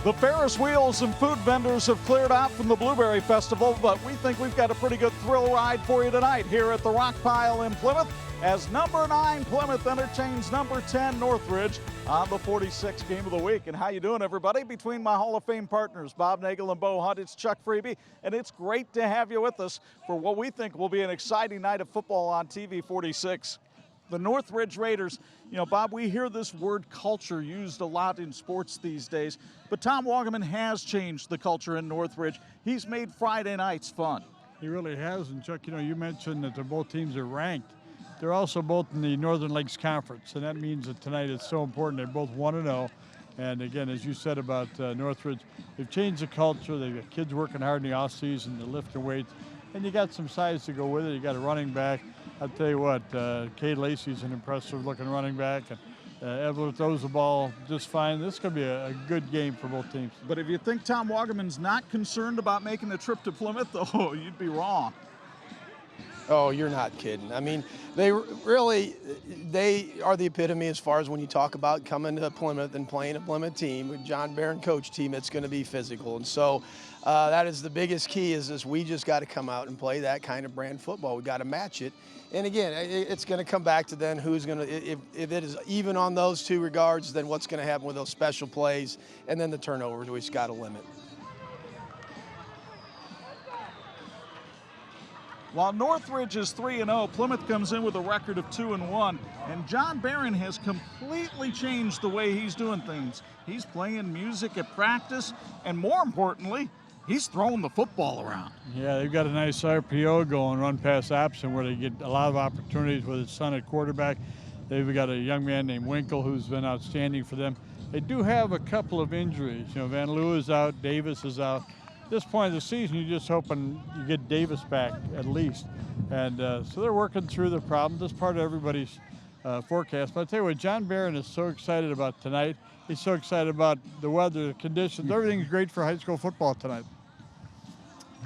The Ferris wheels and food vendors have cleared out from the Blueberry Festival, but we think we've got a pretty good thrill ride for you tonight here at the Rock Pile in Plymouth as number 9 Plymouth entertains number 10 Northridge on the 46th game of the week. And how you doing, everybody? Between my Hall of Fame partners, Bob Nagel and Bo Hunt, it's Chuck Freeby, and it's great to have you with us for what we think will be an exciting night of football on TV 46. The Northridge Raiders, you know, Bob, we hear this word culture used a lot in sports these days, but Tom Wagaman has changed the culture in Northridge. He's made Friday nights fun. He really has, and Chuck, you know, you mentioned that both teams are ranked. They're also both in the Northern Lakes Conference, and that means that tonight it's so important. They're both 1-0, and again, as you said about Northridge, they've changed the culture. They've got kids working hard in the offseason, they're lifting weights, and you got some size to go with it. You got a running back. I'll tell you what, Cade Lacey's an impressive-looking running back, and Evelyn throws the ball just fine. This could be a good game for both teams. But if you think Tom Wagaman's not concerned about making the trip to Plymouth, oh, you'd be wrong. Oh, you're not kidding. I mean, they are the epitome as far as when you talk about coming to Plymouth and playing a Plymouth team, with John Barron coach team, it's going to be physical. And so that is the biggest key, is this: we just got to come out and play that kind of brand football. We got to match it. And again, it's going to come back to then who's going to, if it is even on those two regards, then what's going to happen with those special plays and then the turnovers, we've got to limit. While Northridge is 3-0, Plymouth comes in with a record of 2-1, and John Barron has completely changed the way he's doing things. He's playing music at practice, and more importantly, he's throwing the football around. Yeah, they've got a nice RPO going, run pass option, where they get a lot of opportunities with his son at quarterback. They've got a young man named Winkle who's been outstanding for them. They do have a couple of injuries. You know, Van Loo is out, Davis is out. At this point of the season, you're just hoping you get Davis back at least. And so they're working through the problem. That's part of everybody's forecast. But I'll tell you what, John Barron is so excited about tonight. He's so excited about the weather, the conditions. Everything's great for high school football tonight.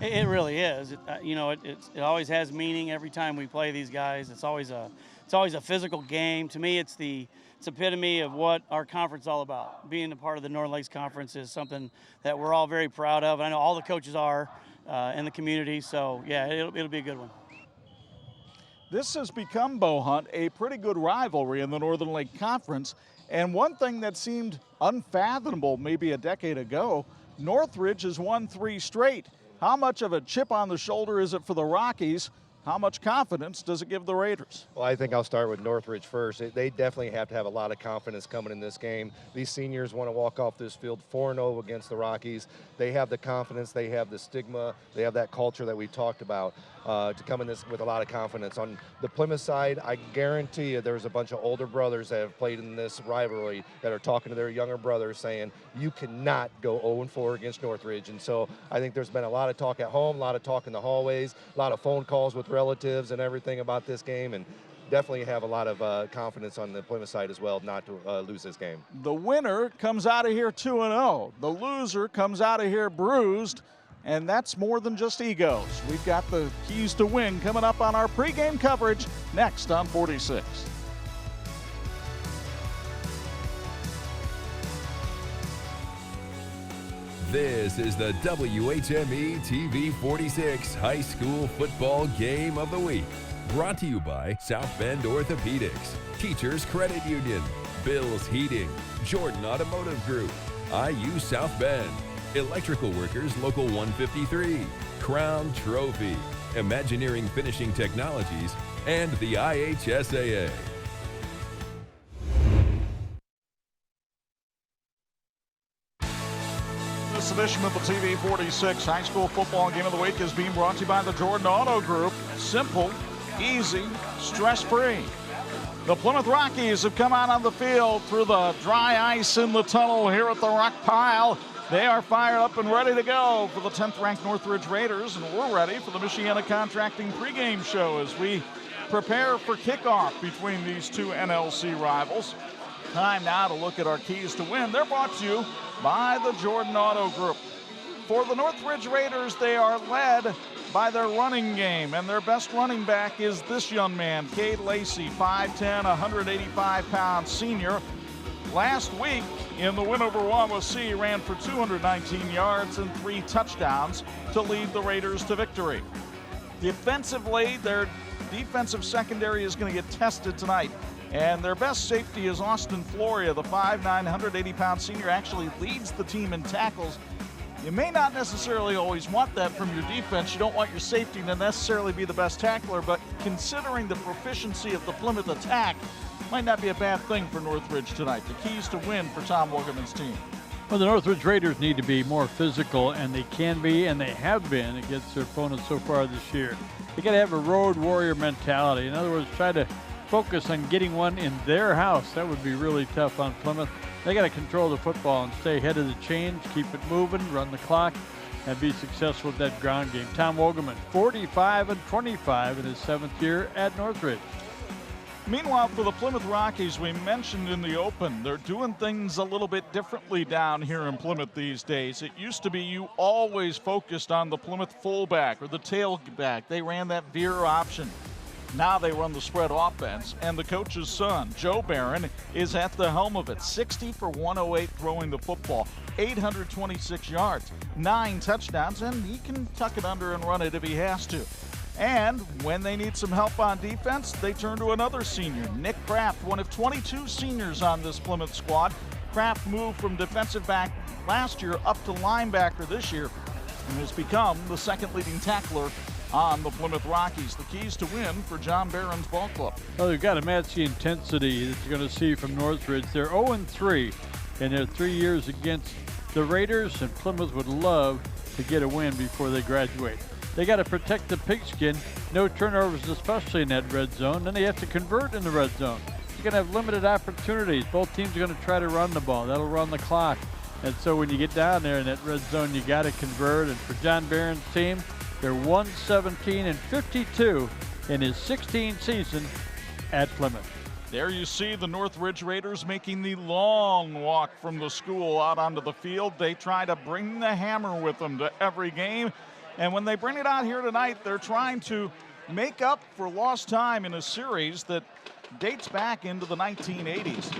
It really is. It always has meaning every time we play these guys. It's always a physical game. To me, it's epitome of what our conference is all about. Being a part of the Northern Lakes Conference is something that we're all very proud of. I know all the coaches are in the community. So yeah, it'll be a good one. This has become, Bo Hunt, a pretty good rivalry in the Northern Lake Conference. And one thing that seemed unfathomable maybe a decade ago, Northridge has won 3 straight. How much of a chip on the shoulder is it for the Rockies? How much confidence does it give the Raiders? Well, I think I'll start with Northridge first. They definitely have to have a lot of confidence coming in this game. These seniors want to walk off this field 4-0 against the Rockies. They have the confidence, they have the stigma, they have that culture that we talked about to come in this with a lot of confidence. On the Plymouth side, I guarantee you there's a bunch of older brothers that have played in this rivalry that are talking to their younger brothers saying, you cannot go 0-4 against Northridge. And so I think there's been a lot of talk at home, a lot of talk in the hallways, a lot of phone calls with relatives and everything about this game, and definitely have a lot of confidence on the Plymouth side as well not to lose this game. The winner comes out of here 2-0. The loser comes out of here bruised, and that's more than just egos. We've got the keys to win coming up on our pregame coverage next on 46. This is the WHME TV 46 High School Football Game of the Week. Brought to you by South Bend Orthopedics, Teachers Credit Union, Bill's Heating, Jordan Automotive Group, IU South Bend, Electrical Workers Local 153, Crown Trophy, Imagineering Finishing Technologies, and the IHSAA. This edition of the TV 46 High School Football Game of the Week is being brought to you by the Jordan Auto Group. Simple, easy, stress-free. The Plymouth Rockies have come out on the field through the dry ice in the tunnel here at the Rock Pile. They are fired up and ready to go for the 10th-ranked Northridge Raiders, and we're ready for the Michiana Contracting pregame show as we prepare for kickoff between these two NLC rivals. Time now to look at our keys to win. They're brought to you by the Jordan Auto Group. For the Northridge Raiders, they are led by their running game, and their best running back is this young man, Cade Lacey, 5'10", 185-pound senior. Last week in the win over Wawasee, he ran for 219 yards and 3 touchdowns to lead the Raiders to victory. Defensively, their defensive secondary is going to get tested tonight. And their best safety is Austin Floria, the 5'9", 180-pound senior, actually leads the team in tackles. You may not necessarily always want that from your defense. You don't want your safety to necessarily be the best tackler, but considering the proficiency of the Plymouth attack, might not be a bad thing for Northridge tonight. The keys to win for Tom Wogerman's team. Well, the Northridge Raiders need to be more physical, and they can be, and they have been against their opponents so far this year. They got to have a road warrior mentality. In other words, try to focus on getting one in their house. That would be really tough on Plymouth. They got to control the football and stay ahead of the chains, keep it moving, run the clock, and be successful at that ground game. Tom Wogerman, 45-25 in his 7th year at Northridge. Meanwhile, for the Plymouth Rockies, we mentioned in the open, they're doing things a little bit differently down here in Plymouth these days. It used to be you always focused on the Plymouth fullback or the tailback. They ran that veer option. Now they run the spread offense, and the coach's son, Joe Barron, is at the helm of it. 60 for 108 throwing the football, 826 yards, 9 touchdowns, and he can tuck it under and run it if he has to. And when they need some help on defense, they turn to another senior, Nick Kraft, one of 22 seniors on this Plymouth squad. Kraft moved from defensive back last year up to linebacker this year and has become the second leading tackler on the Plymouth Rockies. The keys to win for John Barron's ball club. Well, they've got to match the intensity that you're going to see from Northridge. They're 0-3 in their 3 years against the Raiders, and Plymouth would love to get a win before they graduate. They got to protect the pigskin, no turnovers, especially in that red zone. Then they have to convert in the red zone. You're going to have limited opportunities. Both teams are going to try to run the ball. That'll run the clock. And so when you get down there in that red zone, you got to convert. And for John Barron's team, they're 117-52 in his 16th season at Plymouth. There you see the Northridge Raiders making the long walk from the school out onto the field. They try to bring the hammer with them to every game. And when they bring it out here tonight, they're trying to make up for lost time in a series that dates back into the 1980s.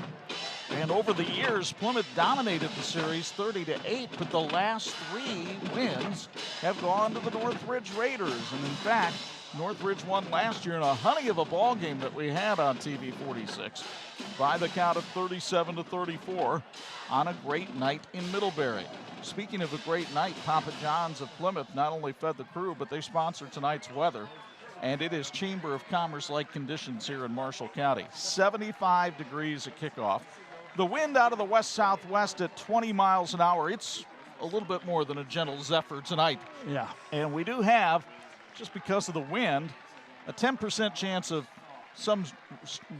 And over the years, Plymouth dominated the series 30-8, but the last 3 wins have gone to the Northridge Raiders. And in fact, Northridge won last year in a honey of a ball game that we had on TV 46 by the count of 37-34 on a great night in Middlebury. Speaking of a great night, Papa John's of Plymouth not only fed the crew, but they sponsor tonight's weather. And it is Chamber of Commerce-like conditions here in Marshall County. 75 degrees at kickoff. The wind out of the west-southwest at 20 miles an hour. It's a little bit more than a gentle zephyr tonight. Yeah. And we do have, just because of the wind, a 10% chance of some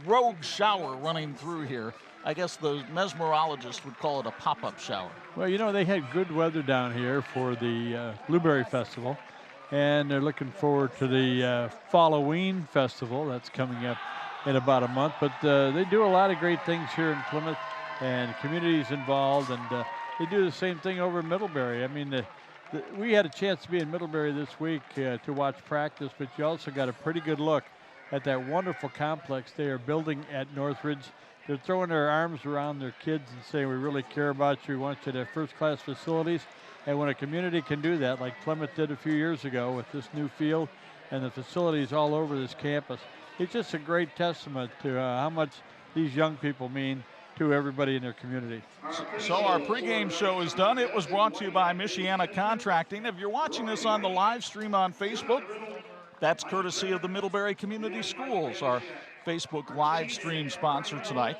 rogue shower running through here. I guess the mesmerologists would call it a pop-up shower. Well, you know, they had good weather down here for the Blueberry Festival, and they're looking forward to the Halloween Festival that's coming up in about a month. But they do a lot of great things here in Plymouth, and communities involved, and they do the same thing over in Middlebury. I mean, we had a chance to be in Middlebury this week to watch practice, but you also got a pretty good look at that wonderful complex they are building at Northridge. They're throwing their arms around their kids and saying, we really care about you. We want you to have first-class facilities. And when a community can do that, like Plymouth did a few years ago with this new field and the facilities all over this campus, it's just a great testament to how much these young people mean to everybody in their community. So our pregame show is done. It was brought to you by Michiana Contracting. If you're watching this on the live stream on Facebook, that's courtesy of the Middlebury Community Schools, our Facebook live stream sponsor tonight.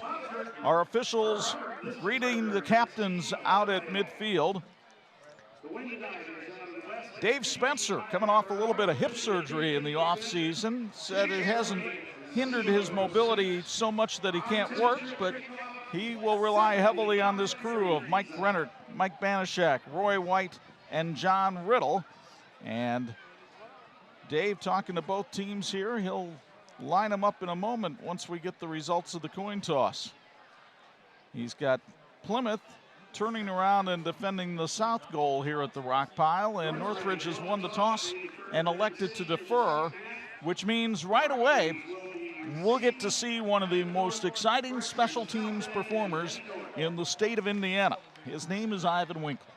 Our officials greeting the captains out at midfield. Dave Spencer, coming off a little bit of hip surgery in the offseason, said it hasn't hindered his mobility so much that he can't work, but he will rely heavily on this crew of Mike Rennert, Mike Banashak, Roy White, and John Riddle. And Dave talking to both teams here. He'll line them up in a moment once we get the results of the coin toss. He's got Plymouth turning around and defending the south goal here at the rock pile, and Northridge has won the toss and elected to defer, which means right away we'll get to see one of the most exciting special teams performers in the state of Indiana. His name is Ivan Winkle.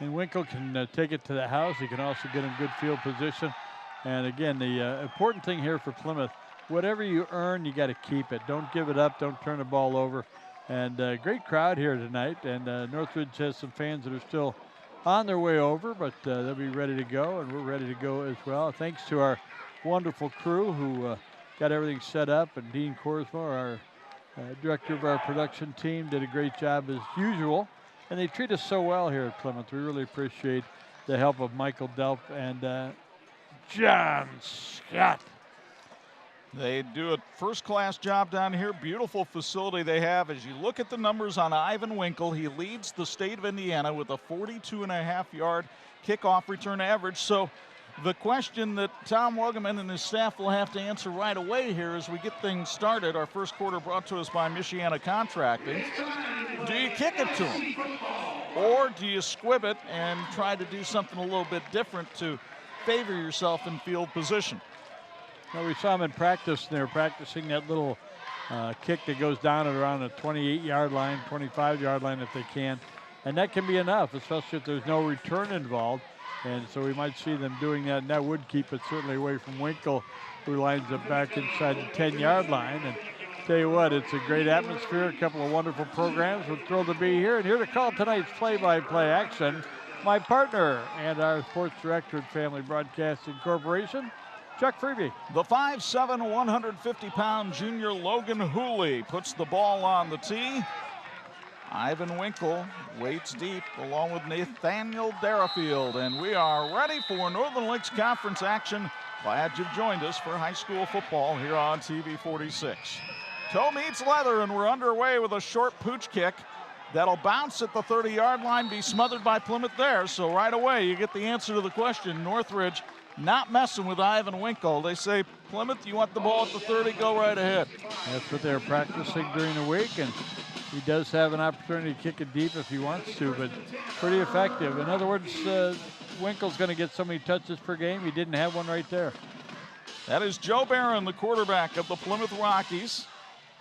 And Winkle can take it to the house. He can also get in good field position. And again, the important thing here for Plymouth, whatever you earn, you got to keep it. Don't give it up. Don't turn the ball over. And great crowd here tonight. And Northridge has some fans that are still on their way over, but they'll be ready to go, and we're ready to go as well. Thanks to our wonderful crew who got everything set up, and Dean Korsmo, our director of our production team, did a great job as usual. And they treat us so well here at Plymouth. We really appreciate the help of Michael Delp and John Scott. They do a first-class job down here. Beautiful facility they have. As you look at the numbers on Ivan Winkle, he leads the state of Indiana with a 42.5-yard kickoff return average. So the question that Tom Wuggeman and his staff will have to answer right away here as we get things started, our first quarter brought to us by Michiana Contracting. Do you kick it to him? Or do you squib it and try to do something a little bit different to favor yourself in field position? Well, we saw them in practice, and they were practicing that little kick that goes down at around the 28-yard line, 25-yard line if they can. And that can be enough, especially if there's no return involved. And so we might see them doing that, and that would keep it certainly away from Winkle, who lines up back inside the 10-yard line. And tell you what, it's a great atmosphere, a couple of wonderful programs. We're thrilled to be here. And here to call tonight's play-by-play action, my partner and our sports director at Family Broadcasting Corporation, Chuck Freebie. The 5'7", 150-pound junior Logan Hooley puts the ball on the tee. Ivan Winkle waits deep along with Nathaniel Darafield, and we are ready for Northern Lakes Conference action. Glad you've joined us for high school football here on TV 46. Toe meets leather, and we're underway with a short pooch kick that'll bounce at the 30-yard line, be smothered by Plymouth there. So right away you get the answer to the question. Northridge not messing with Ivan Winkle. They say, Plymouth, you want the ball at the 30, go right ahead. That's what they're practicing during the week, and he does have an opportunity to kick it deep if he wants to, but pretty effective. In other words, Winkle's going to get so many touches per game. He didn't have one right there. That is Joe Barron, the quarterback of the Plymouth Rockies.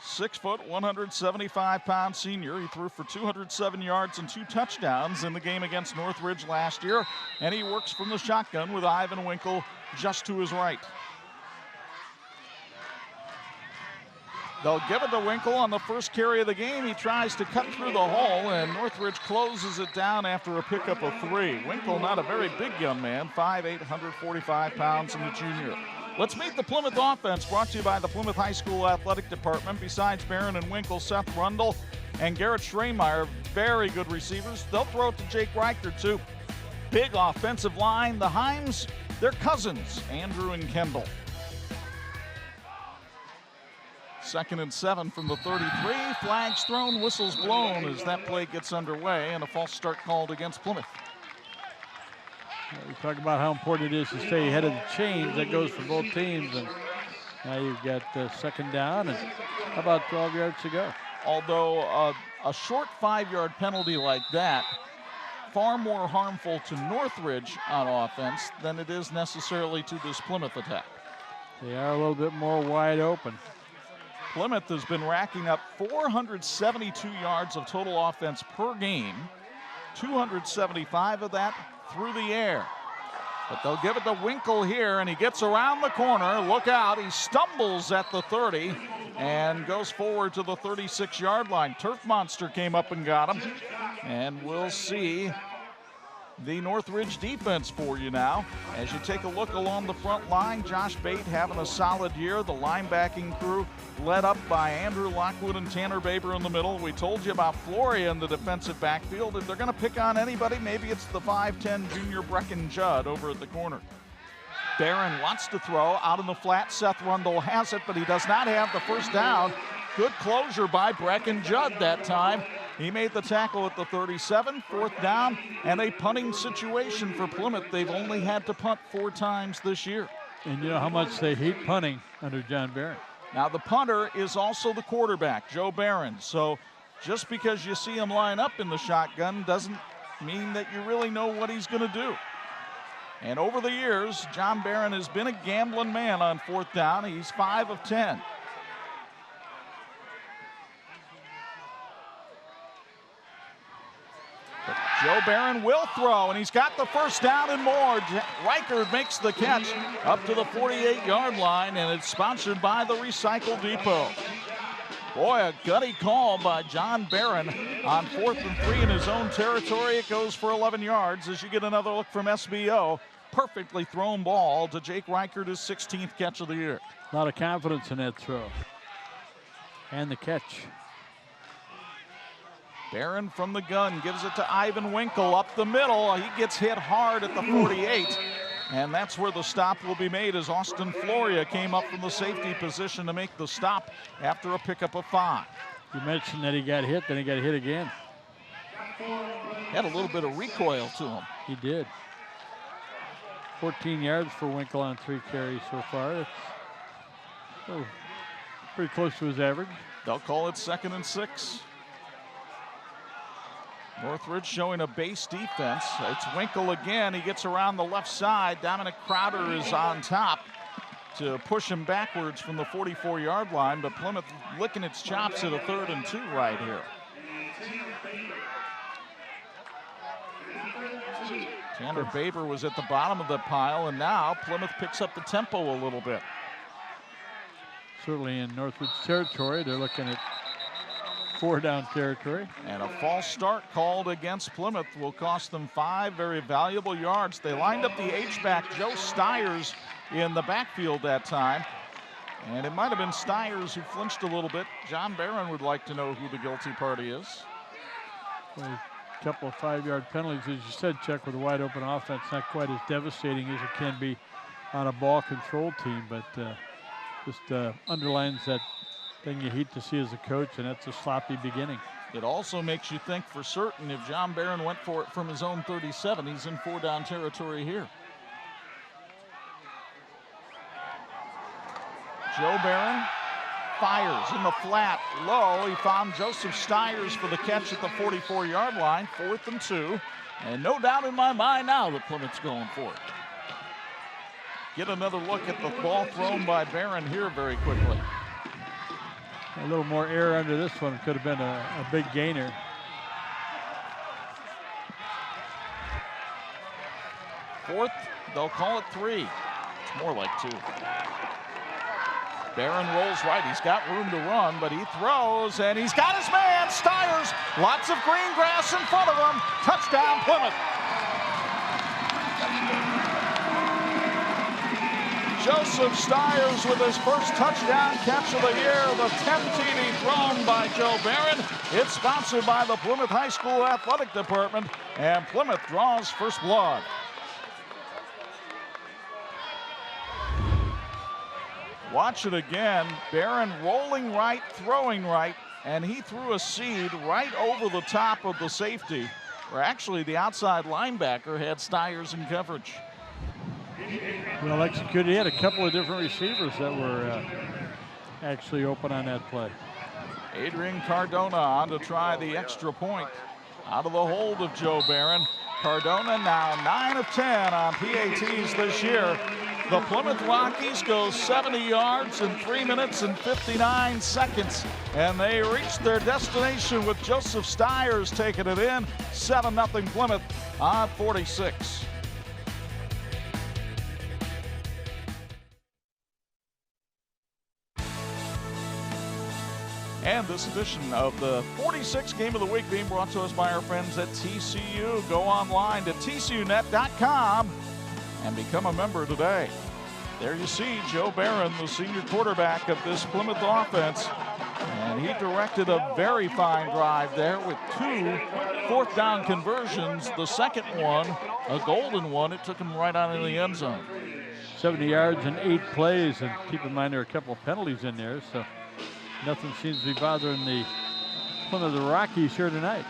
6 foot, 175-pound senior. He threw for 207 yards and 2 touchdowns in the game against Northridge last year. And he works from the shotgun with Ivan Winkle just to his right. They'll give it to Winkle on the first carry of the game. He tries to cut through the hole, and Northridge closes it down after a pickup of 3. Winkle, not a very big young man, 5'8", 145 pounds, and the junior. Let's meet the Plymouth offense, brought to you by the Plymouth High School Athletic Department. Besides Barron and Winkle, Seth Rundle and Garrett Schremeyer, very good receivers. They'll throw it to Jake Reicher, too. Big offensive line. The Heims, they're cousins, Andrew and Kendall. 2nd and 7 from the 33. Flags thrown, whistles blown as that play gets underway, and a false start called against Plymouth. We talk about how important it is to stay ahead of the chains. That goes for both teams. And now you've got 2nd down and about 12 yards to go. Although a short 5-yard penalty like that, far more harmful to Northridge on offense than it is necessarily to this Plymouth attack. They are a little bit more wide open. Plymouth has been racking up 472 yards of total offense per game, 275 of that through the air. But they'll give it to Winkle here, and he gets around the corner. Look out, he stumbles at the 30 and goes forward to the 36-yard line. Turf Monster came up and got him, and we'll see the Northridge defense for you now. As you take a look along the front line, Josh Bate having a solid year. The linebacking crew led up by Andrew Lockwood and Tanner Baber in the middle. We told you about Floria in the defensive backfield. If they're going to pick on anybody, maybe it's the 5'10 junior Brecken Judd over at the corner. Barron wants to throw out in the flat. Seth Rundle has it, but he does not have the first down. Good closure by Brecken Judd that time. He made the tackle at the 37, 4th down, and a punting situation for Plymouth. They've only had to punt 4 times this year. And you know how much they hate punting under John Barron. Now the punter is also the quarterback, Joe Barron. So just because you see him line up in the shotgun doesn't mean that you really know what he's going to do. And over the years, John Barron has been a gambling man on 4th down. He's 5 of 10. Joe Barron will throw, and he's got the first down and more. Reichard makes the catch up to the 48-yard line, and it's sponsored by the Recycle Depot. Boy, a gutty call by John Barron on 4th and 3 in his own territory. It goes for 11 yards as you get another look from SBO. Perfectly thrown ball to Jake Reichard, his 16th catch of the year. A lot of confidence in that throw. And the catch. Barron from the gun gives it to Ivan Winkle up the middle. He gets hit hard at the 48. And that's where the stop will be made as Austin Floria came up from the safety position to make the stop after a pickup of 5. You mentioned that he got hit, then he got hit again. Had a little bit of recoil to him. He did. 14 yards for Winkle on 3 carries so far. That's pretty close to his average. They'll call it 2nd and 6. Northridge showing a base defense. It's Winkle again. He gets around the left side. Dominic Crowder is on top to push him backwards from the 44-yard line, but Plymouth licking its chops at a 3rd and 2 right here. Tanner Baber was at the bottom of the pile, and now Plymouth picks up the tempo a little bit. Certainly in Northridge territory, they're looking at 4-down territory. And a false start called against Plymouth will cost them 5 very valuable yards. They lined up the H-back Joe Stiers in the backfield that time. And it might have been Stiers who flinched a little bit. John Barron would like to know who the guilty party is. Well, a couple of 5-yard penalties, as you said, Chuck, with a wide open offense, not quite as devastating as it can be on a ball control team, but just underlines that thing you hate to see as a coach, and that's a sloppy beginning. It also makes you think for certain if John Barron went for it from his own 37, he's in 4-down territory here. Joe Barron fires in the flat, low. He found Joseph Stiers for the catch at the 44-yard line, 4th and 2. And no doubt in my mind now that Plymouth's going for it. Get another look at the ball thrown by Barron here very quickly. A little more air under this one. Could have been a big gainer. Fourth, they'll call it 3. It's more like 2. Barron rolls right. He's got room to run, but he throws, and he's got his man, Stiers. Lots of green grass in front of him. Touchdown, Plymouth. Joseph Stiers with his first touchdown catch of the year. The 10 TD thrown by Joe Barron. It's sponsored by the Plymouth High School Athletic Department, and Plymouth draws first blood. Watch it again. Barron rolling right, throwing right, and he threw a seed right over the top of the safety, where actually the outside linebacker had Stiers in coverage. Well executed. He had a couple of different receivers that were actually open on that play. Adrian Cardona on to try the extra point out of the hold of Joe Barron. Cardona now 9 of 10 on PATs this year. The Plymouth Rockies go 70 yards in 3 minutes and 59 seconds, and they reach their destination with Joseph Stiers taking it in. 7-0 Plymouth on 46. And this edition of the 46th Game of the Week being brought to us by our friends at TCU. Go online to tcunet.com and become a member today. There you see Joe Barron, the senior quarterback of this Plymouth offense. And he directed a very fine drive there with 2 fourth-down conversions. The second one, a golden one, it took him right on in the end zone. 70 yards and 8 plays, and keep in mind there are a couple of penalties in there, so nothing seems to be bothering the Plymouth Rockies here tonight.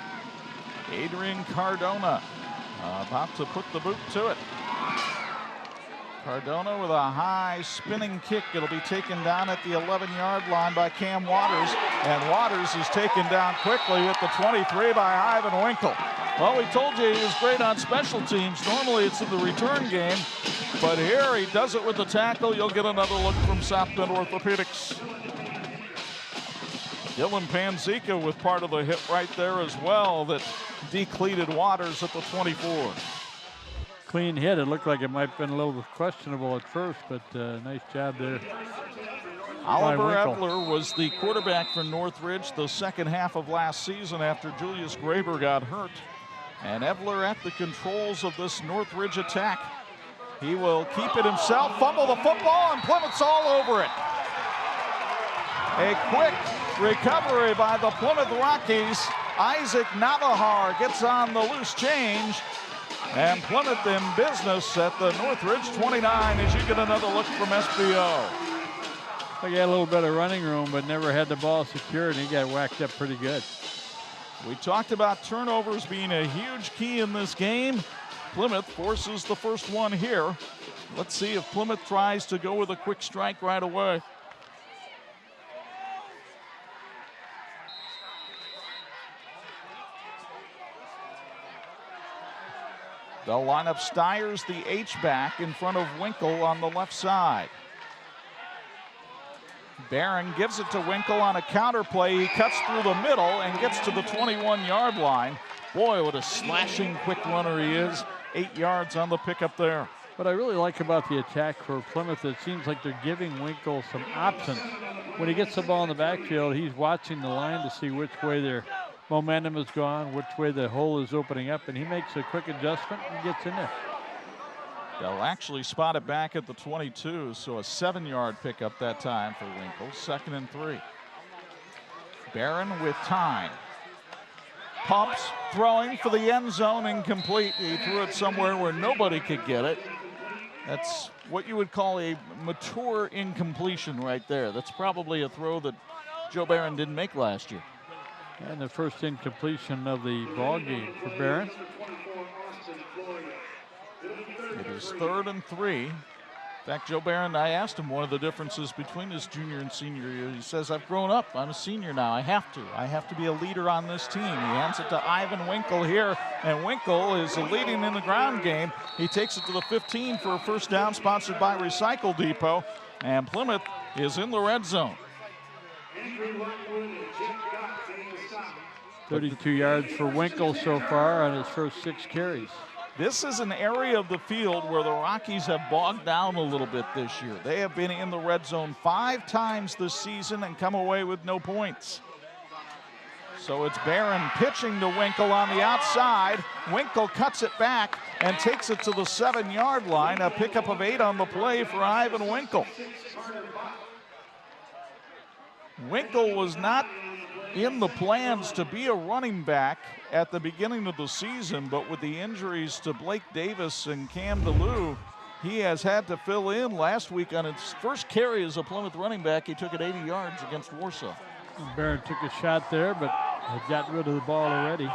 Adrian Cardona about to put the boot to it. Cardona with a high spinning kick. It'll be taken down at the 11-yard line by Cam Waters. And Waters is taken down quickly at the 23 by Ivan Winkle. Well, we told you he was great on special teams. Normally it's in the return game. But here he does it with the tackle. You'll get another look from South Bend Orthopedics. Dylan Panzica with part of the hit right there as well that depleted Waters at the 24. Clean hit. It looked like it might have been a little questionable at first, but nice job there. Oliver Evler was the quarterback for Northridge the second half of last season after Julius Graber got hurt. And Evler at the controls of this Northridge attack. He will keep it himself, fumble the football, and Plymouth's all over it. A quick recovery by the Plymouth Rockies. Isaac Navahar gets on the loose change. And Plymouth in business at the Northridge 29 as you get another look from SBO. He had a little bit of running room, but never had the ball secured, and he got whacked up pretty good. We talked about turnovers being a huge key in this game. Plymouth forces the first one here. Let's see if Plymouth tries to go with a quick strike right away. They'll line up Stiers, the H-back, in front of Winkle on the left side. Barron gives it to Winkle on a counter play. He cuts through the middle and gets to the 21-yard line. Boy, what a slashing quick runner he is. 8 yards on the pickup there. What I really like about the attack for Plymouth, it seems like they're giving Winkle some options. When he gets the ball in the backfield, he's watching the line to see which way their momentum is gone, which way the hole is opening up, and he makes a quick adjustment and gets in there. They'll actually spot it back at the 22, so a 7-yard pickup that time for Winkle. 2nd and 3. Barron with time. Pumps, throwing for the end zone, incomplete. He threw it somewhere where nobody could get it. That's what you would call a mature incompletion right there. That's probably a throw that Joe Barron didn't make last year. And the first incompletion of the ball game for Barron. It is 3rd and 3. In fact, Joe Barron, I asked him one of the differences between his junior and senior year. He says, I've grown up. I'm a senior now. I have to be a leader on this team. He hands it to Ivan Winkle here, and Winkle is leading in the ground game. He takes it to the 15 for a first down, sponsored by Recycle Depot, and Plymouth is in the red zone. 32 yards for Winkle so far on his first 6 carries. This is an area of the field where the Rockies have bogged down a little bit this year. They have been in the red zone 5 times this season and come away with no points. So it's Barron pitching to Winkle on the outside. Winkle cuts it back and takes it to the 7-yard line. A pickup of 8 on the play for Ivan Winkle. Winkle was not in the plans to be a running back at the beginning of the season, but with the injuries to Blake Davis and Cam DeLue, he has had to fill in. Last week on his first carry as a Plymouth running back, he took it 80 yards against Warsaw. Barron took a shot there, but had got rid of the ball already.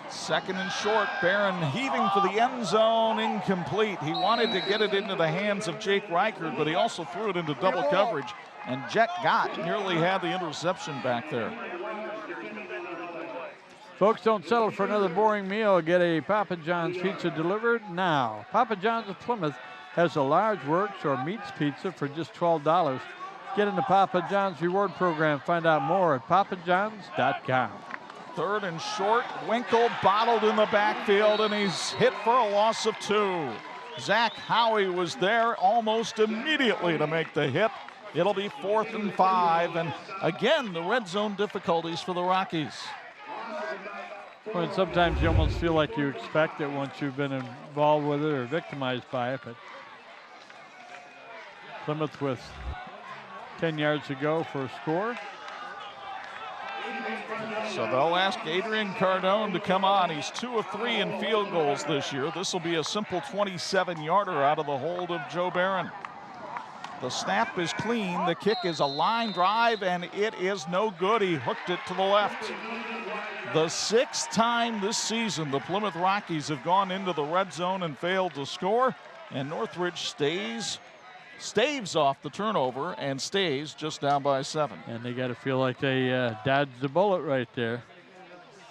2nd and short, Barron heaving for the end zone, incomplete. He wanted to get it into the hands of Jake Reichert, but he also threw it into double coverage, and Jet Gott nearly had the interception back there. Folks, don't settle for another boring meal. Get a Papa John's pizza delivered now. Papa John's of Plymouth has a large works or meats pizza for just $12. Get in the Papa John's reward program. Find out more at papajohns.com. 3rd and short, Winkle bottled in the backfield, and he's hit for a loss of 2. Zach Howie was there almost immediately to make the hit. It'll be 4th and 5, and again, the red zone difficulties for the Rockies. Well, sometimes you almost feel like you expect it once you've been involved with it or victimized by it, but Plymouth with 10 yards to go for a score. So they'll ask Adrian Cardone to come on. He's 2 of 3 in field goals this year. This will be a simple 27-yarder out of the hold of Joe Barron. The snap is clean. The kick is a line drive, and it is no good. He hooked it to the left. The 6th time this season the Plymouth Rockies have gone into the red zone and failed to score, and Northridge staves off the turnover and stays just down by 7. And they got to feel like they dodged the bullet right there.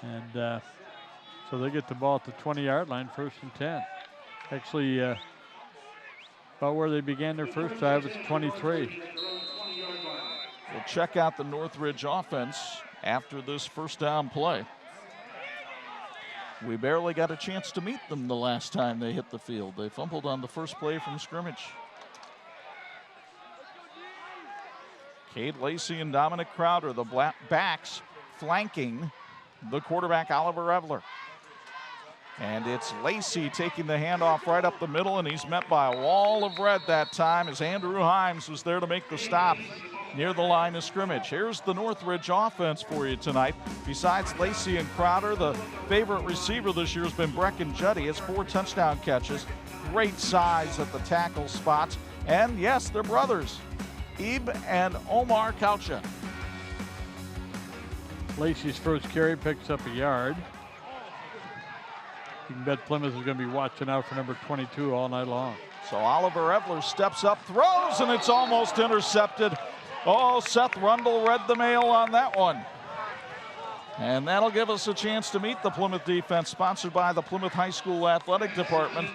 And so they get the ball at the 20-yard line, 1st and 10. Actually, about where they began their first drive, it's 23. We'll check out the Northridge offense after this first down play. We barely got a chance to meet them the last time they hit the field. They fumbled on the first play from scrimmage. Cade Lacey and Dominic Crowder, the backs flanking the quarterback Oliver Evler. And it's Lacey taking the handoff right up the middle, and he's met by a wall of red that time as Andrew Himes was there to make the stop near the line of scrimmage. Here's the Northridge offense for you tonight. Besides Lacey and Crowder, the favorite receiver this year has been Brecken Juddy. Has 4 touchdown catches. Great size at the tackle spots. And yes, they're brothers, Ebe and Omar Coucha. Lacey's first carry picks up a yard. You can bet Plymouth is going to be watching out for number 22 all night long. So Oliver Evler steps up, throws, and it's almost intercepted. Oh, Seth Rundle read the mail on that one. And that'll give us a chance to meet the Plymouth defense, sponsored by the Plymouth High School Athletic Department.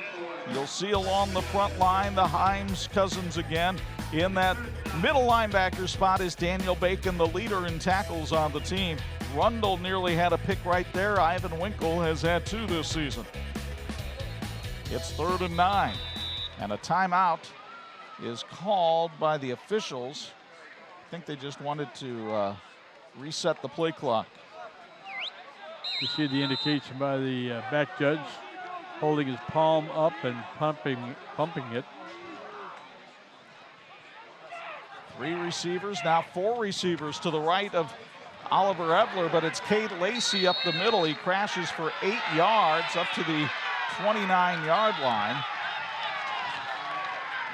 You'll see along the front line the Himes cousins again. In that middle linebacker spot is Daniel Bacon, the leader in tackles on the team. Rundle nearly had a pick right there. Ivan Winkle has had 2 this season. It's 3rd and 9. And a timeout is called by the officials. I think they just wanted to reset the play clock. You see the indication by the back judge holding his palm up and pumping it. 3 receivers, now 4 receivers to the right of Oliver Evler, but it's Cade Lacey up the middle. He crashes for 8 yards up to the 29-yard line.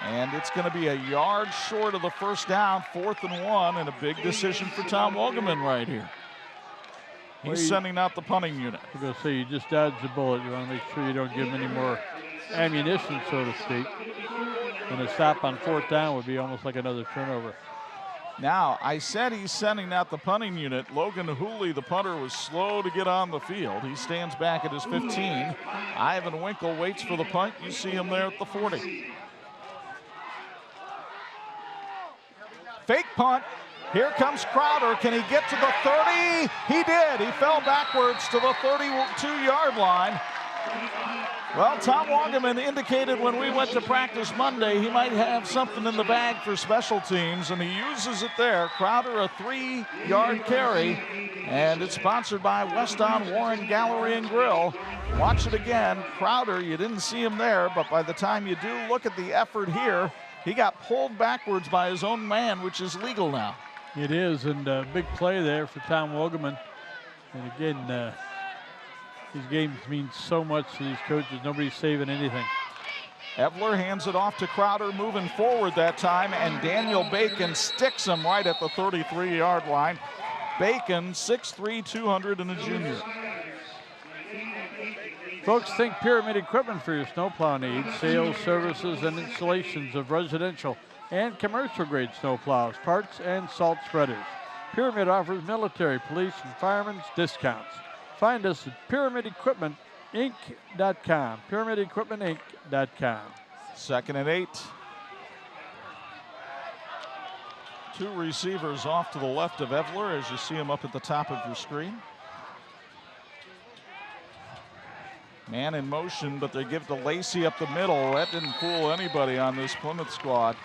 And it's going to be a yard short of the first down, 4th and 1, and a big decision for Tom Wogelman right here. He's sending out the punting unit. I'm going to say you just dodged the bullet. You want to make sure you don't give him any more ammunition, so to speak. And a stop on 4th down would be almost like another turnover. Now, I said he's sending out the punting unit. Logan Hooley, the punter, was slow to get on the field. He stands back at his 15. Ivan Winkle waits for the punt. You see him there at the 40. Fake punt. Here comes Crowder. Can he get to the 30? He did. He fell backwards to the 32-yard line. Well, Tom Wogelman indicated when we went to practice Monday he might have something in the bag for special teams, and he uses it there. Crowder, a 3-yard carry, and it's sponsored by Weston Warren Gallery and Grill. Watch it again. Crowder, you didn't see him there, but by the time you do look at the effort here, he got pulled backwards by his own man, which is legal now. It is, and a big play there for Tom Wogelman. And again, these games mean so much to these coaches. Nobody's saving anything. Evler hands it off to Crowder, moving forward that time, and Daniel Bacon sticks him right at the 33-yard line. Bacon, 6'3", 200, and a junior. Folks, think Pyramid Equipment for your snowplow needs. Sales, services, and installations of residential and commercial-grade snowplows, parts, and salt spreaders. Pyramid offers military, police, and firemen's discounts. Find us at PyramidEquipmentInc.com. PyramidEquipmentInc.com. 2nd and 8. 2 receivers off to the left of Evler as you see him up at the top of your screen. Man in motion, but they give to Lacey up the middle. That didn't fool anybody on this Plymouth squad.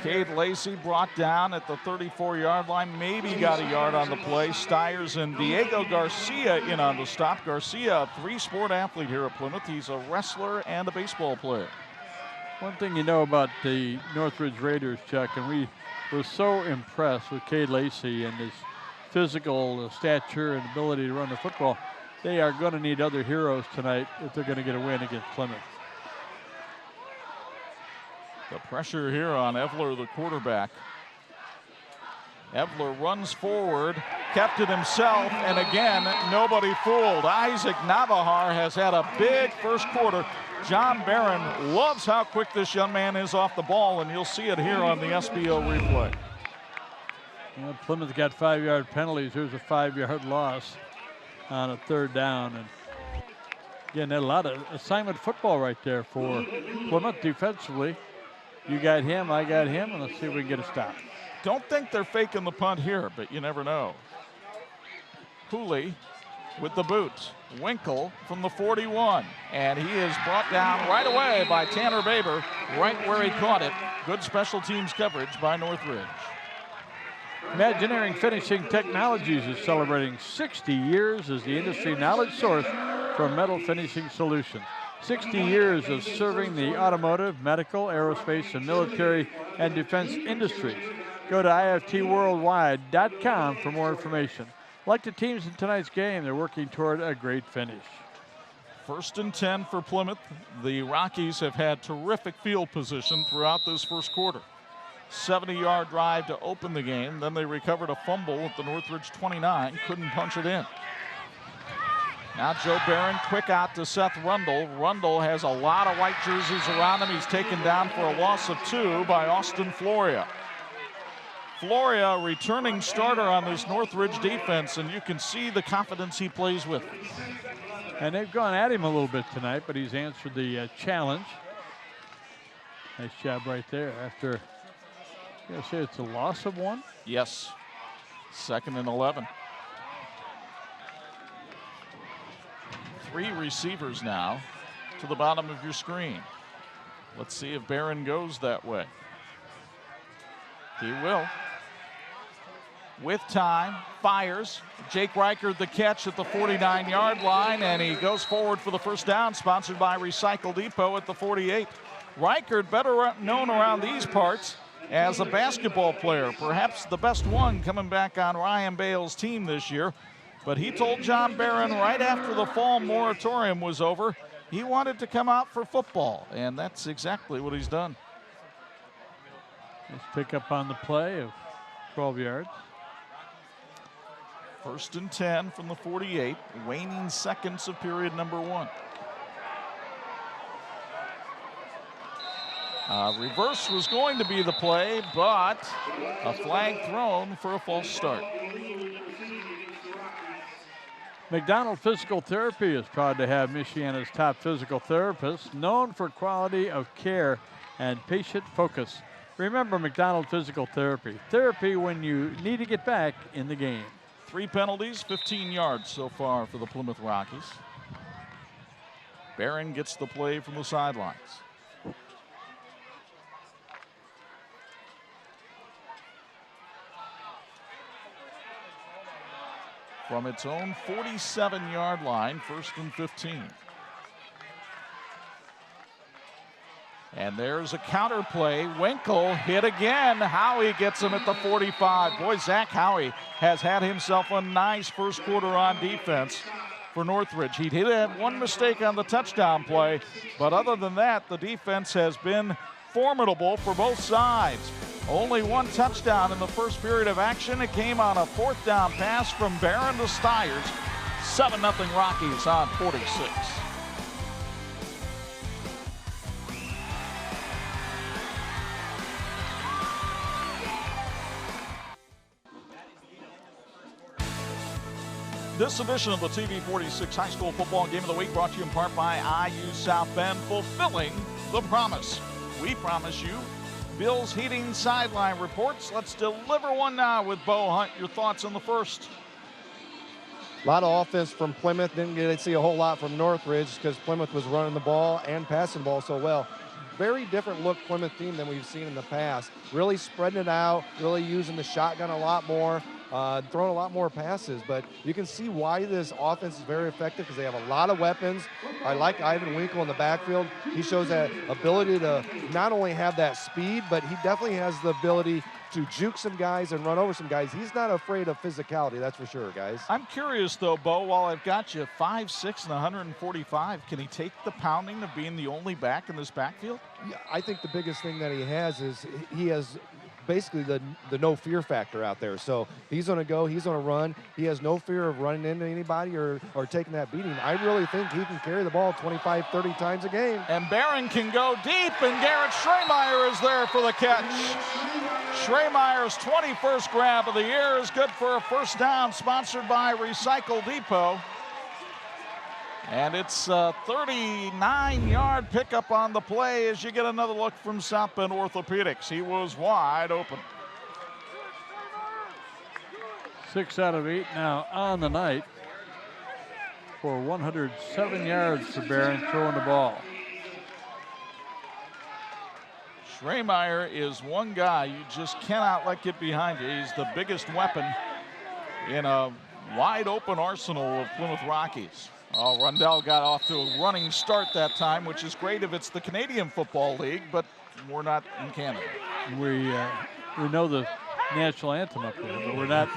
Cade Lacey brought down at the 34-yard line, maybe got a yard on the play. Stiers and Diego Garcia in on the stop. Garcia, a 3-sport athlete here at Plymouth. He's a wrestler and a baseball player. One thing you know about the Northridge Raiders, Chuck, and we were so impressed with Cade Lacey and his physical stature and ability to run the football. They are going to need other heroes tonight if they're going to get a win against Plymouth. The pressure here on Evler, the quarterback. Evler runs forward, kept it himself, and again, nobody fooled. Isaac Navahar has had a big first quarter. John Barron loves how quick this young man is off the ball, and you'll see it here on the SBO replay. Well, Plymouth got 5-yard penalties. Here's a 5-yard loss on a 3rd down. And again, a lot of assignment football right there for Plymouth defensively. You got him, I got him, and let's see if we can get a stop. Don't think they're faking the punt here, but you never know. Cooley with the boot. Winkle from the 41. And he is brought down right away by Tanner Baber, right where he caught it. Good special teams coverage by Northridge. Imagineering Finishing Technologies is celebrating 60 years as the industry knowledge source for metal finishing solutions. 60 years of serving the automotive, medical, aerospace, and military and defense industries. Go to iftworldwide.com for more information. Like the teams in tonight's game, they're working toward a great finish. 1st and 10 for Plymouth. The Rockies have had terrific field position throughout this first quarter. 70-yard drive to open the game. Then they recovered a fumble at the Northridge 29. Couldn't punch it in. Now Joe Barron quick out to Seth Rundle. Rundle has a lot of white jerseys around him. He's taken down for a loss of 2 by Austin Floria. Floria, returning starter on this Northridge defense, and you can see the confidence he plays with. And they've gone at him a little bit tonight, but he's answered the challenge. Nice job right there. After, I'm going to say it's a loss of 1? Yes. 2nd and 11. 3 receivers now to the bottom of your screen. Let's see if Barron goes that way. He will. With time, fires. Jake Reichert the catch at the 49-yard line, and he goes forward for the first down, sponsored by Recycle Depot at the 48. Reichert, better known around these parts as a basketball player, perhaps the best one coming back on Ryan Bale's team this year. But he told John Barron right after the fall moratorium was over, he wanted to come out for football, and that's exactly what he's done. Nice pick up on the play of 12 yards. 1st and 10 from the 48, waning seconds of period number 1. Reverse was going to be the play, but a flag thrown for a false start. McDonald Physical Therapy is proud to have Michiana's top physical therapists, known for quality of care and patient focus. Remember McDonald Physical Therapy. Therapy when you need to get back in the game. 3 penalties, 15 yards so far for the Plymouth Rockies. Barron gets the play from the sidelines. From its own 47-yard line, 1st and 15. And there's a counter play. Winkle hit again. Howie gets him at the 45. Boy, Zach Howie has had himself a nice first quarter on defense for Northridge. He did have one mistake on the touchdown play, but other than that, the defense has been formidable for both sides. Only 1 touchdown in the first period of action. It came on a 4th down pass from Barron to Stiers. 7-0 Rockies on 46. This edition of the TV46 High School Football Game of the Week brought to you in part by IU South Bend, fulfilling the promise. We promise you Bills Heating sideline reports. Let's deliver one now with Bo Hunt. Your thoughts on the first? A lot of offense from Plymouth. Didn't get to see a whole lot from Northridge because Plymouth was running the ball and passing the ball so well. Very different look Plymouth team than we've seen in the past. Really spreading it out, really using the shotgun a lot more, throwing a lot more passes. But you can see why this offense is very effective because they have a lot of weapons. I like Ivan Winkle in the backfield. He shows that ability to not only have that speed, but he definitely has the ability to juke some guys and run over some guys. He's not afraid of physicality, that's for sure, guys. I'm curious, though, Bo, while I've got you 5'6" and 145, can he take the pounding of being the only back in this backfield? Yeah, I think the biggest thing that he has is he has basically the no fear factor out there. So he's going to go, he's going to run. He has no fear of running into anybody or taking that beating. I really think he can carry the ball 25, 30 times a game. And Barron can go deep, and Garrett Schremeyer is there for the catch. Schreemeyer's 21st grab of the year is good for a first down, sponsored by Recycle Depot. And it's a 39-yard pickup on the play as you get another look from South Bend Orthopedics. He was wide open. 6 out of 8 now on the night for 107 yards for Barron throwing the ball. Schremeyer is one guy you just cannot let get behind you. He's the biggest weapon in a wide open arsenal of Plymouth Rockies. Oh, Rundell got off to a running start that time, which is great if it's the Canadian Football League, but we're not in Canada. We know the national anthem up there, but we're not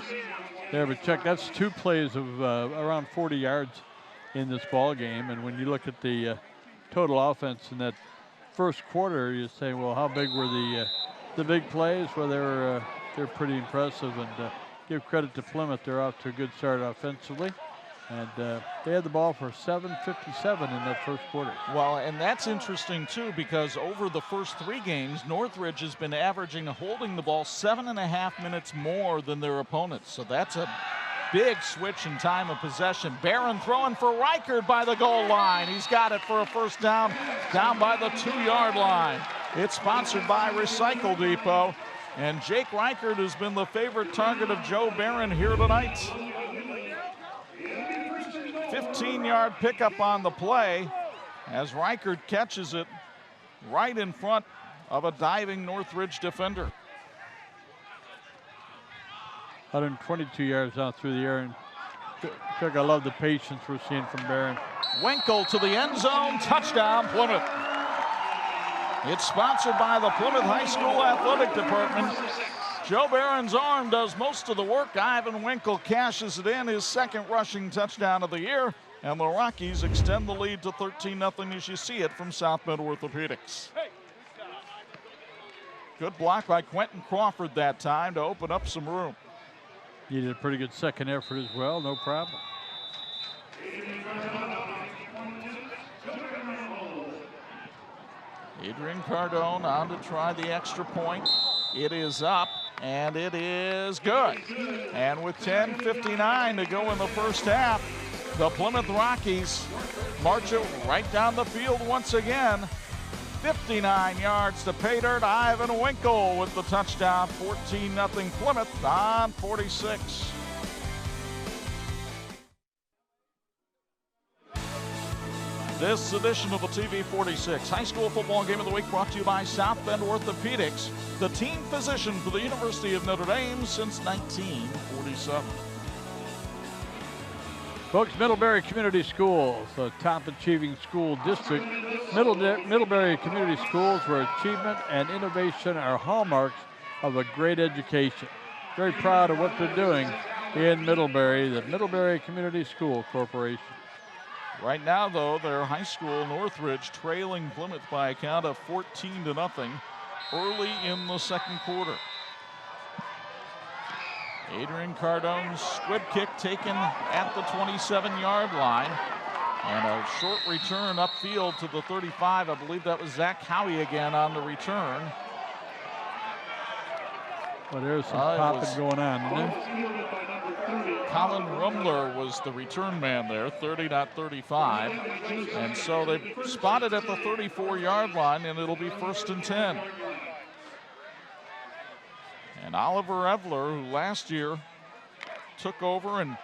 there. But Chuck, that's 2 plays of around 40 yards in this ball game. And when you look at the total offense in that first quarter, you say, well, how big were the big plays? Well, they're pretty impressive, and give credit to Plymouth. They're off to a good start offensively. And they had the ball for 7:57 in that first quarter. Well, and that's interesting, too, because over the first 3 games, Northridge has been averaging holding the ball 7.5 minutes more than their opponents. So that's a big switch in time of possession. Barron throwing for Reichard by the goal line. He's got it for a first down by the 2-yard line. It's sponsored by Recycle Depot. And Jake Reichard has been the favorite target of Joe Barron here tonight. 15-yard pickup on the play as Reichard catches it right in front of a diving Northridge defender. 122 yards out through the air. And Chuck, I love the patience we're seeing from Barron. Winkle to the end zone, touchdown Plymouth. It's sponsored by the Plymouth High School Athletic Department. Joe Barron's arm does most of the work. Ivan Winkle cashes it in, his second rushing touchdown of the year, and the Rockies extend the lead to 13-0 as you see it from South Bend Orthopedics. Good block by Quentin Crawford that time to open up some room. He did a pretty good second effort as well, no problem. Adrian Cardone on to try the extra point. It is up, and it is good. And with 10:59 to go in the first half, the Plymouth Rockies march it right down the field once again. 59 yards to pay dirt. Ivan Winkle with the touchdown. 14-0 Plymouth on 46. This edition of the TV 46 High School Football Game of the Week brought to you by South Bend Orthopedics, the team physician for the University of Notre Dame since 1947. Folks, Middlebury Community Schools, the top achieving school district. Middlebury Community Schools, where achievement and innovation are hallmarks of a great education. Very proud of what they're doing in Middlebury, the Middlebury Community School Corporation. Right now, though, their high school, Northridge, trailing Plymouth by a count of 14-0 early in the second quarter. Adrian Cardone's squib kick taken at the 27-yard line. And a short return upfield to the 35. I believe that was Zach Howie again on the return. Well, there's some popping going on, isn't there? Colin Rumler was the return man there, 30-35. And so they spotted at the 34-yard line, and it'll be 1st and 10. And Oliver Evler, who last year took over, and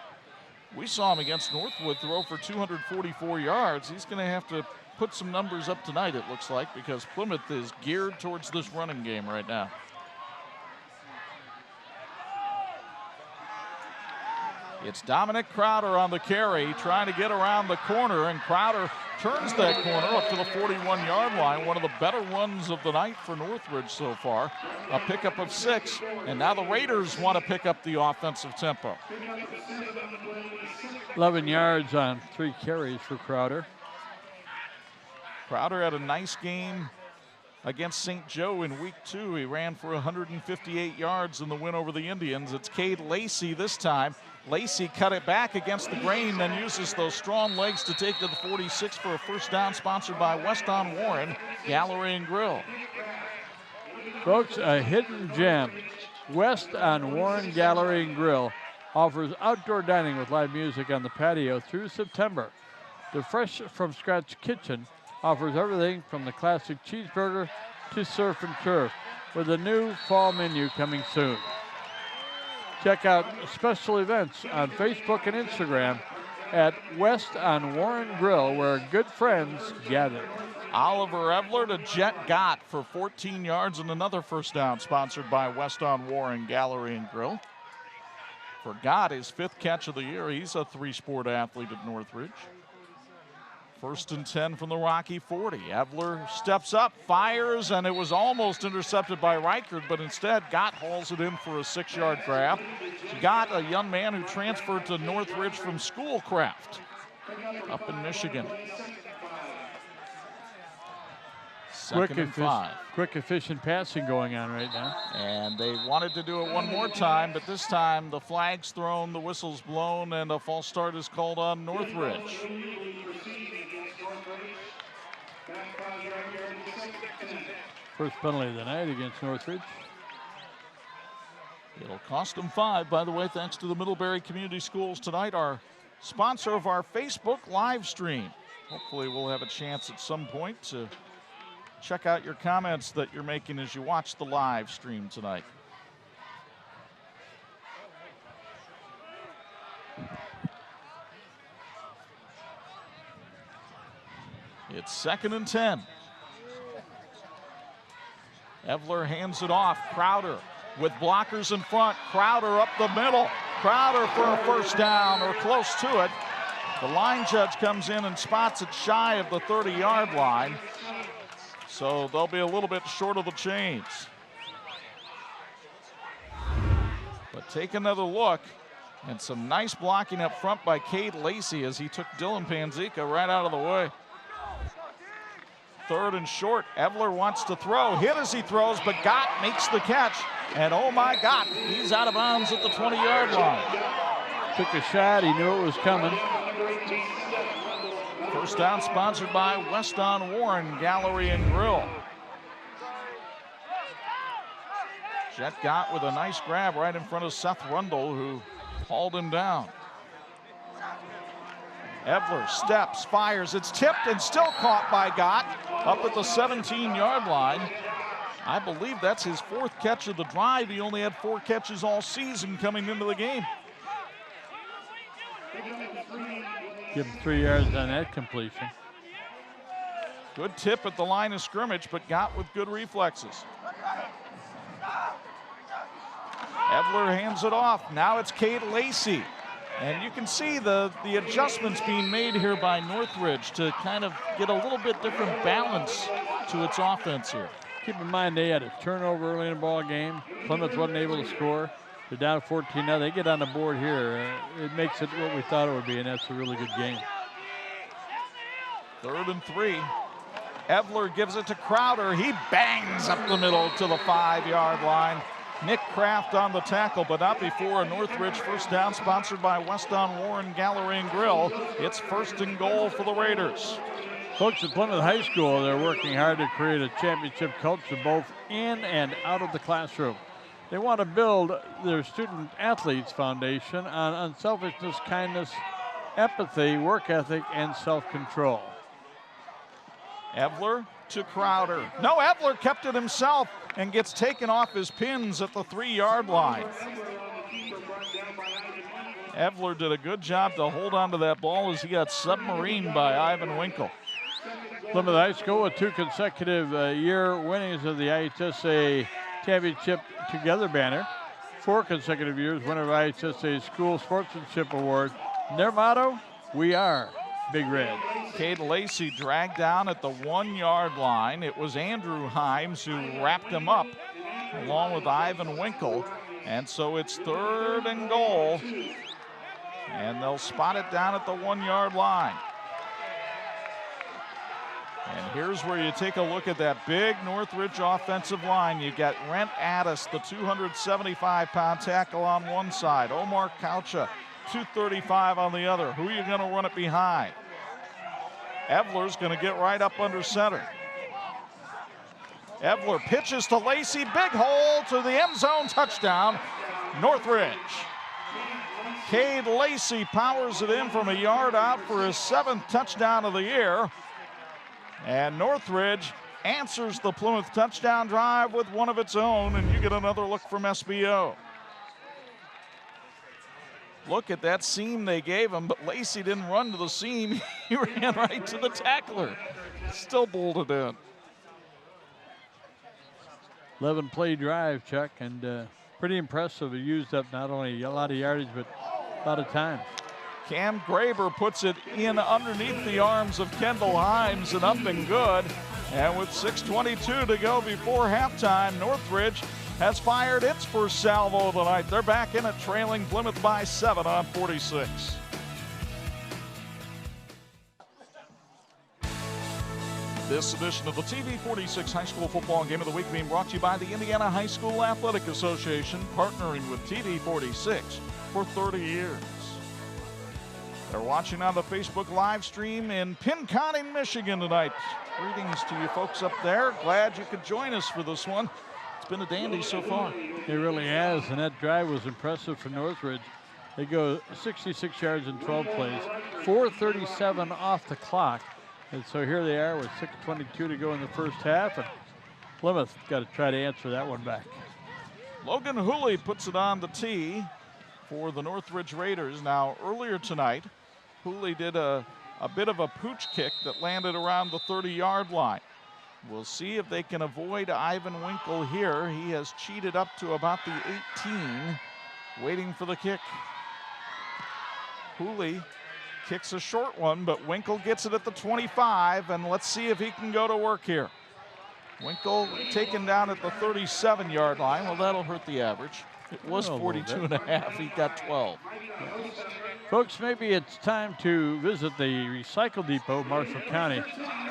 we saw him against Northwood throw for 244 yards. He's going to have to put some numbers up tonight, it looks like, because Plymouth is geared towards this running game right now. It's Dominic Crowder on the carry, trying to get around the corner, and Crowder turns that corner up to the 41-yard line. One of the better runs of the night for Northridge so far. A pickup of 6, and now the Raiders want to pick up the offensive tempo. 11 yards on 3 carries for Crowder. Crowder had a nice game against St. Joe in week 2. He ran for 158 yards in the win over the Indians. It's Cade Lacey this time. Lacey cut it back against the grain, then uses those strong legs to take to the 46 for a first down, sponsored by West on Warren Gallery and Grill. Folks, a hidden gem. West on Warren Gallery and Grill offers outdoor dining with live music on the patio through September. The Fresh from Scratch Kitchen offers everything from the classic cheeseburger to surf and turf, with a new fall menu coming soon. Check out special events on Facebook and Instagram at West on Warren Grill, where good friends gather. Oliver Evler to Jet Gott for 14 yards and another first down, sponsored by West on Warren Gallery and Grill. For Gott, his 5th catch of the year. He's a 3-sport athlete at Northridge. 1st and 10 from the Rocky 40. Evler steps up, fires, and it was almost intercepted by Reichert, but instead Gott hauls it in for a 6-yard grab. Gott, a young man who transferred to Northridge from Schoolcraft up in Michigan. Quick, efficient passing going on right now. And they wanted to do it one more time, but this time the flag's thrown, the whistle's blown, and a false start is called on Northridge. First penalty of the night against Northridge. It'll cost them 5, by the way, thanks to the Middlebury Community Schools tonight, our sponsor of our Facebook live stream. Hopefully we'll have a chance at some point to check out your comments that you're making as you watch the live stream tonight. It's 2nd and 10. Evler hands it off. Crowder with blockers in front. Crowder up the middle. Crowder for a first down or close to it. The line judge comes in and spots it shy of the 30-yard line. So they'll be a little bit short of the chains. But take another look, and some nice blocking up front by Cade Lacey as he took Dylan Panzica right out of the way. 3rd and short. Evler wants to throw. Hit as he throws, but Gott makes the catch. And oh my God, he's out of bounds at the 20-yard line. Took a shot. He knew it was coming. First down sponsored by West on Warren Gallery and Grill. Jet Gott with a nice grab right in front of Seth Rundle, who hauled him down. Evler steps, fires. It's tipped and still caught by Gott up at the 17-yard line. I believe that's his 4th catch of the drive. He only had 4 catches all season coming into the game. Give him 3 yards on that completion. Good tip at the line of scrimmage, but Gott with good reflexes. Evler hands it off. Now it's Cade Lacey. And you can see the adjustments being made here by Northridge to kind of get a little bit different balance to its offense here. Keep in mind they had a turnover early in the ball game. Plymouth wasn't able to score. They're down 14 now. They get on the board here. It makes it what we thought it would be, and that's a really good game. 3rd and 3. Evler gives it to Crowder. He bangs up the middle to the 5-yard line. Nick Kraft on the tackle, but not before a Northridge first down sponsored by West on Warren Gallery and Grill. It's 1st and goal for the Raiders. Folks at Plymouth High School, they're working hard to create a championship culture both in and out of the classroom. They want to build their student athletes foundation on unselfishness, kindness, empathy, work ethic, and self-control. Evler to Crowder. No, Evler kept it himself and gets taken off his pins at the 3-yard line. Evler did a good job to hold on to that ball as he got submarined by Ivan Winkle. Plymouth High School with 2 consecutive year winnings of the IHSA Championship Together banner. 4 consecutive years winner of IHSA School Sportsmanship Award. Their motto, we are Big Red. Cade Lacey dragged down at the 1-yard line. It was Andrew Himes who wrapped him up along with Ivan Winkle. And so it's 3rd and goal. And they'll spot it down at the 1-yard line. And here's where you take a look at that big Northridge offensive line. You got Rent Addis, the 275-pound tackle on one side. Omar Coucha, 235 on the other. Who are you going to run it behind? Evler's going to get right up under center. Evler pitches to Lacey. Big hole to the end zone. Touchdown, Northridge. Cade Lacey powers it in from a yard out for his 7th touchdown of the year. And Northridge answers the Plymouth touchdown drive with one of its own, and you get another look from SBO. look at that seam they gave him, but Lacey didn't run to the seam. He ran right to the tackler. Still bolted in. 11-play drive, Chuck, and pretty impressive. He used up not only a lot of yardage, but a lot of time. Cam Graber puts it in underneath the arms of Kendall Himes and up and good. And with 6:22 to go before halftime, Northridge has fired its first salvo tonight. They're back in it, trailing Plymouth by 7 on 46. This edition of the TV 46 High School Football Game of the Week being brought to you by the Indiana High School Athletic Association, partnering with TV 46 for 30 years. They're watching on the Facebook live stream in Pinconning, Michigan tonight. Greetings to you folks up there. Glad you could join us for this one. It's been a dandy so far. It really has, and that drive was impressive for Northridge. They go 66 yards in 12 plays, 4:37 off the clock. And so here they are with 6:22 to go in the first half, and Plymouth got to try to answer that one back. Logan Hooley puts it on the tee for the Northridge Raiders. Now, earlier tonight, Hooley did a bit of a pooch kick that landed around the 30-yard line. We'll see if they can avoid Ivan Winkle here. He has cheated up to about the 18, waiting for the kick. Hooley kicks a short one, but Winkle gets it at the 25, and let's see if he can go to work here. Winkle taken down at the 37-yard line. Well, that'll hurt the average. It was 42 and a half. He got 12. Folks, maybe it's time to visit the Recycle Depot, Marshall County,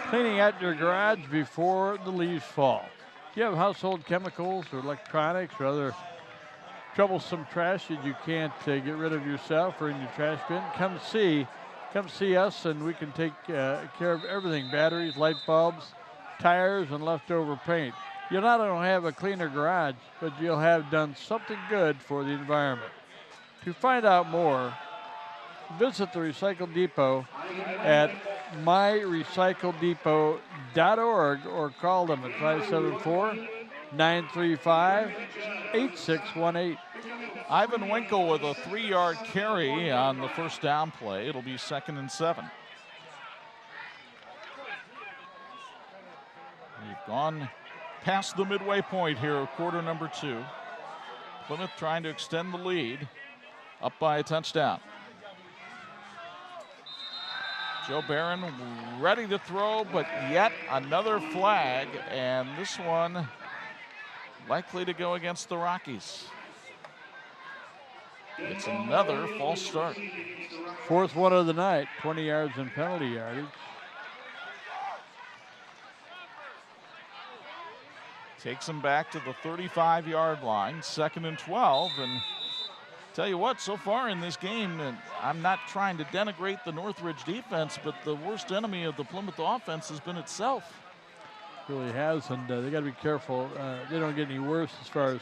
cleaning out your garage before the leaves fall. If you have household chemicals or electronics or other troublesome trash that you can't get rid of yourself or in your trash bin, come see us, and we can take care of everything: batteries, light bulbs, tires, and leftover paint. You'll not only have a cleaner garage, but you'll have done something good for the environment. To find out more, visit the Recycle Depot at myrecycledepot.org or call them at 574-935-8618. Ivan Winkle with a 3-yard carry on the first down play. It'll be 2nd and 7. We've gone past the midway point here of quarter number 2. Plymouth trying to extend the lead, up by a touchdown. Joe Barron ready to throw, but yet another flag, and this one likely to go against the Rockies. It's another false start. Fourth one of the night, 20 yards in penalty yardage. Takes him back to the 35-yard line, 2nd and 12. And tell you what, so far in this game, and I'm not trying to denigrate the Northridge defense, but the worst enemy of the Plymouth offense has been itself. It really has, and they got to be careful. They don't get any worse as far as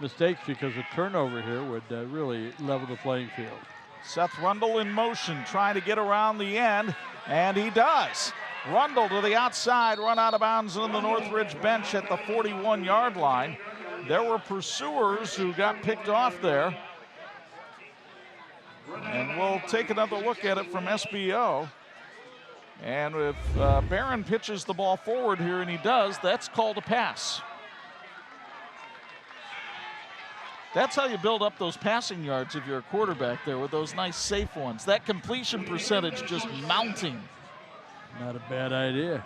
mistakes, because a turnover here would really level the playing field. Seth Rundle in motion, trying to get around the end, and he does. Rundle to the outside, run out of bounds on the Northridge bench at the 41-yard line. There were pursuers who got picked off there. And we'll take another look at it from SBO. And if Barron pitches the ball forward here, and he does, that's called a pass. That's how you build up those passing yards if you're a quarterback there, with those nice safe ones. That completion percentage just mounting. Not a bad idea.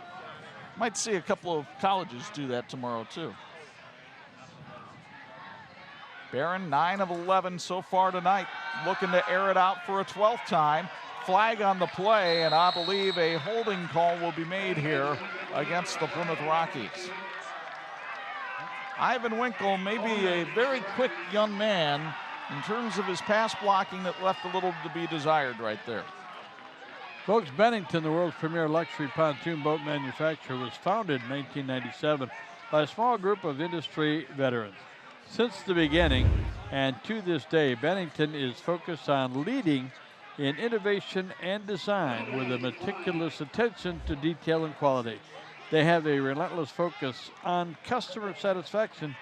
Might see a couple of colleges do that tomorrow too. Barron, 9 of 11 so far tonight, looking to air it out for a 12th time. Flag on the play, and I believe a holding call will be made here against the Plymouth Rockies. Ivan Winkle may be a very quick young man. In terms of his pass blocking, that left a little to be desired right there. Folks, Bennington, the world's premier luxury pontoon boat manufacturer, was founded in 1997 by a small group of industry veterans. Since the beginning, and to this day, Bennington is focused on leading in innovation and design with a meticulous attention to detail and quality. They have a relentless focus on customer satisfaction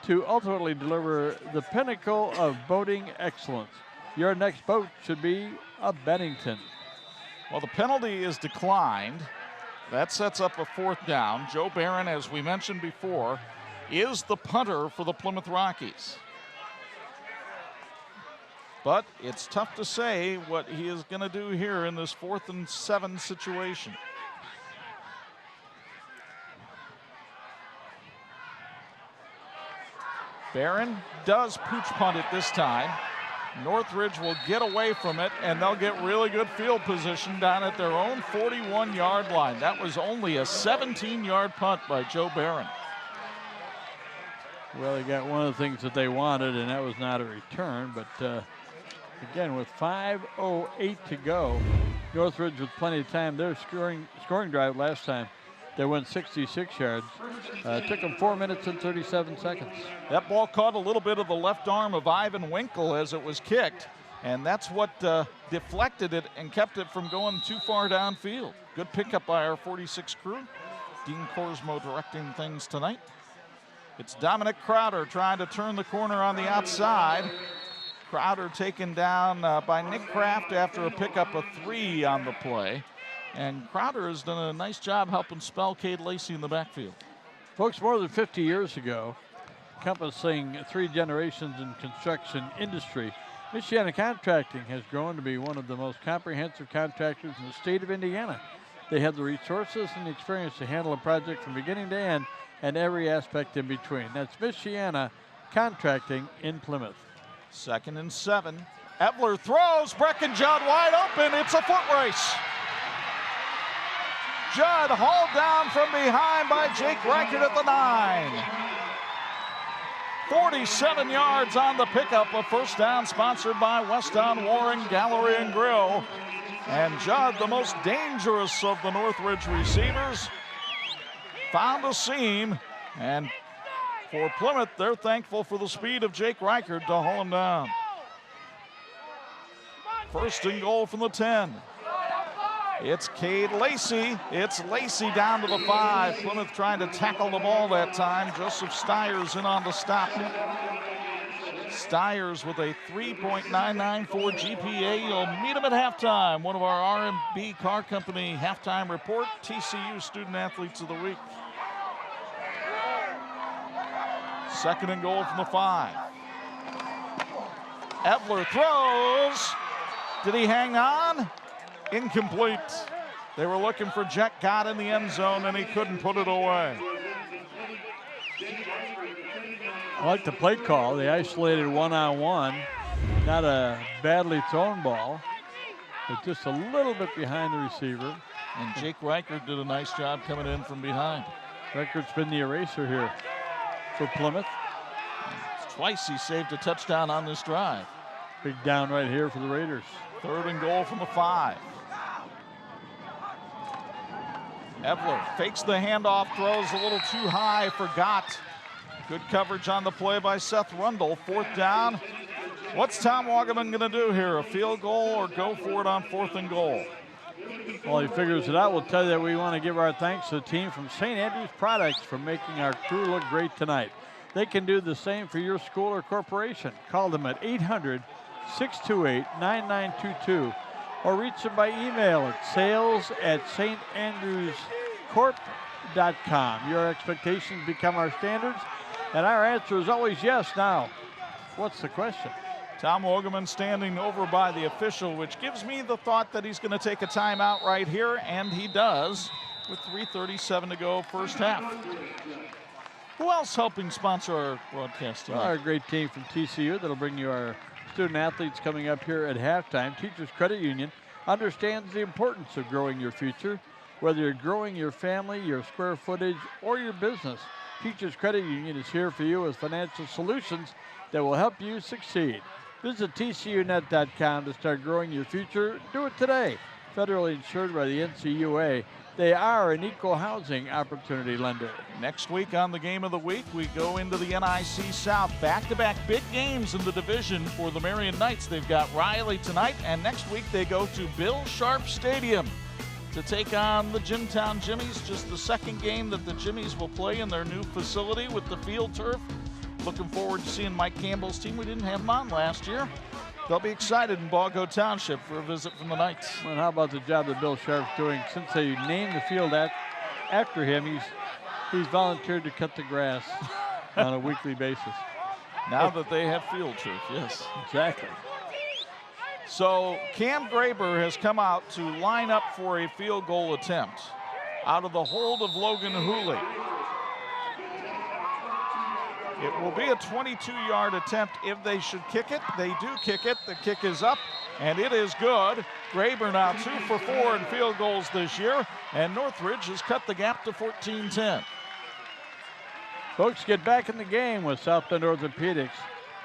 to ultimately deliver the pinnacle of boating excellence. your next boat should be a Bennington. Well, the penalty is declined. That sets up a 4th down. Joe Barron, as we mentioned before, is the punter for the Plymouth Rockies. But it's tough to say what he is going to do here in this 4th and 7 situation. Barron does pooch punt it this time. Northridge will get away from it, and they'll get really good field position down at their own 41-yard line. That was only a 17-yard punt by Joe Barron. Well, they got one of the things that they wanted, and that was not a return. But again, with 5:08 to go, Northridge with plenty of time. Their scoring drive last time, they went 66 yards. Took them 4 minutes and 37 seconds. That ball caught a little bit of the left arm of Ivan Winkle as it was kicked, and that's what deflected it and kept it from going too far downfield. Good pickup by our 46 crew. Dean Korsmo directing things tonight. It's Dominic Crowder trying to turn the corner on the outside. Crowder taken down by Nick Kraft after a pickup of 3 on the play. And Crowder has done a nice job helping spell Cade Lacey in the backfield. Folks, more than 50 years ago, encompassing 3 generations in construction industry, Michiana Contracting has grown to be one of the most comprehensive contractors in the state of Indiana. They have the resources and the experience to handle a project from beginning to end and every aspect in between. That's Michiana Contracting in Plymouth. 2nd and 7. Evler throws. Brecken Judd wide open. It's a foot race. Judd hauled down from behind by Jake Reichert at the 9. 47 yards on the pickup, a 1st down sponsored by Weston Warren Gallery and Grill. And Judd, the most dangerous of the Northridge receivers, found a seam. And for Plymouth, they're thankful for the speed of Jake Reichert to haul him down. 1st and goal from the 10. It's Cade Lacey. It's Lacey down to the 5. Plymouth trying to tackle the ball that time. Joseph Stiers in on the stop. Stiers with a 3.994 GPA. You'll meet him at halftime. One of our R&B Car Company halftime report. TCU Student Athletes of the Week. 2nd and goal from the 5. Evler throws. Did he hang on? Incomplete. They were looking for Jack Gott in the end zone, and he couldn't put it away. I like the play call. They isolated one-on-one. Not a badly thrown ball, but just a little bit behind the receiver. And Jake Reichert did a nice job coming in from behind. Reichert's been the eraser here for Plymouth. Twice he saved a touchdown on this drive. Big down right here for the Raiders. 3rd and goal from the 5. Evler fakes the handoff, throws a little too high for Gott. Good coverage on the play by Seth Rundle. 4th down. What's Tom Wagaman going to do here? A field goal or go for it on 4th and goal? While he figures it out, we'll tell you that we want to give our thanks to the team from St. Andrews Products for making our crew look great tonight. They can do the same for your school or corporation. Call them at 800-628-9922 or reach them by email at sales@standrewscorp.com. Your expectations become our standards, and our answer is always yes. Now, what's the question? Tom Wogeman standing over by the official, which gives me the thought that he's going to take a timeout right here, and he does with 3:37 to go, 1st half. Who else helping sponsor our broadcast tonight? Our great team from TCU that'll bring you our student athletes coming up here at halftime. Teachers Credit Union understands the importance of growing your future. Whether you're growing your family, your square footage, or your business, Teachers Credit Union is here for you with financial solutions that will help you succeed. Visit tcunet.com to start growing your future. Do it today. Federally insured by the NCUA. They are an equal housing opportunity lender. Next week on the Game of the Week, we go into the NIC South. Back-to-back big games in the division for the Marion Knights. They've got Riley tonight, and next week they go to Bill Sharp Stadium to take on the Jimtown Jimmies. Just the 2nd game that the Jimmies will play in their new facility with the field turf. Looking forward to seeing Mike Campbell's team. We didn't have him on last year. they'll be excited in Boggo Township for a visit from the Knights. And how about the job that Bill Sharp's doing? Since they named the field after him, he's volunteered to cut the grass on a weekly basis. Now that they have field turf, yes. Exactly. So Cam Graber has come out to line up for a field goal attempt out of the hold of Logan Hooley. It will be a 22-yard attempt if they should kick it. They do kick it. The kick is up, and it is good. Graber now 2 for 4 in field goals this year, and Northridge has cut the gap to 14-10. Folks, get back in the game with South Bend Orthopedics,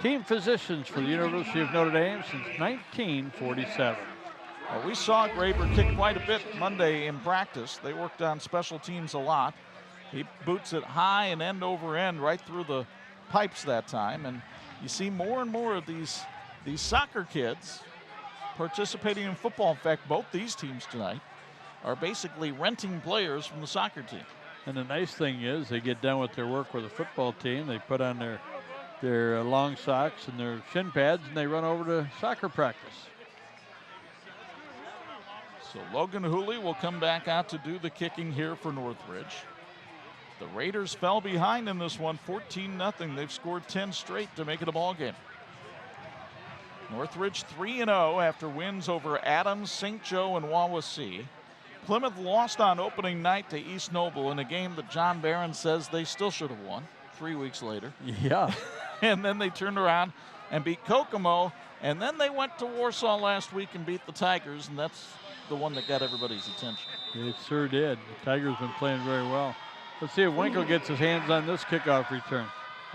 team physicians for the University of Notre Dame since 1947. Well, we saw Graber kick quite a bit Monday in practice. They worked on special teams a lot. He boots it high and end over end right through the pipes that time, and you see more and more of these soccer kids participating in football. In fact, both these teams tonight are basically renting players from the soccer team. And the nice thing is they get done with their work with the football team. They put on their long socks and their shin pads, and they run over to soccer practice. So Logan Hooley will come back out to do the kicking here for Northridge. The Raiders fell behind in this one, 14-0. They've scored 10 straight to make it a ball game. Northridge 3-0 after wins over Adams, St. Joe, and Wawasee. Plymouth lost on opening night to East Noble in a game that John Barron says they still should have won 3 weeks later. Yeah. And then they turned around and beat Kokomo, and then they went to Warsaw last week and beat the Tigers, and that's the one that got everybody's attention. It sure did. The Tigers been playing very well. Let's see if Winkle gets his hands on this kickoff return.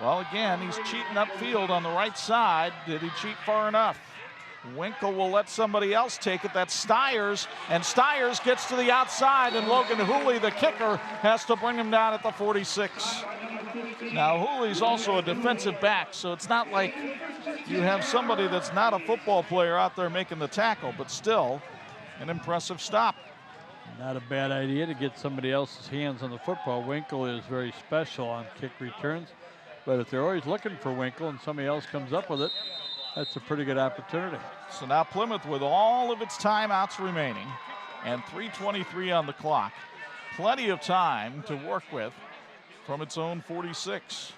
Well, again, he's cheating upfield on the right side. Did he cheat far enough? Winkle will let somebody else take it. That's Stiers, and Stiers gets to the outside, and Logan Hooley, the kicker, has to bring him down at the 46. Now, Hooley's also a defensive back, so it's not like you have somebody that's not a football player out there making the tackle, but still an impressive stop. Not a bad idea to get somebody else's hands on the football. Winkle is very special on kick returns, but if they're always looking for Winkle and somebody else comes up with it, that's a pretty good opportunity. So now Plymouth with all of its timeouts remaining and 3:23 on the clock. Plenty of time to work with from its own 46.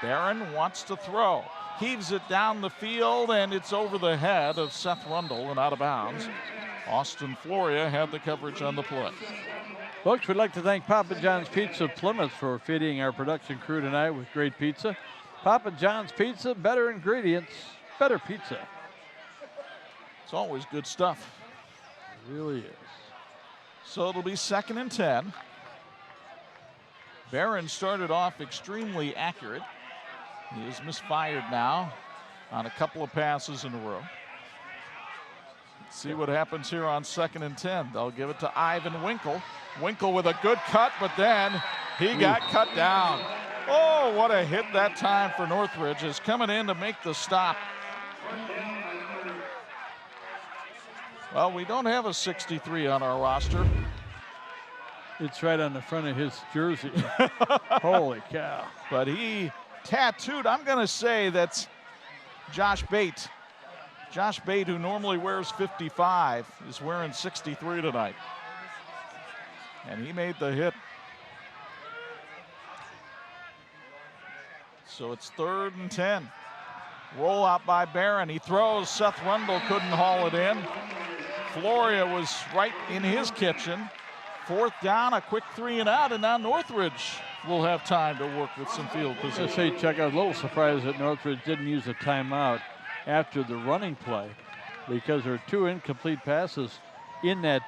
Barron wants to throw. Heaves it down the field, and it's over the head of Seth Rundle and out of bounds. Austin Floria had the coverage on the play. Folks, we'd like to thank Papa John's Pizza Plymouth for feeding our production crew tonight with great pizza. Papa John's Pizza, better ingredients, better pizza. It's always good stuff. It really is. So it'll be 2nd and 10. Barron started off extremely accurate. He is misfired now on a couple of passes in a row. Let's see what happens here on 2nd and 10. They'll give it to Ivan Winkle. Winkle with a good cut, but then he got cut down. Oh, what a hit that time for Northridge, is coming in to make the stop. Well, we don't have a 63 on our roster. It's right on the front of his jersey. Holy cow. But he tattooed, I'm going to say that's Josh Bate. Josh Bate, who normally wears 55, is wearing 63 tonight. And he made the hit. So it's 3rd and 10. Roll out by Barron. He throws. Seth Rundle couldn't haul it in. Floria was right in his kitchen. 4th down, a quick 3 and out, and now Northridge will have time to work with some field position. I say, Chuck, I was a little surprised that Northridge didn't use a timeout after the running play, because there are 2 incomplete passes in that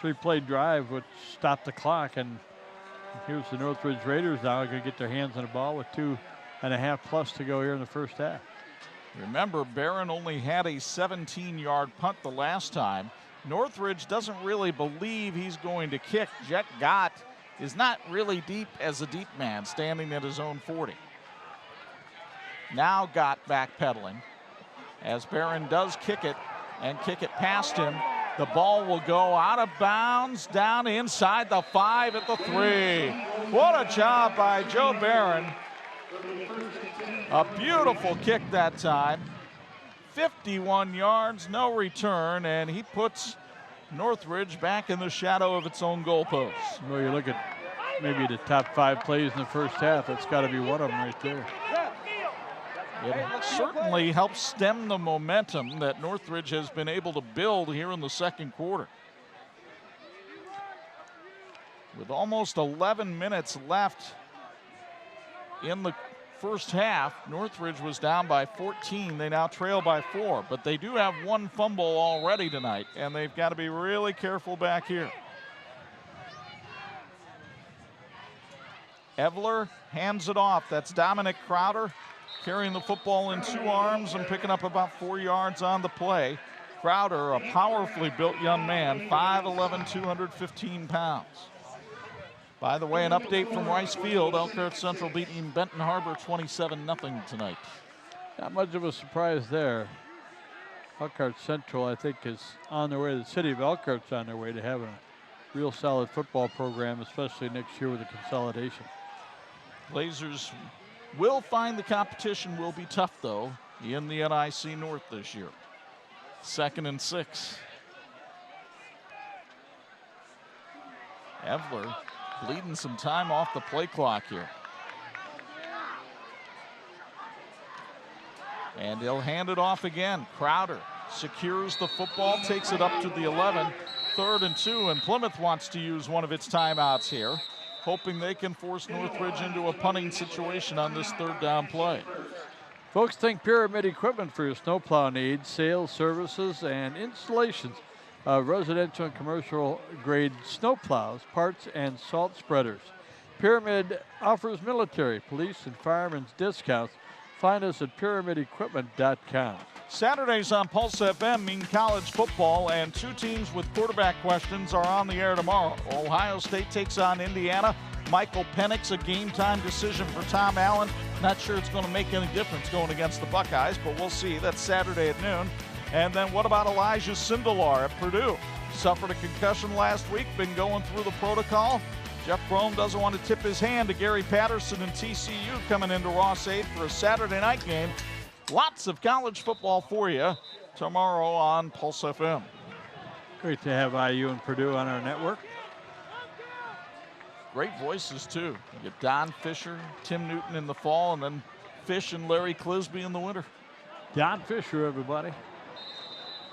3-play drive, which stopped the clock. And here's the Northridge Raiders now going to get their hands on the ball with 2.5 plus to go here in the first half. Remember, Barron only had a 17-yard punt the last time. Northridge doesn't really believe he's going to kick. Jet Gott is not really deep as a deep man, standing at his own 40. Now Gott backpedaling as Barron does kick it and kick it past him. The ball will go out of bounds down inside the 5 at the 3. What a job by Joe Barron A beautiful kick that time. 51 yards, no return, and he puts Northridge back in the shadow of its own goalpost. Well, you look at maybe the top 5 plays in the first half. That's got to be one of them right there. It certainly helps stem the momentum that Northridge has been able to build here in the second quarter. With almost 11 minutes left in the first half, Northridge was down by 14. They now trail by 4, but they do have one fumble already tonight, and they've got to be really careful back here. Evler hands it off. That's Dominic Crowder carrying the football in 2 arms and picking up about 4 yards on the play. Crowder, a powerfully built young man, 5'11", 215 pounds. By the way, an update from Rice Field. Elkhart Central beating Benton Harbor 27-0 tonight. Not much of a surprise there. Elkhart Central, I think, is on their way. The city of Elkhart's on their way to having a real solid football program, especially next year with the consolidation. Blazers will find the competition will be tough, though, in the NIC North this year. 2nd and 6. Evler bleeding some time off the play clock here. And he'll hand it off again. Crowder secures the football, takes it up to the 11. 3rd and 2, and Plymouth wants to use one of its timeouts here, hoping they can force Northridge into a punting situation on this 3rd down play. Folks, think Pyramid Equipment for your snowplow needs, sales, services, and installations of residential and commercial grade snowplows, parts, and salt spreaders. Pyramid offers military, police, and firemen's discounts. Find us at pyramidequipment.com. Saturdays on Pulse FM mean college football, and 2 teams with quarterback questions are on the air tomorrow. Ohio State takes on Indiana. Michael Penix, a game-time decision for Tom Allen. Not sure it's going to make any difference going against the Buckeyes, but we'll see. That's Saturday at noon. And then what about Elijah Sindelar at Purdue? Suffered a concussion last week, been going through the protocol. Jeff Brom doesn't want to tip his hand to Gary Patterson and TCU coming into Ross-Ade for a Saturday night game. Lots of college football for you tomorrow on Pulse FM. Great to have IU and Purdue on our network. Great voices, too. You get Don Fisher, Tim Newton in the fall, and then Fish and Larry Clisby in the winter. Don Fisher, everybody.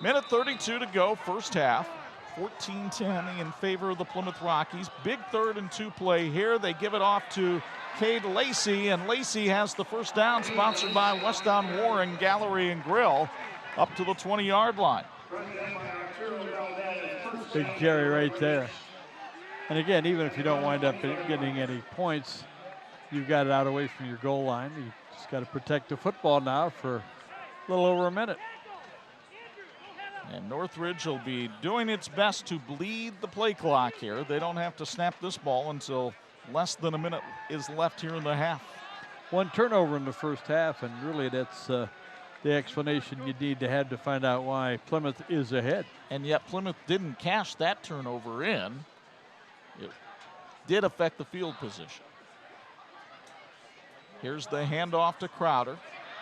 Minute 32 to go, first half. 14-10 in favor of the Plymouth Rockies. Big 3rd and 2 play here. They give it off to Cade Lacey, and Lacey has the first down, sponsored by West On Warren Gallery and Grill, up to the 20-yard line. Big carry right there. And again, even if you don't wind up getting any points, you've got it out away from your goal line. You just got to protect the football now for a little over a minute. And Northridge will be doing its best to bleed the play clock here. They don't have to snap this ball until less than a minute is left here in the half. 1 turnover in the first half, and really that's the explanation you need to have to find out why Plymouth is ahead. And yet Plymouth didn't cash that turnover in. It did affect the field position. Here's the handoff to Crowder.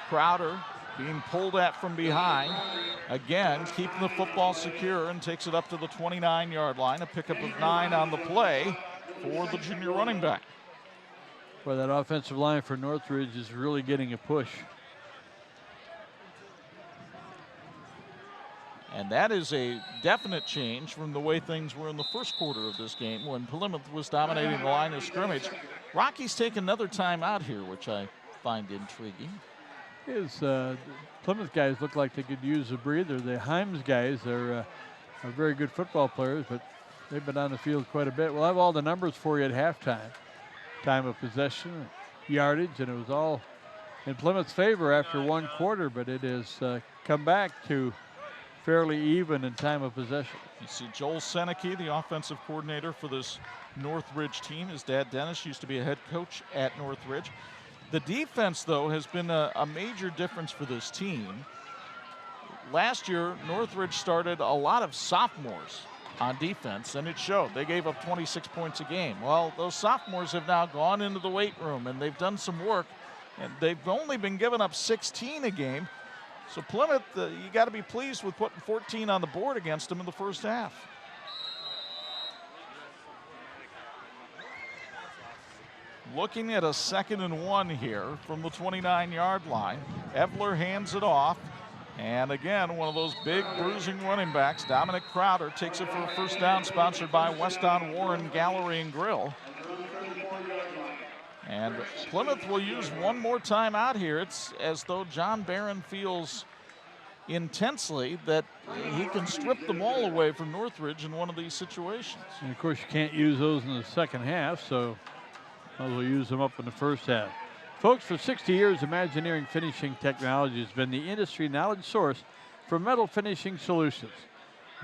Crowder being pulled at from behind. Again, keeping the football secure, and takes it up to the 29-yard line. A pickup of 9 on the play for the junior running back. Well, that offensive line for Northridge is really getting a push. And that is a definite change from the way things were in the first quarter of this game when Plymouth was dominating the line of scrimmage. Rockies take another timeout here, which I find intriguing. Plymouth guys look like they could use a breather. The Himes guys are very good football players, but they've been on the field quite a bit. We'll have all the numbers for you at halftime. Time of possession, yardage, and it was all in Plymouth's favor after 1 quarter, but it has come back to fairly even in time of possession. You see Joel Seneke, the offensive coordinator for this Northridge team. His dad, Dennis, used to be a head coach at Northridge. The defense, though, has been a major difference for this team. Last year, Northridge started a lot of sophomores on defense, and it showed. They gave up 26 points a game. Well, those sophomores have now gone into the weight room, and they've done some work And they've only been giving up 16 a game. So Plymouth, you got to be pleased with putting 14 on the board against them in the first half. Looking at a 2nd and 1 here from the 29-yard line. Evler hands it off. And again, one of those big bruising running backs, Dominic Crowder, takes it for a first down, sponsored by West on Warren Gallery and Grill. And Plymouth will use one more timeout here. It's as though John Barron feels intensely that he can strip the ball away from Northridge in one of these situations. And of course, you can't use those in the second half, so we'll use them up in the first half. Folks, for 60 years, Imagineering Finishing Technology has been the industry knowledge source for metal finishing solutions.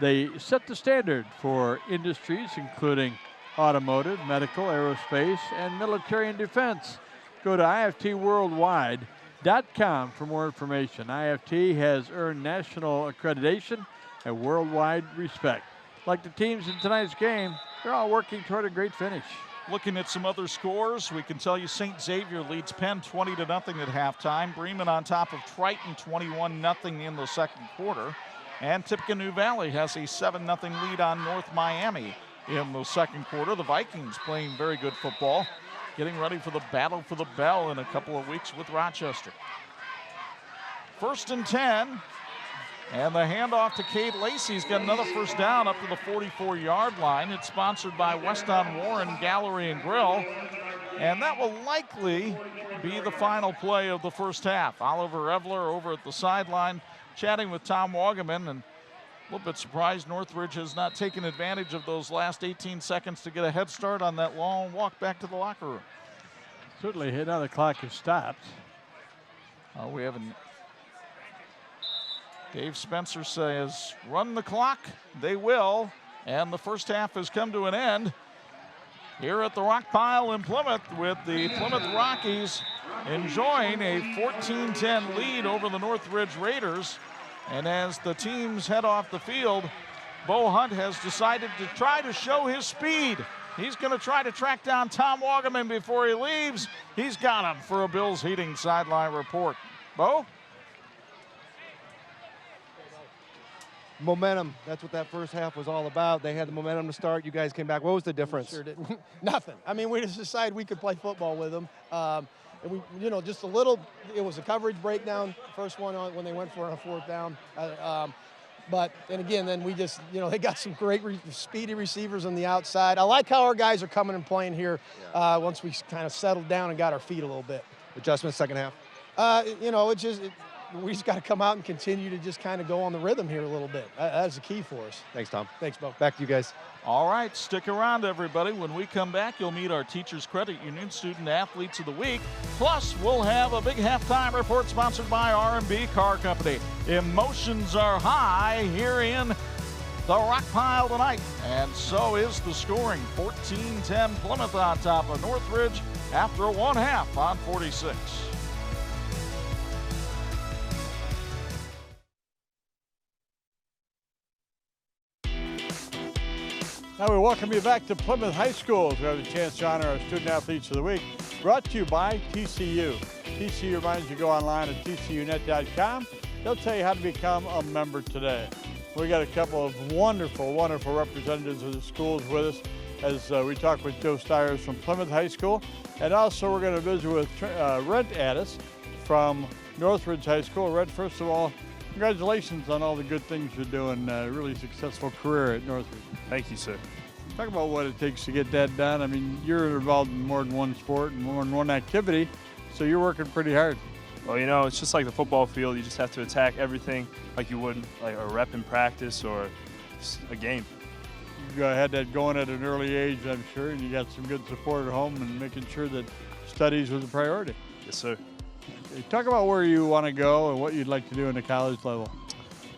They set the standard for industries including automotive, medical, aerospace, and military and defense. Go to IFTworldwide.com for more information. IFT has earned national accreditation and worldwide respect. Like the teams in tonight's game, they're all working toward a great finish. Looking at some other scores, we can tell you St. Xavier leads Penn 20-0 at halftime. Bremen on top of Triton 21-0 in the second quarter. And Tippecanoe Valley has a 7-0 lead on North Miami in the second quarter. The Vikings playing very good football, getting ready for the battle for the bell in a couple of weeks with Rochester. 1st and 10. And the handoff to Cade Lacey's got another first down up to the 44-yard line. It's sponsored by West on Warren Gallery and Grill. And that will likely be the final play of the first half. Oliver Evler over at the sideline chatting with Tom Wagaman, and a little bit surprised Northridge has not taken advantage of those last 18 seconds to get a head start on that long walk back to the locker room. Certainly, now the clock has stopped. We haven't. Dave Spencer says, run the clock. They will. And the first half has come to an end here at the Rock Pile in Plymouth, with the Plymouth Rockies enjoying a 14-10 lead over the Northridge Raiders. And as the teams head off the field, Bo Hunt has decided to try to show his speed. He's going to try to track down Tom Wagaman before he leaves. He's got him for a Bills Heating sideline report. Bo? Momentum, that's what that first half was all about. They had the momentum to start. You guys came back. What was the difference? Sure didn't. Nothing. I mean, we just decided we could play football with them. And we, just a little, it was a coverage breakdown, first one on when they went for it on 4th down. And again, then we just, they got some great speedy receivers on the outside. I like how our guys are coming and playing here once we kind of settled down and got our feet a little bit. Adjustments second half? We just got to come out and continue to just kind of go on the rhythm here a little bit. That's the key for us. Thanks, Tom. Thanks, Bo. Back to you guys. All right, stick around, everybody. When we come back, you'll meet our Teachers Credit Union Student Athletes of the Week. Plus, we'll have a big halftime report sponsored by R&B Car Company. Emotions are high here in the Rock Pile tonight, and so is the scoring. 14-10 Plymouth on top of Northridge after a 1/2 on 46. Now we welcome you back to Plymouth High School as we have a chance to honor our Student Athletes of the Week. Brought to you by TCU. TCU reminds you to go online at tcunet.com. They'll tell you how to become a member today. We got a couple of wonderful, wonderful representatives of the schools with us as we talk with Joe Stiers from Plymouth High School. And also we're going to visit with Rent Addis from Northridge High School. Red, first of all, congratulations on all the good things you're doing. A really successful career at Northridge. Thank you, sir. Talk about what it takes to get that done. I mean, you're involved in more than one sport and more than one activity, so you're working pretty hard. Well, it's just like the football field. You just have to attack everything like you would like a rep in practice or a game. You had that going at an early age, I'm sure, and you got some good support at home and making sure that studies was a priority. Yes, sir. Talk about where you want to go and what you'd like to do in the college level.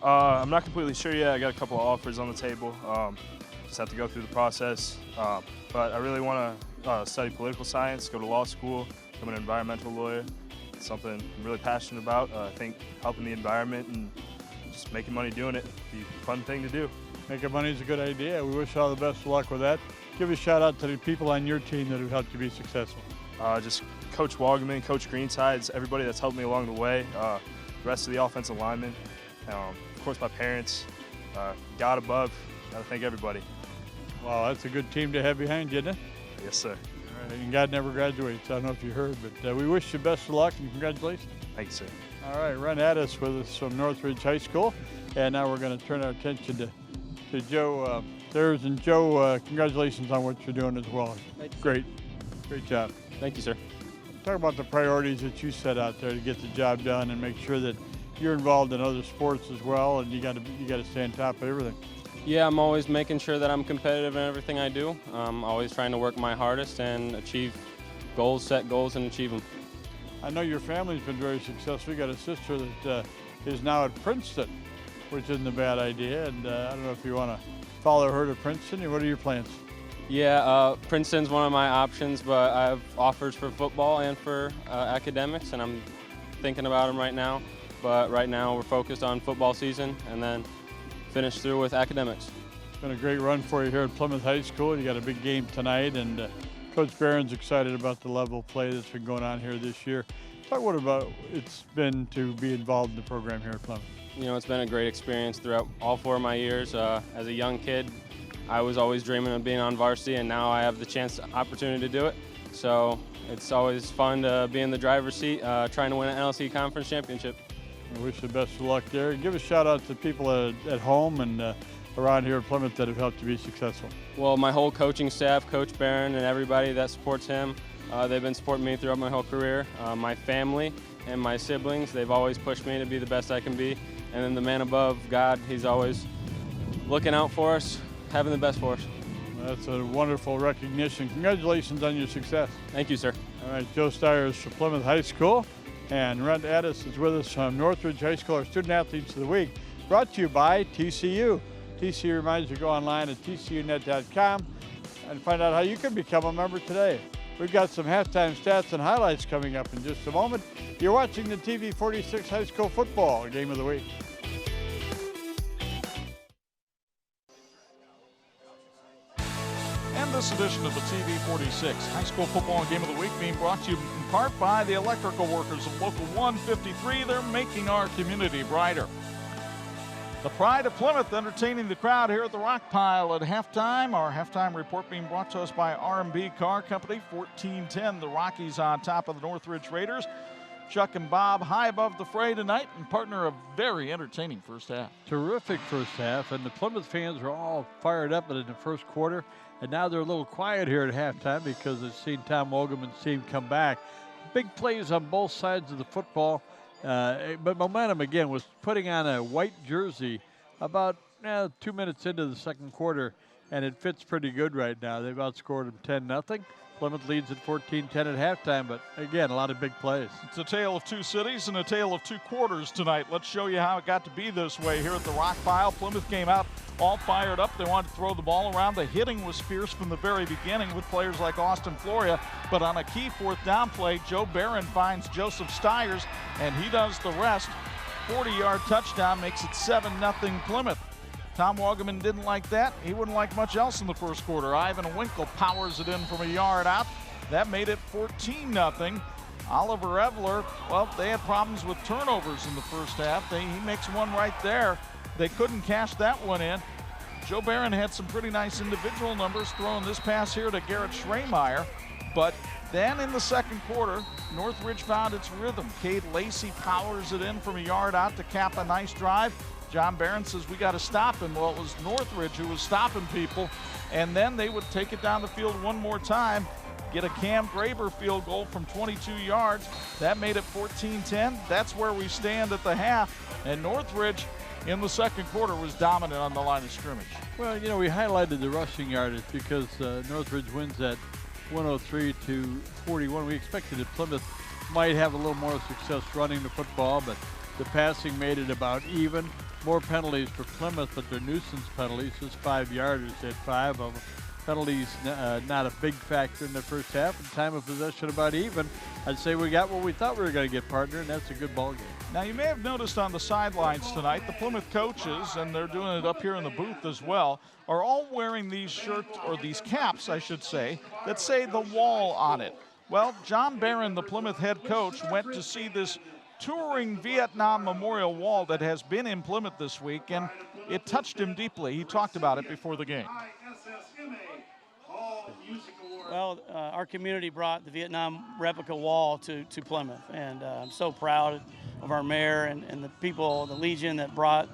I'm not completely sure yet. I got a couple of offers on the table. Just have to go through the process. But I really want to study political science, go to law school, become an environmental lawyer. It's something I'm really passionate about. I think helping the environment and just making money doing it be a fun thing to do. Making money is a good idea. We wish you all the best of luck with that. Give a shout out to the people on your team that have helped you be successful. just Coach Wagaman, Coach Greensides, everybody that's helped me along the way, the rest of the offensive linemen, of course my parents, God above. Gotta thank everybody. Wow, that's a good team to have behind you, isn't it? Yes, sir. All right, and God never graduates. I don't know if you heard, but we wish you best of luck and congratulations. Thank you, sir. All right, Ron Addis with us from Northridge High School. And now we're going to turn our attention to Joe Thurs. And Joe, congratulations on what you're doing as well. Great job. Thank you, sir. Talk about the priorities that you set out there to get the job done and make sure that you're involved in other sports as well, and you got to stay on top of everything. Yeah, I'm always making sure that I'm competitive in everything I do. I'm always trying to work my hardest and achieve goals, set goals, and achieve them. I know your family's been very successful. You got a sister that is now at Princeton, which isn't a bad idea. And I don't know if you want to follow her to Princeton, or what are your plans? Yeah, Princeton's one of my options, but I have offers for football and for academics, and I'm thinking about them right now. But right now we're focused on football season and then finish through with academics. It's been a great run for you here at Plymouth High School. You got a big game tonight, and Coach Barron's excited about the level of play that's been going on here this year. Talk what about it's been to be involved in the program here at Plymouth. You know, it's been a great experience throughout all 4 of my years. As a young kid, I was always dreaming of being on varsity, and now I have the opportunity to do it. So it's always fun to be in the driver's seat, trying to win an NLC Conference Championship. I wish you the best of luck there. Give a shout out to people at home and around here at Plymouth that have helped you be successful. Well, my whole coaching staff, Coach Barron and everybody that supports him, they've been supporting me throughout my whole career. My family and my siblings, they've always pushed me to be the best I can be. And then the man above, God, he's always looking out for us, having the best for us. That's a wonderful recognition. Congratulations on your success. Thank you, sir. All right, Joe Stiers from Plymouth High School. And Ron Addis is with us from Northridge High School, our Student Athletes of the Week. Brought to you by TCU. TCU reminds you to go online at tcunet.com and find out how you can become a member today. We've got some halftime stats and highlights coming up in just a moment. You're watching the TV 46 High School Football Game of the Week. And this edition of the TV 46 High School Football Game of the Week being brought to you in part by the electrical workers of Local 153. They're making our community brighter. The Pride of Plymouth entertaining the crowd here at the Rock Pile at halftime. Our halftime report being brought to us by R&B Car Company. 14-10, the Rockies on top of the Northridge Raiders. Chuck and Bob high above the fray tonight and partner a very entertaining first half. Terrific first half, and the Plymouth fans were all fired up in the first quarter, and now they're a little quiet here at halftime because they've seen Tom Wogelman's team come back. Big plays on both sides of the football, but momentum again was putting on a white jersey about 2 minutes into the second quarter, and it fits pretty good right now. They've outscored them 10-0. Plymouth leads at 14-10 at halftime, but again, a lot of big plays. It's a tale of two cities and a tale of two quarters tonight. Let's show you how it got to be this way here at the Rock Pile. Plymouth came out all fired up. They wanted to throw the ball around. The hitting was fierce from the very beginning with players like Austin Floria, but on a key fourth down play, Joe Barron finds Joseph Stiers, and he does the rest. 40-yard touchdown makes it 7-0 Plymouth. Tom Wogelman didn't like that. He wouldn't like much else in the first quarter. Ivan Winkle powers it in from a yard out. That made it 14-0. Oliver Evler, well, they had problems with turnovers in the first half. He makes one right there. They couldn't cash that one in. Joe Barron had some pretty nice individual numbers throwing this pass here to Garrett Schremeyer. But then in the second quarter, Northridge found its rhythm. Cade Lacey powers it in from a yard out to cap a nice drive. John Barron says, we got to stop him. Well, it was Northridge who was stopping people, and then they would take it down the field one more time, get a Cam Graber field goal from 22 yards. That made it 14-10. That's where we stand at the half, and Northridge in the second quarter was dominant on the line of scrimmage. Well, you know, we highlighted the rushing yardage because Northridge wins at 103-41. We expected that Plymouth might have a little more success running the football, but the passing made it about even. More penalties for Plymouth, but their nuisance penalties, just 5-yarders, they had 5 of them. Penalties not a big factor in the first half, and time of possession about even. I'd say we got what we thought we were going to get, partner, and that's a good ball game. Now, you may have noticed on the sidelines tonight, the Plymouth coaches, and they're doing it up here in the booth as well, are all wearing these shirts, or these caps, I should say, that say The Wall on it. Well, John Barron, the Plymouth head coach, went to see this touring Vietnam Memorial Wall that has been in Plymouth this week, and it touched him deeply. He talked about it before the game. Well, our community brought the Vietnam replica wall to Plymouth, and I'm so proud of our mayor and the people, the Legion, that brought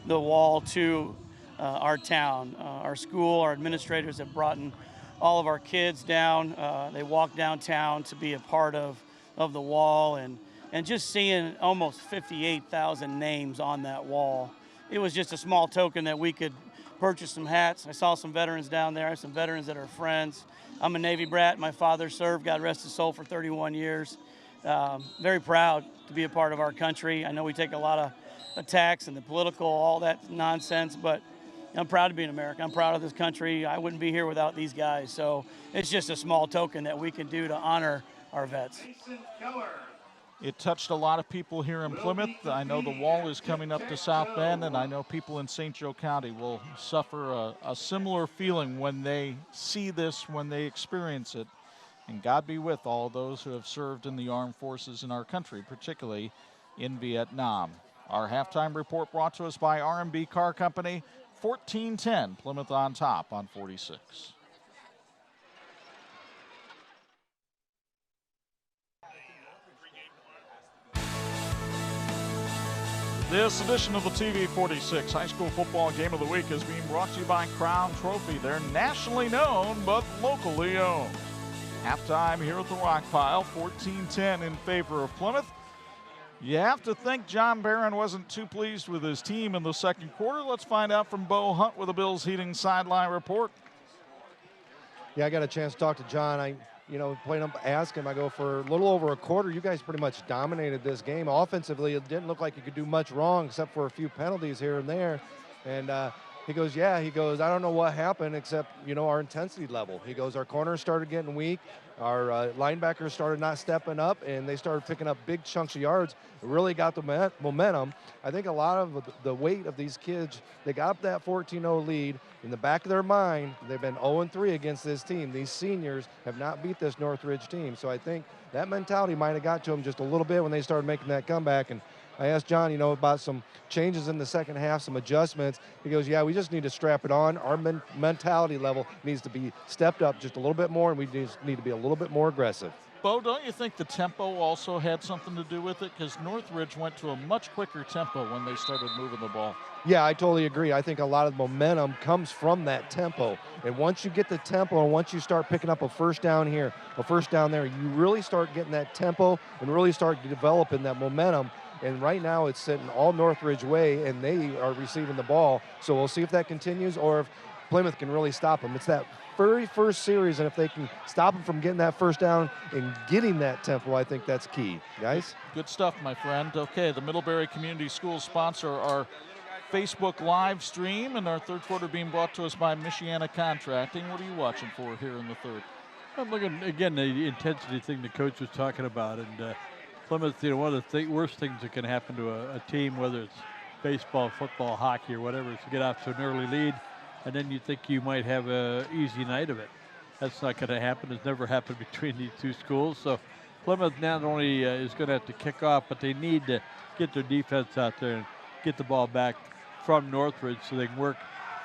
the wall to our town. Our school, our administrators have brought in all of our kids down. They walked downtown to be a part of the wall, and just seeing almost 58,000 names on that wall. It was just a small token that we could purchase some hats. I saw some veterans down there, some veterans that are friends. I'm a Navy brat. My father served, God rest his soul, for 31 years. Very proud to be a part of our country. I know we take a lot of attacks and the political, all that nonsense, but I'm proud to be an American. I'm proud of this country. I wouldn't be here without these guys. So it's just a small token that we can do to honor our vets. It touched a lot of people here in Plymouth. I know the wall is coming up to South Bend, and I know people in St. Joe County will suffer a similar feeling when they see this, when they experience it. And God be with all those who have served in the armed forces in our country, particularly in Vietnam. Our halftime report brought to us by R&B Car Company. 14-10, Plymouth on top on 46. This edition of the TV 46 High School Football Game of the Week is being brought to you by Crown Trophy. They're nationally known, but locally owned. Halftime here at the Rock Pile, 14-10 in favor of Plymouth. You have to think John Barron wasn't too pleased with his team in the second quarter. Let's find out from Bo Hunt with the Bills Heating sideline report. Yeah, I got a chance to talk to John. Playing up, ask him. I go, for a little over a quarter, you guys pretty much dominated this game. Offensively, it didn't look like you could do much wrong except for a few penalties here and there. And he goes, I don't know what happened except, our intensity level. He goes, our corners started getting weak. Our linebackers started not stepping up, and they started picking up big chunks of yards. It really got the momentum. I think a lot of the weight of these kids, they got up that 14-0 lead. In the back of their mind, they've been 0-3 against this team. These seniors have not beat this Northridge team. So I think that mentality might have got to them just a little bit when they started making that comeback. And I asked John, about some changes in the second half, some adjustments. He goes, we just need to strap it on. Our mentality level needs to be stepped up just a little bit more, and we just need to be a little bit more aggressive. Bo, don't you think the tempo also had something to do with it? Because Northridge went to a much quicker tempo when they started moving the ball. Yeah, I totally agree. I think a lot of the momentum comes from that tempo. And once you get the tempo and once you start picking up a first down here, a first down there, you really start getting that tempo and really start developing that momentum. And right now it's sitting all Northridge way, and they are receiving the ball. So we'll see if that continues or if Plymouth can really stop them. It's that very first series, and if they can stop them from getting that first down and getting that tempo, I think that's key. Guys? Good stuff, my friend. Okay, the Middlebury Community Schools sponsor our Facebook live stream, and our third quarter being brought to us by Michiana Contracting. What are you watching for here in the third? I'm looking, again, the intensity thing the coach was talking about, and Plymouth, one of the worst things that can happen to a team, whether it's baseball, football, hockey, or whatever, is to get off to an early lead, and then you think you might have an easy night of it. That's not going to happen. It's never happened between these two schools. So Plymouth not only is going to have to kick off, but they need to get their defense out there and get the ball back from Northridge so they can work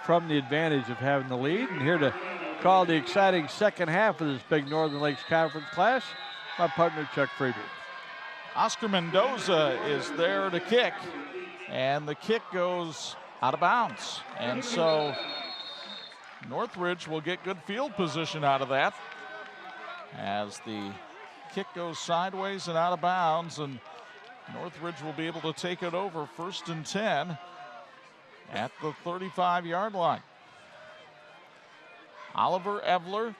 from the advantage of having the lead. And here to call the exciting second half of this big Northern Lakes Conference clash, my partner Chuck Friedrich. Oscar Mendoza is there to kick, and the kick goes out of bounds. And so Northridge will get good field position out of that as the kick goes sideways and out of bounds, and Northridge will be able to take it over 1st and 10 at the 35-yard line. Oliver Evler,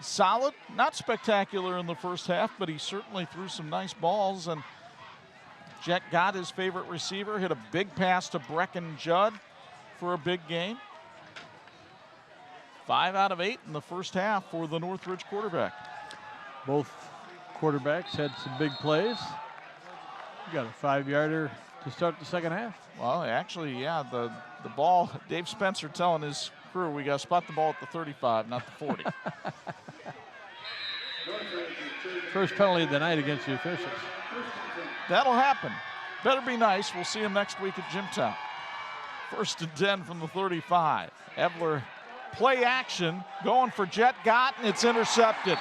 solid, not spectacular in the first half, but he certainly threw some nice balls, and Jet got his favorite receiver, hit a big pass to Brecken Judd for a big gain. 5 out of 8 in the first half for the Northridge quarterback. Both quarterbacks had some big plays. You got a 5-yarder to start the second half. Well, actually, yeah, the ball, Dave Spencer telling his crew, we got to spot the ball at the 35, not the 40. First penalty of the night against the officials. That'll happen. Better be nice. We'll see him next week at Jimtown. 1st and 10 from the 35. Evler play action, going for Jet Gott, and it's intercepted.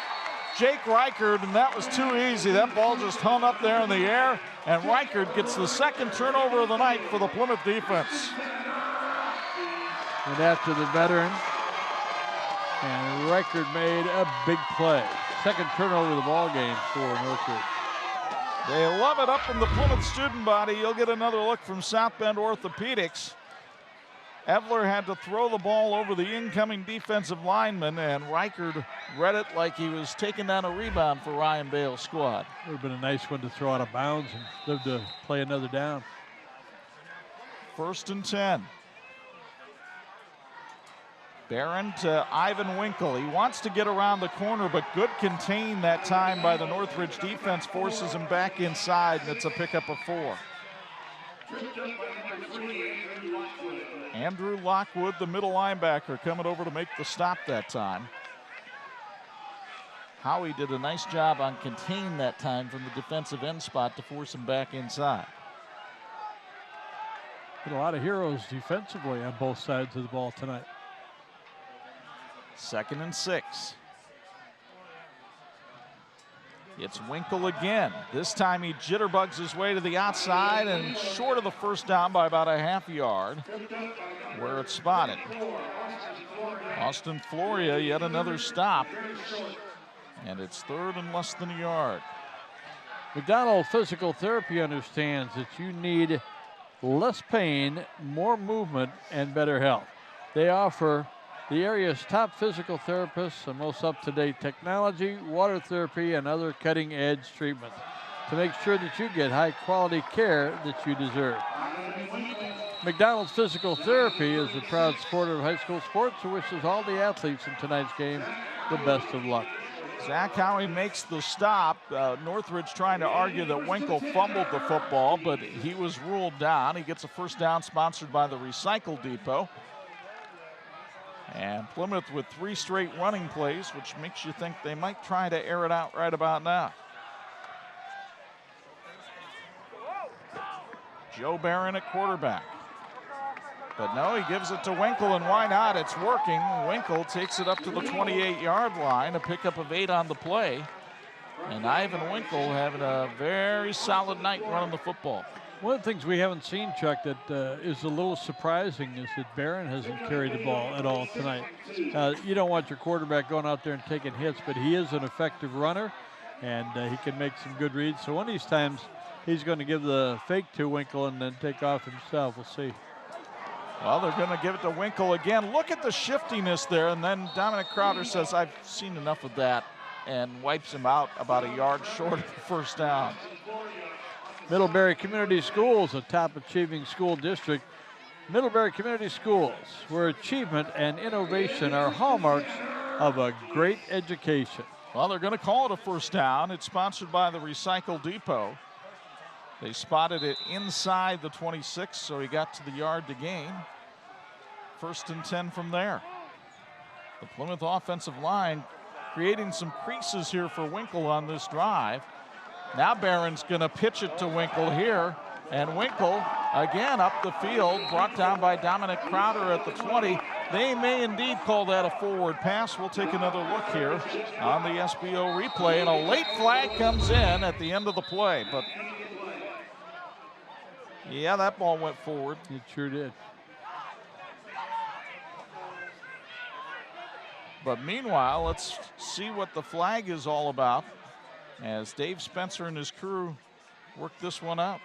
Jake Reichard, and that was too easy. That ball just hung up there in the air, and Reichard gets the 2nd turnover of the night for the Plymouth defense. And after the veteran, and Reichard made a big play. 2nd turnover of the ball game for Northridge. They love it up in the Plymouth student body. You'll get another look from South Bend Orthopedics. Evler had to throw the ball over the incoming defensive lineman, and Reichard read it like he was taking down a rebound for Ryan Bale's squad. Would have been a nice one to throw out of bounds and live to play another down. 1st and 10. Barron to Ivan Winkle. He wants to get around the corner, but good contain that time by the Northridge defense, forces him back inside, and it's a pickup of 4. Andrew Lockwood, the middle linebacker, coming over to make the stop that time. Howie did a nice job on containing that time from the defensive end spot to force him back inside. Been a lot of heroes defensively on both sides of the ball tonight. 2nd and 6. It's Winkle again. This time he jitterbugs his way to the outside and short of the 1st down by about a half yard where it's spotted. Austin Floria, yet another stop. And it's 3rd and less than a yard. McDonald Physical Therapy understands that you need less pain, more movement, and better health. They offer the area's top physical therapists and most up-to-date technology, water therapy, and other cutting-edge treatments to make sure that you get high-quality care that you deserve. McDonald's Physical Therapy is a proud supporter of high school sports who wishes all the athletes in tonight's game the best of luck. Zach Howie makes the stop. Northridge trying to argue that Winkle fumbled the football, but he was ruled down. He gets a 1st down sponsored by the Recycle Depot. And Plymouth with 3 straight running plays, which makes you think they might try to air it out right about now. Joe Barron at quarterback. But no, he gives it to Winkle, and why not? It's working. Winkle takes it up to the 28-yard line, a pickup of 8 on the play. And Ivan Winkle having a very solid night running the football. One of the things we haven't seen, Chuck, that is a little surprising is that Barron hasn't carried the ball at all tonight. You don't want your quarterback going out there and taking hits, but he is an effective runner, and he can make some good reads. So one of these times, he's going to give the fake to Winkle and then take off himself. We'll see. Well, they're going to give it to Winkle again. Look at the shiftiness there, and then Dominic Crowder says, I've seen enough of that, and wipes him out about a yard short of the 1st down. Middlebury Community Schools, a top achieving school district. Middlebury Community Schools, where achievement and innovation are hallmarks of a great education. Well, they're going to call it a 1st down. It's sponsored by the Recycle Depot. They spotted it inside the 26, so he got to the yard to gain. 1st and 10 from there. The Plymouth offensive line creating some creases here for Winkle on this drive. Now Barron's going to pitch it to Winkle here, and Winkle again up the field, brought down by Dominic Crowder at the 20. They may indeed call that a forward pass. We'll take another look here on the SBO replay, and a late flag comes in at the end of the play. But yeah, that ball went forward. It sure did. But meanwhile, let's see what the flag is all about as Dave Spencer and his crew work this one out.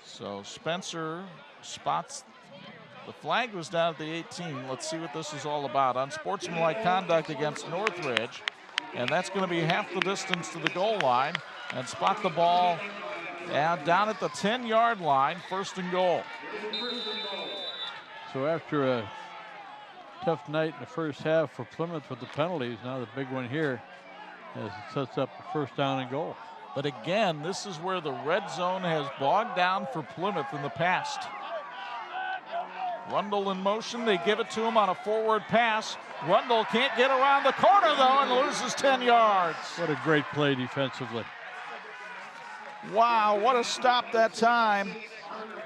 So Spencer spots, the flag was down at the 18. Let's see what this is all about. Unsportsmanlike conduct against Northridge, and that's going to be half the distance to the goal line, and spot the ball down at the 10-yard line, 1st and goal. So after a tough night in the 1st half for Plymouth with the penalties, now the big one here as it sets up a 1st down and goal. But again, this is where the red zone has bogged down for Plymouth in the past. Rundle in motion. They give it to him on a forward pass. Rundle can't get around the corner, though, and loses 10 yards. What a great play defensively. Wow, what a stop that time.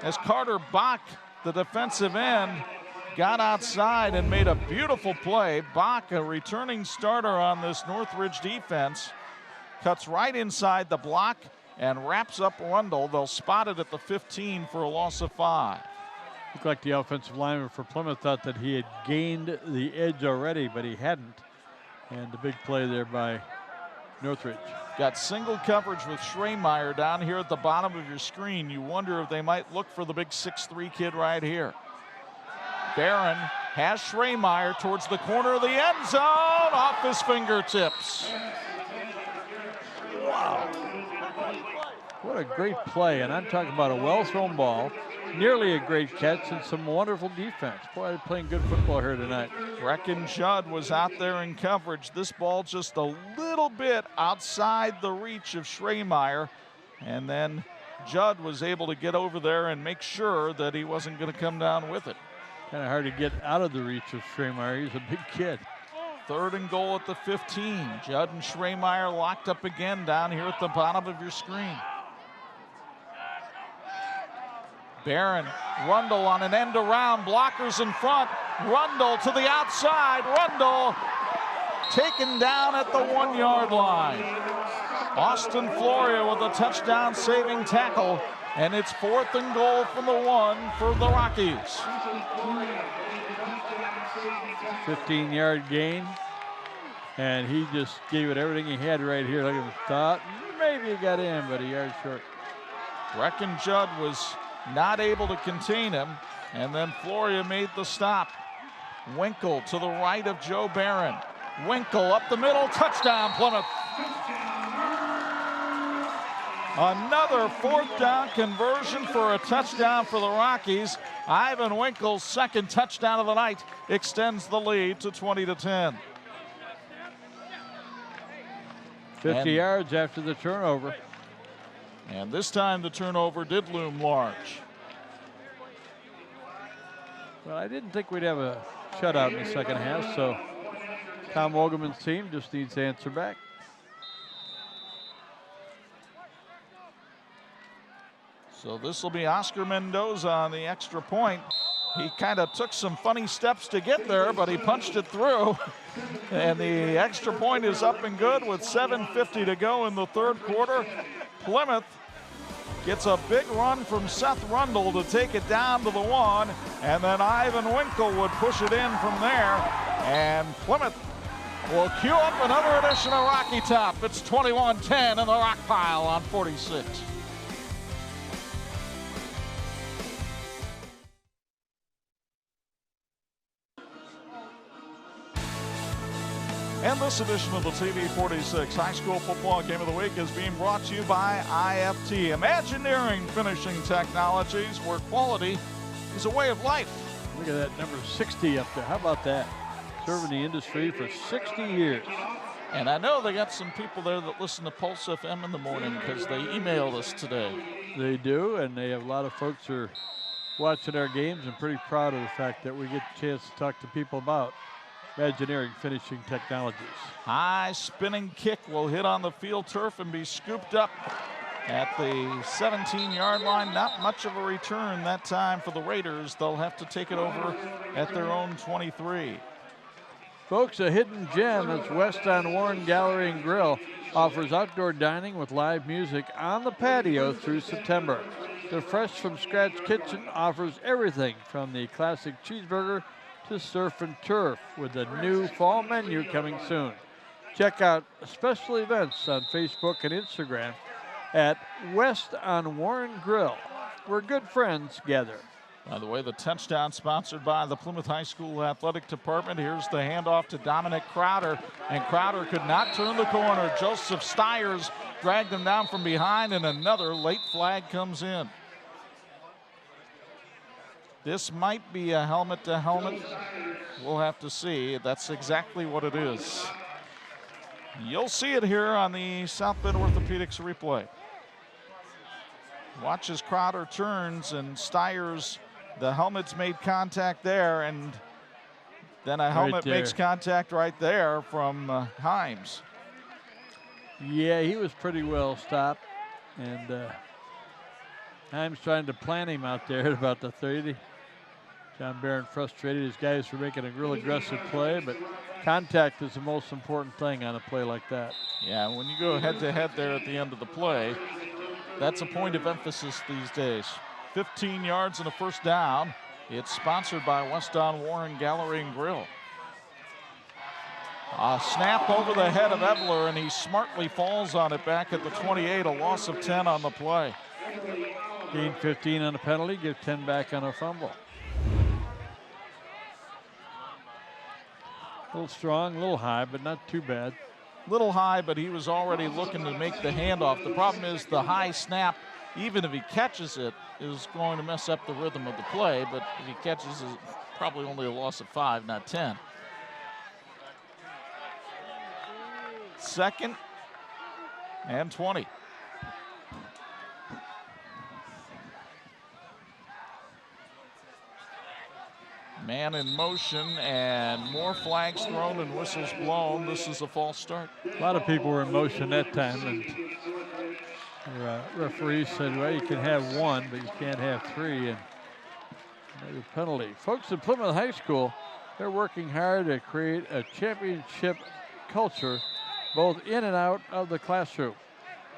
As Carter Bach, the defensive end, got outside and made a beautiful play. Bach, a returning starter on this Northridge defense, cuts right inside the block and wraps up Rundle. They'll spot it at the 15 for a loss of 5. Looked like the offensive lineman for Plymouth thought that he had gained the edge already, but he hadn't. And the big play there by Northridge. Got single coverage with Schremeyer down here at the bottom of your screen. You wonder if they might look for the big 6'3" kid right here. Barron has Schremeyer towards the corner of the end zone, off his fingertips. Wow. What a great play, and I'm talking about a well-thrown ball, nearly a great catch, and some wonderful defense. Boy, they're playing good football here tonight. Brecken Judd was out there in coverage. This ball just a little bit outside the reach of Schremeyer, and then Judd was able to get over there and make sure that he wasn't going to come down with it. Kind of hard to get out of the reach of Schremeyer. He's a big kid. 3rd and goal at the 15. Judd and Schremeyer locked up again down here at the bottom of your screen. Barron, Rundle on an end around, blockers in front. Rundle to the outside. Rundle taken down at the 1-yard line. Austin Floria with a touchdown saving tackle, and it's 4th and goal from the 1 for the Rockies. 15-yard gain, and he just gave it everything he had right here. Look at him, thought maybe he got in, but a yard short. Brecken Judd was not able to contain him, and then Floria made the stop. Winkle to the right of Joe Barron. Winkle up the middle, touchdown Plymouth. Another 4th down conversion for a touchdown for the Rockies. Ivan Winkle's 2nd touchdown of the night extends the lead to 20-10. 50 yards after the turnover. And this time the turnover did loom large. Well, I didn't think we'd have a shutout in the second half, so Tom Wogelman's team just needs to answer back. So this will be Oscar Mendoza on the extra point. He kind of took some funny steps to get there, but he punched it through. And the extra point is up and good with 7:50 to go in the 3rd quarter. Plymouth gets a big run from Seth Rundle to take it down to the 1, and then Ivan Winkle would push it in from there. And Plymouth will cue up another edition of Rocky Top. It's 21-10 in the rock pile on 46. And this edition of the TV 46 High School Football Game of the Week is being brought to you by IFT, Imagineering Finishing Technologies, where quality is a way of life. Look at that number 60 up there. How about that? Serving the industry for 60 years. And I know they got some people there that listen to Pulse FM in the morning because they emailed us today. They do, and they have a lot of folks who are watching our games and pretty proud of the fact that we get a chance to talk to people about Imagineering Finishing Technologies. High spinning kick will hit on the field turf and be scooped up at the 17-yard line. Not much of a return that time for the Raiders. They'll have to take it over at their own 23. Folks, a hidden gem that's West on Warren Gallery and Grill offers outdoor dining with live music on the patio through September. The Fresh from Scratch Kitchen offers everything from the classic cheeseburger to surf and turf, with a new fall menu coming soon. Check out special events on Facebook and Instagram at West on Warren Grill, where good friends gather. By the way, the touchdown sponsored by the Plymouth High School Athletic Department. Here's the handoff to Dominic Crowder, and Crowder could not turn the corner. Joseph Stiers dragged him down from behind, and another late flag comes in. This might be a helmet-to-helmet. We'll have to see. That's exactly what it is. You'll see it here on the South Bend Orthopedics replay. Watch as Crowder turns and Stiers The helmet's made contact there, and then a helmet makes contact right there from Himes. Yeah, he was pretty well stopped, and Himes trying to plant him out there at about the 30. John Barron frustrated his guys for making a real aggressive play, but contact is the most important thing on a play like that. Yeah, when you go head-to-head there at the end of the play, that's a point of emphasis these days. 15 yards and a first down. It's sponsored by West Don Warren Gallery and Grill. A snap over the head of Evler, and he smartly falls on it back at the 28, a loss of 10 on the play. Gain 15 on a penalty, give 10 back on a fumble. A little strong, a little high, but not too bad. Little high, but he was already looking to make the handoff. The problem is the high snap, even if he catches it, is going to mess up the rhythm of the play, but if he catches it, probably only a loss of 5, not 10. Second and 20. Man in motion, and more flags thrown and whistles blown. This is a false start. A lot of people were in motion that time, and the referee said, well, you can have 1, but you can't have 3, and another penalty. Folks at Plymouth High School, they're working hard to create a championship culture both in and out of the classroom.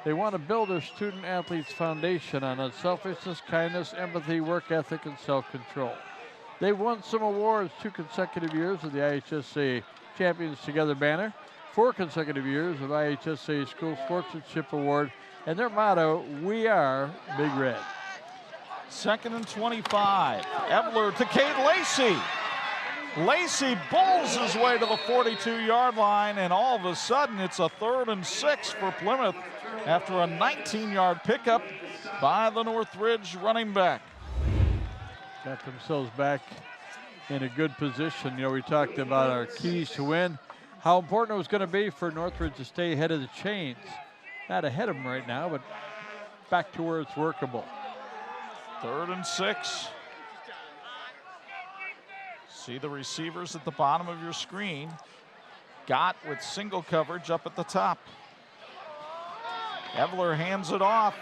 They want to build their student athletes' foundation on unselfishness, kindness, empathy, work ethic, and self-control. They've won some awards 2 consecutive years of the IHSA Champions Together banner, 4 consecutive years of IHSA School Sportsmanship Award, and their motto, we are Big Red. Second and 25. Evler to Cade Lacey. Lacey bowls his way to the 42-yard line, and all of a sudden it's a 3rd and 6 for Plymouth after a 19-yard pickup by the Northridge running back. Got themselves back in a good position. You know, we talked about our keys to win, how important it was going to be for Northridge to stay ahead of the chains. Not ahead of them right now, but back to where it's workable. 3rd and 6. See the receivers at the bottom of your screen. Gott with single coverage up at the top. Evler hands it off.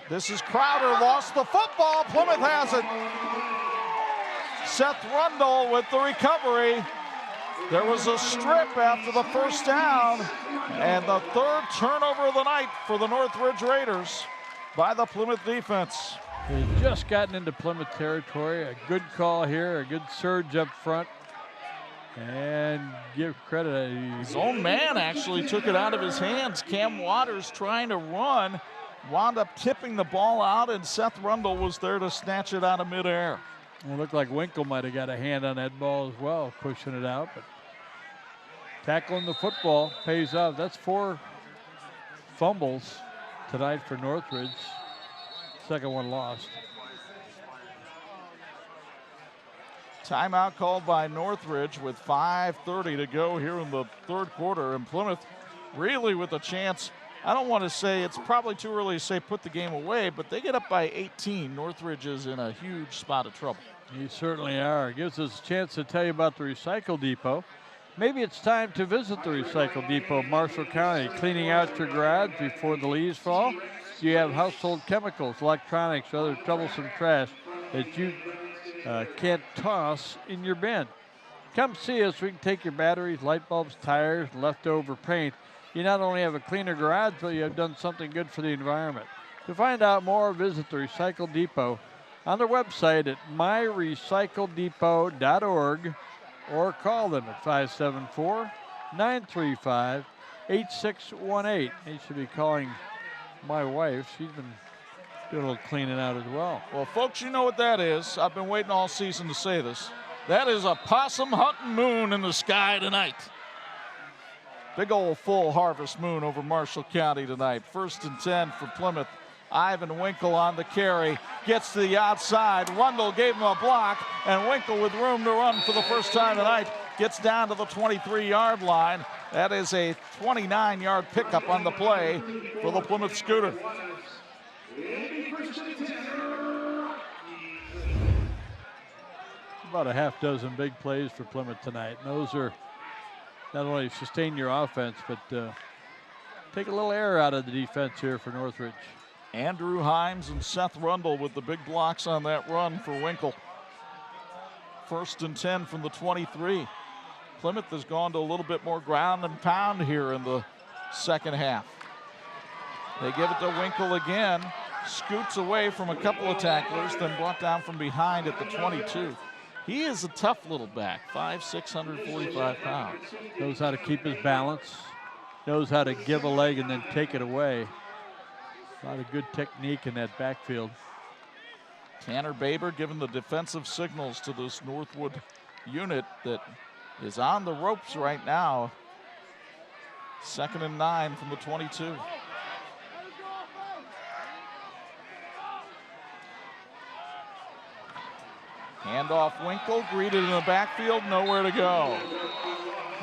This is Crowder, lost the football. Plymouth has it. Seth Rundle with the recovery. There was a strip after the first down, and the 3rd turnover of the night for the Northridge Raiders by the Plymouth defense. They've just gotten into Plymouth territory. A good call here, a good surge up front. And give credit. His own man actually took it out of his hands. Cam Waters trying to run, wound up tipping the ball out, and Seth Rundle was there to snatch it out of midair. It looked like Winkle might have got a hand on that ball as well, pushing it out. But tackling the football pays off. That's 4 fumbles tonight for Northridge. Second one lost. Timeout called by Northridge with 5:30 to go here in the 3rd quarter. And Plymouth really with a chance. I don't want to say, it's probably too early to say put the game away, but they get up by 18. Northridge is in a huge spot of trouble. You certainly are. It gives us a chance to tell you about the Recycle Depot. Maybe it's time to visit the Recycle Depot, Marshall County, cleaning out your garage before the leaves fall. You have household chemicals, electronics, or other troublesome trash that you can't toss in your bin. Come see us. We can take your batteries, light bulbs, tires, and leftover paint. You not only have a cleaner garage, but you have done something good for the environment. To find out more, visit the Recycle Depot on their website at myrecycledepot.org or call them at 574-935-8618. They should be calling my wife. She's been doing a little cleaning out as well. Well, folks, you know what that is. I've been waiting all season to say this. That is a possum hunting moon in the sky tonight. Big old full harvest moon over Marshall County tonight. 1st and 10 for Plymouth. Ivan Winkle on the carry. Gets to the outside. Rundle gave him a block, and Winkle with room to run for the first time tonight gets down to the 23-yard line. That is a 29-yard pickup on the play for the Plymouth Scooter. about a half dozen big plays for Plymouth tonight. And those are not only sustain your offense, but take a little air out of the defense here for Northridge. Andrew Himes and Seth Rundle with the big blocks on that run for Winkle. 1st and 10 from the 23. Plymouth has gone to a little bit more ground and pound here in the second half. They give it to Winkle again. Scoots away from a couple of tacklers, then brought down from behind at the 22. He is a tough little back, 5'6", 145 pounds. Knows how to keep his balance, knows how to give a leg and then take it away. A lot of good technique in that backfield. Tanner Baber giving the defensive signals to this Northwood unit that is on the ropes right now. 2nd and 9 from the 22. Handoff Winkle, greeted in the backfield, nowhere to go.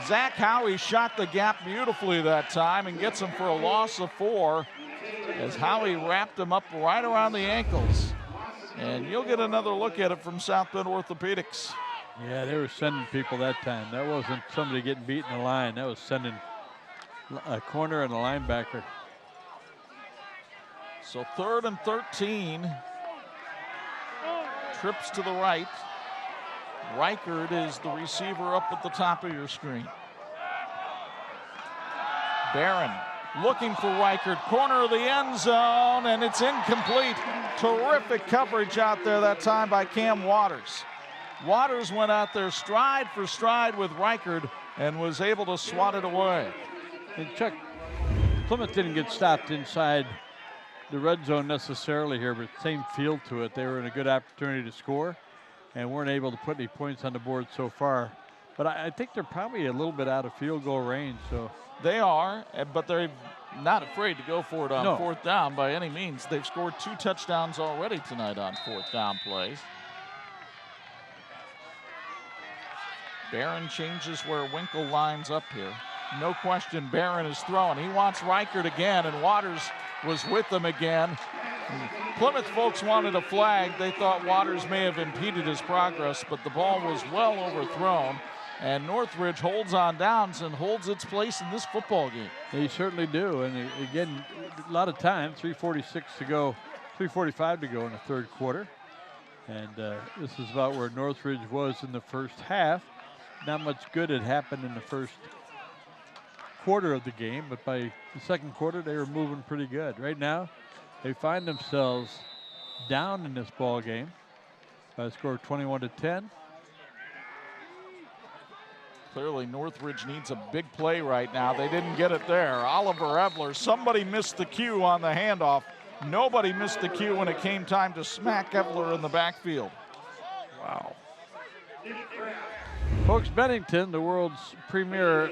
Zach Howie shot the gap beautifully that time and gets him for a loss of 4 as Howie wrapped him up right around the ankles. And you'll get another look at it from South Bend Orthopedics. Yeah, they were sending people that time. That wasn't somebody getting beat in the line. That was sending a corner and a linebacker. So 3rd and 13. Trips to the right. Reichard is the receiver up at the top of your screen. Barron looking for Reichard, corner of the end zone, and it's incomplete. Terrific coverage out there that time by Cam Waters. Waters went out there stride for stride with Reichard and was able to swat it away. And Chuck, Plymouth didn't get stopped inside the red zone necessarily here, but same feel to it. They were in a good opportunity to score and weren't able to put any points on the board so far. But I think they're probably a little bit out of field goal range. So they are, but they're not afraid to go for it on 4th down by any means. They've scored 2 touchdowns already tonight on 4th down plays. Barron changes where Winkle lines up here. No question, Barron is throwing. He wants Reichard again, and Waters was with them again. Plymouth folks wanted a flag. They thought Waters may have impeded his progress, but the ball was well overthrown. And Northridge holds on downs and holds its place in this football game. They certainly do. And again, a lot of time, 3:46 to go, 3:45 to go in the 3rd quarter. And this is about where Northridge was in the first half. Not much good had happened in the first quarter of the game, but by the 2nd quarter, they were moving pretty good. Right now, they find themselves down in this ball game by a score of 21-10. Clearly, Northridge needs a big play right now. They didn't get it there. Oliver Evler, somebody missed the cue on the handoff. Nobody missed the cue when it came time to smack Evler in the backfield. Wow. Folks, Bennington, the world's premier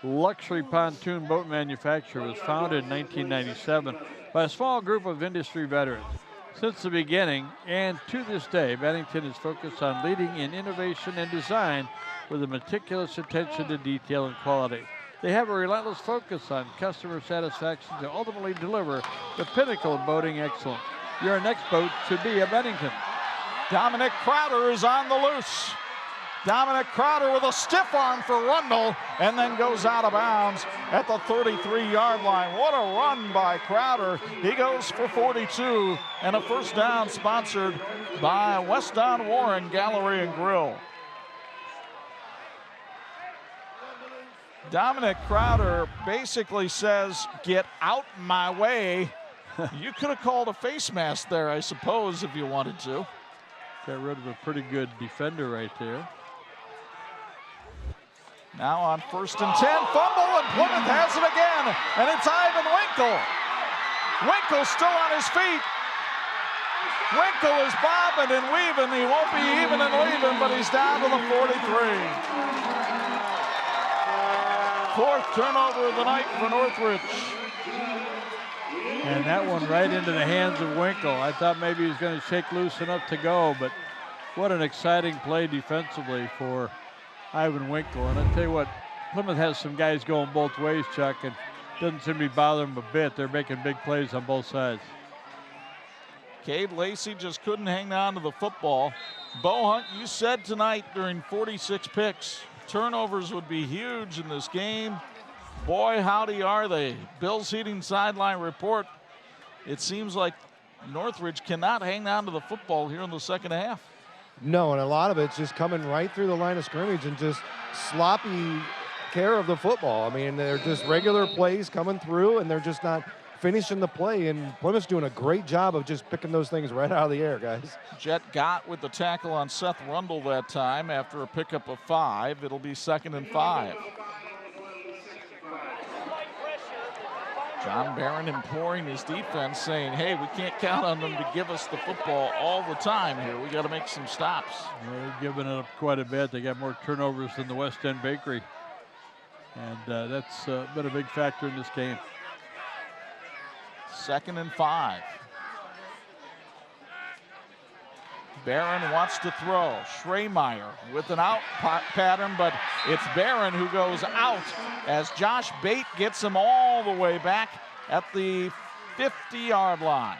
luxury pontoon boat manufacturer, was founded in 1997 by a small group of industry veterans. Since the beginning and to this day, Bennington is focused on leading in innovation and design with a meticulous attention to detail and quality. They have a relentless focus on customer satisfaction to ultimately deliver the pinnacle of boating excellence. Your next boat should be a Bennington. Dominic Crowder is on the loose. Dominic Crowder with a stiff arm for Rundle and then goes out of bounds at the 33-yard line. What a run by Crowder. He goes for 42 and a 1st down sponsored by West Don Warren Gallery and Grill. Dominic Crowder basically says, get out my way. You could have called a face mask there, I suppose, if you wanted to. Got rid of a pretty good defender right there. Now on 1st and 10, fumble, and Plymouth has it again, and it's Ivan Winkle. Winkle still on his feet. Winkle is bobbing and weaving. He won't be even and leaving, but he's down to the 43. 4th turnover of the night for Northridge. And that one right into the hands of Winkle. I thought maybe he was going to shake loose enough to go, but what an exciting play defensively for Ivan Winkle. And I tell you what, Plymouth has some guys going both ways, Chuck, and doesn't seem to be bothering them a bit. They're making big plays on both sides. Cade Lacey just couldn't hang on to the football. Bo Hunt, you said tonight during 46 picks, turnovers would be huge in this game. Boy, howdy are they. Bill's Heating sideline report. It seems like Northridge cannot hang on to the football here in the second half. No, and a lot of it's just coming right through the line of scrimmage and just sloppy care of the football. I mean, they're just regular plays coming through, and they're just not finishing the play, and Plymouth's doing a great job of just picking those things right out of the air, guys. Jet Gott with the tackle on Seth Rundle that time after a pickup of 5. It'll be 2nd and 5. John Barron imploring his defense, saying, hey, we can't count on them to give us the football all the time here. We got to make some stops. They're giving it up quite a bit. They got more turnovers than the West End Bakery. And that's been a big factor in this game. 2nd and 5. Barron wants to throw. Schremeyer with an out pattern, but it's Barron who goes out as Josh Bate gets him all the way back at the 50-yard line.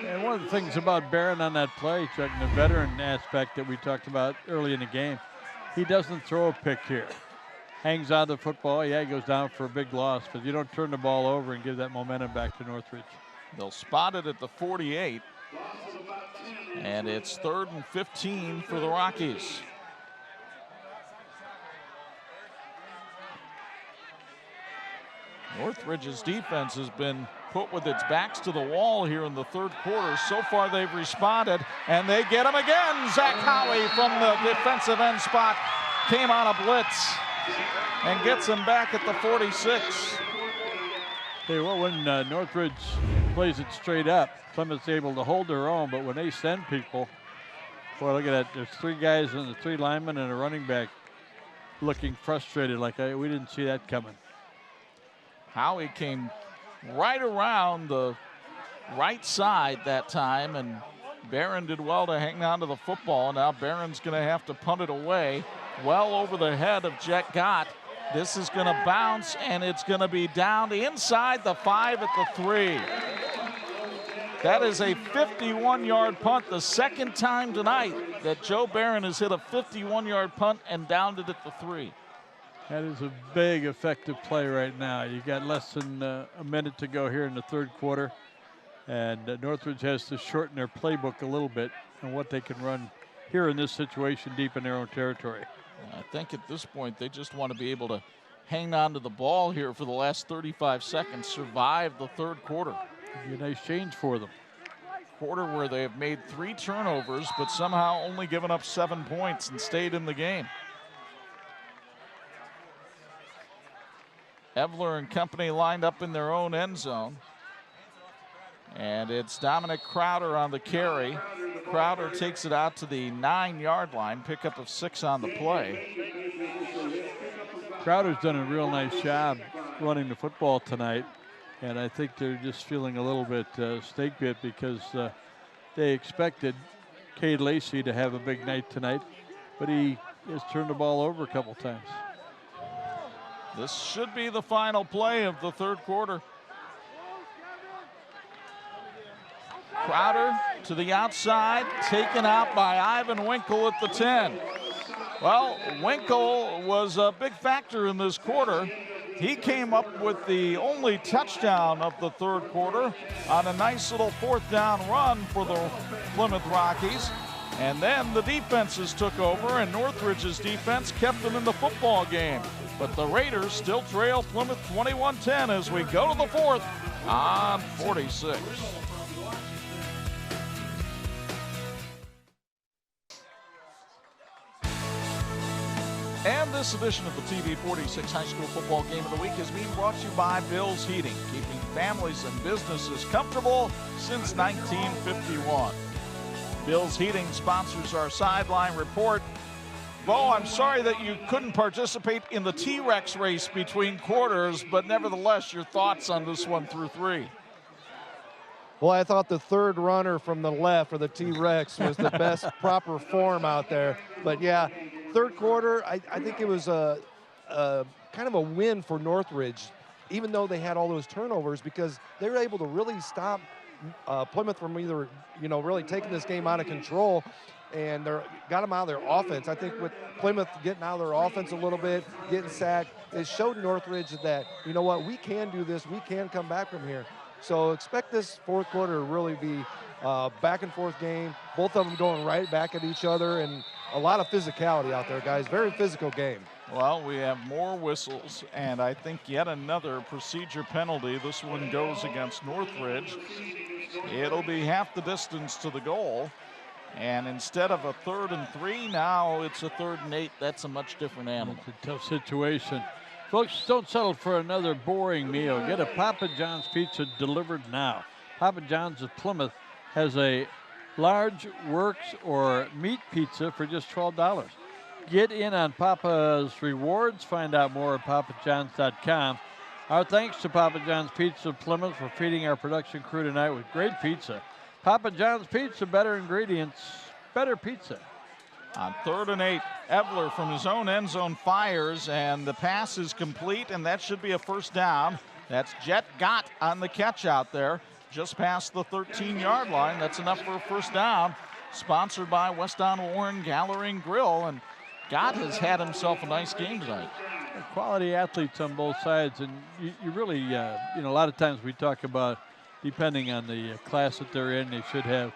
And one of the things about Barron on that play, Chuck, and the veteran aspect that we talked about early in the game, he doesn't throw a pick here. Hangs on the football, yeah, he goes down for a big loss, but you don't turn the ball over and give that momentum back to Northridge. They'll spot it at the 48. And it's 3rd and 15 for the Rockies. Northridge's defense has been put with its backs to the wall here in the 3rd quarter. So far they've responded, and they get him again. Zach Howie from the defensive end spot came on a blitz and gets him back at the 46. Hey, well, when Northridge plays it straight up, Plymouth's able to hold their own, but when they send people, boy, look at that. There's 3 guys and the 3 linemen and a running back looking frustrated, like we didn't see that coming. Howie came right around the right side that time, and Barron did well to hang on to the football. Now Barron's going to have to punt it away well over the head of Jet Gott. This is going to bounce, and it's going to be down inside the 5 at the 3. That is a 51-yard punt, the second time tonight that Joe Barron has hit a 51-yard punt and downed it at the 3. That is a big, effective play right now. You got less than a minute to go here in the 3rd quarter, and Northridge has to shorten their playbook a little bit and what they can run here in this situation deep in their own territory. I think at this point they just want to be able to hang on to the ball here for the last 35 seconds, survive the 3rd quarter. Be a nice change for them. Quarter where they have made 3 turnovers, but somehow only given up 7 points and stayed in the game. Evler and company lined up in their own end zone. And it's Dominic Crowder on the carry. Crowder takes it out to the 9-yard line, pickup of 6 on the play. Crowder's done a real nice job running the football tonight, and I think they're just feeling a little bit snake bit because they expected Cade Lacey to have a big night tonight, but he has turned the ball over a couple times. This should be the final play of the 3rd quarter. Crowder to the outside, taken out by Ivan Winkle at the 10. Well, Winkle was a big factor in this quarter. He came up with the only touchdown of the 3rd quarter on a nice little 4th down run for the Plymouth Rockies. And then the defenses took over, and Northridge's defense kept them in the football game. But the Raiders still trail Plymouth 21-10 as we go to the 4th on 46. And this edition of the TV 46 High School Football Game of the Week is being brought to you by Bill's Heating, keeping families and businesses comfortable since 1951. Bill's Heating sponsors our sideline report. Bo, I'm sorry that you couldn't participate in the T-Rex race between quarters, but nevertheless, your thoughts on this 1 through 3. Well, I thought the 3rd runner from the left, or the T-Rex, was the best proper form out there. But yeah, 3rd quarter, I think it was a kind of a win for Northridge, even though they had all those turnovers, because they were able to really stop Plymouth from either, really taking this game out of control, and got them out of their offense. I think with Plymouth getting out of their offense a little bit, getting sacked, it showed Northridge that, we can do this. We can come back from here. So expect this fourth quarter to really be back and forth game. Both of them going right back at each other, and a lot of physicality out there, guys. Very physical game. Well, we have more whistles, and I think yet another procedure penalty. This one goes against Northridge. It'll be half the distance to the goal. And instead of a 3rd and 3, now it's a 3rd and 8. That's a much different animal. It's a tough situation. Folks, don't settle for another boring meal. Get a Papa John's pizza delivered now. Papa John's of Plymouth has a large works or meat pizza for just $12. Get in on Papa's rewards. Find out more at papajohns.com. Our thanks to Papa John's Pizza of Plymouth for feeding our production crew tonight with great pizza. Papa John's Pizza, better ingredients, better pizza. On 3rd and 8, Evler from his own end zone fires, and the pass is complete, and that should be a first down. That's Jet Gott on the catch out there, just past the 13-yard line. That's enough for a first down. Sponsored by West Don Warren Gallery and Grill, and Gott has had himself a nice game tonight. Quality athletes on both sides, and you really, a lot of times we talk about, depending on the class that they're in, they should have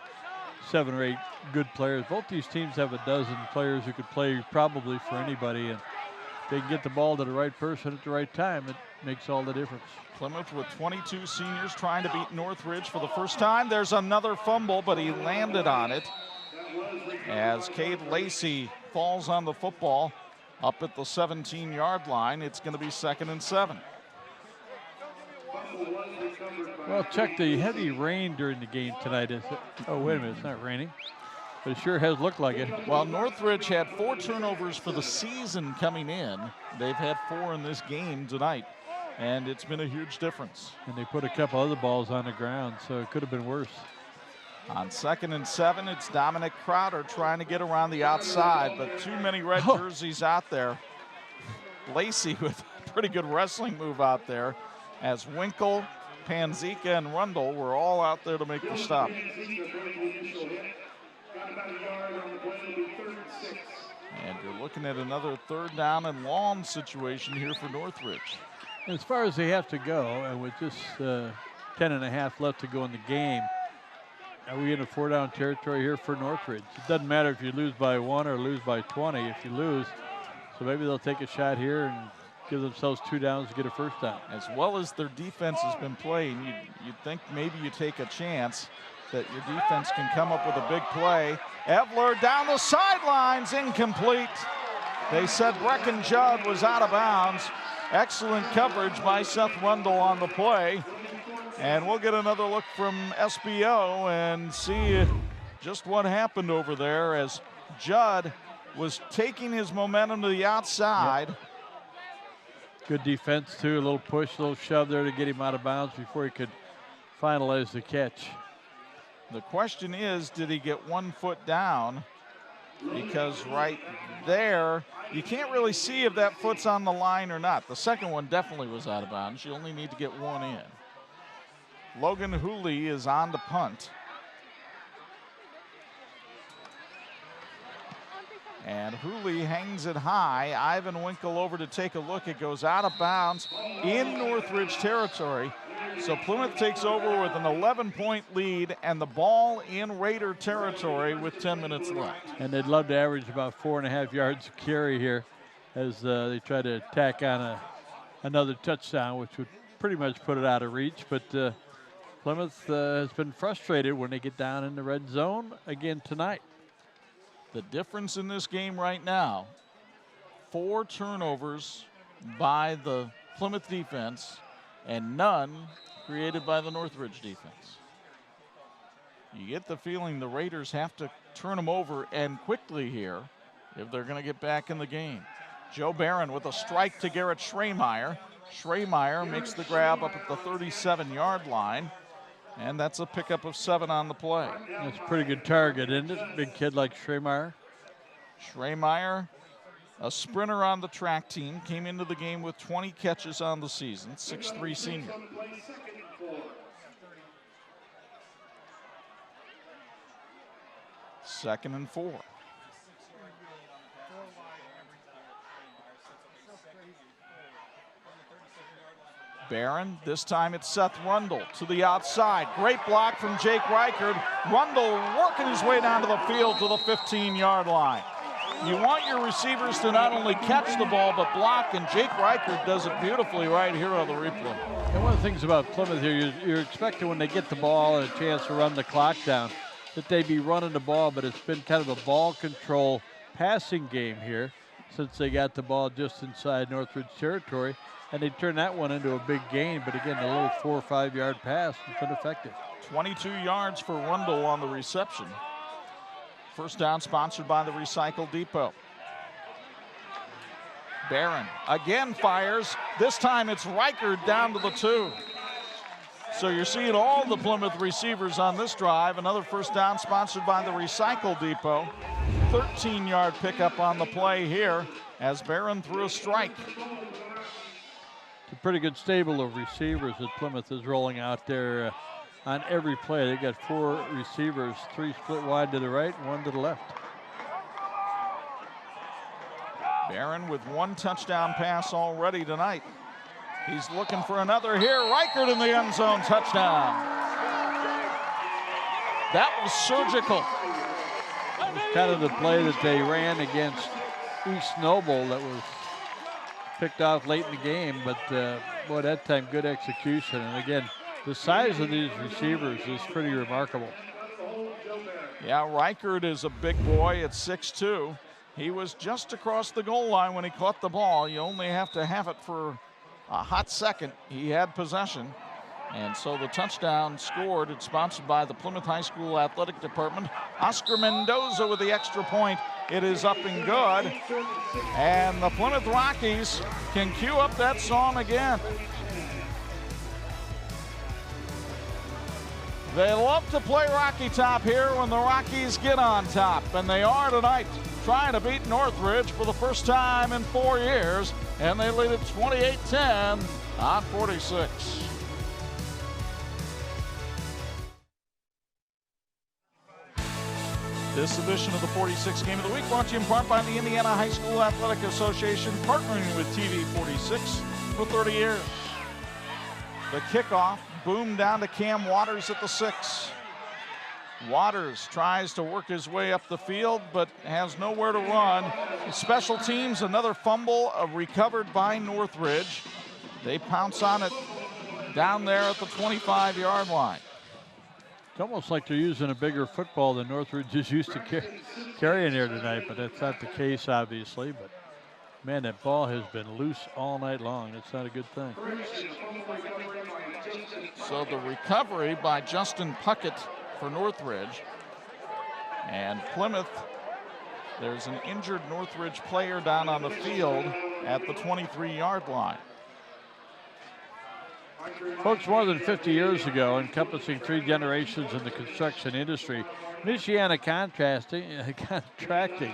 7 or 8 good players. Both these teams have a dozen players who could play probably for anybody, and if they can get the ball to the right person at the right time, it makes all the difference. Plymouth with 22 seniors trying to beat Northridge for the first time. There's another fumble, but he landed on it as Cade Lacey falls on the football up at the 17-yard line. It's going to be 2nd and 7. Well, check the heavy rain during the game tonight. Oh, wait a minute, it's not raining. But it sure has looked like it. Well, Northridge had 4 turnovers for the season coming in. They've had 4 in this game tonight, and it's been a huge difference. And they put a couple other balls on the ground, so it could have been worse. On 2nd and 7, it's Dominic Crowder trying to get around the outside, but too many red jerseys out there. Lacey with a pretty good wrestling move out there, as Winkle, Panzika, and Rundle were all out there to make the stop. And you're looking at another 3rd down and long situation here for Northridge. As far as they have to go, and with just 10.5 left to go in the game, are we in a 4-down territory here for Northridge? It doesn't matter if you lose by 1 or lose by 20 if you lose. So maybe they'll take a shot here and give themselves 2 downs to get a first down. As well as their defense has been playing, you'd think maybe you take a chance that your defense can come up with a big play. Evler down the sidelines, incomplete. They said Brecken Judd was out of bounds. Excellent coverage by Seth Rundle on the play. And we'll get another look from SBO and see just what happened over there as Judd was taking his momentum to the outside. Yep. Good defense too, a little push, a little shove there to get him out of bounds before he could finalize the catch. The question is, did he get 1 foot down? Because right there, you can't really see if that foot's on the line or not. The second one definitely was out of bounds. You only need to get 1 in. Logan Hooley is on to punt. And Hooley hangs it high. Ivan Winkle over to take a look. It goes out of bounds in Northridge territory. So Plymouth takes over with an 11-point lead and the ball in Raider territory with 10 minutes left. And they'd love to average about 4.5 yards of carry here as they try to tack on another touchdown, which would pretty much put it out of reach. But Plymouth has been frustrated when they get down in the red zone again tonight. The difference in this game right now, 4 turnovers by the Plymouth defense and none created by the Northridge defense. You get the feeling the Raiders have to turn them over and quickly here if they're going to get back in the game. Joe Barron with a strike to Garrett Schremeyer. Schremeyer makes the grab up at the 37-yard line, and that's a pickup of 7 on the play. That's a pretty good target, isn't it? Big kid like Schremeyer. Schremeyer, a sprinter on the track team, came into the game with 20 catches on the season, 6'3" senior. 2nd and 4. Barron, this time it's Seth Rundle to the outside. Great block from Jake Reichard. Rundle working his way down to the field to the 15-yard line. You want your receivers to not only catch the ball but block, and Jake Reichard does it beautifully right here on the replay. And one of the things about Plymouth here, you're expecting when they get the ball and a chance to run the clock down, that they be running the ball, but it's been kind of a ball control passing game here since they got the ball just inside Northridge territory. And they turned that one into a big gain, but again, a little 4 or 5 yard pass has been effective. 22 yards for Rundle on the reception. First down sponsored by the Recycle Depot. Barron again fires. This time it's Reichard down to the 2. So you're seeing all the Plymouth receivers on this drive. Another first down sponsored by the Recycle Depot. 13-yard pickup on the play here as Barron threw a strike. It's a pretty good stable of receivers that Plymouth is rolling out there on every play. They got 4 receivers, 3 split wide to the right, 1 to the left. Barron with 1 touchdown pass already tonight. He's looking for another here. Reichard in the end zone, touchdown. That was surgical. It was kind of the play that they ran against East Noble that was picked off late in the game, but boy, that time good execution. And again, the size of these receivers is pretty remarkable. Yeah, Reichard is a big boy at 6'2". He was just across the goal line when he caught the ball. You only have to have it for a hot second. He had possession. And so the touchdown scored. It's sponsored by the Plymouth High School Athletic Department. Oscar Mendoza with the extra point. It is up and good. And the Plymouth Rockies can cue up that song again. They love to play Rocky Top here when the Rockies get on top. And they are tonight, trying to beat Northridge for the first time in 4 years. And they lead it 28-10 on 46. This edition of the 46 Game of the Week brought to you in part by the Indiana High School Athletic Association, partnering with TV 46 for 30 years. The kickoff boomed down to Cam Waters at the 6. Waters tries to work his way up the field, but has nowhere to run. Special teams, another fumble recovered by Northridge. They pounce on it down there at the 25-yard line. It's almost like they're using a bigger football than Northridge is used to carrying here tonight, but that's not the case, obviously. But, man, that ball has been loose all night long. It's not a good thing. So the recovery by Justin Puckett for Northridge. And Plymouth, there's an injured Northridge player down on the field at the 23-yard line. Folks, more than 50 years ago, encompassing 3 generations in the construction industry, Michiana Contracting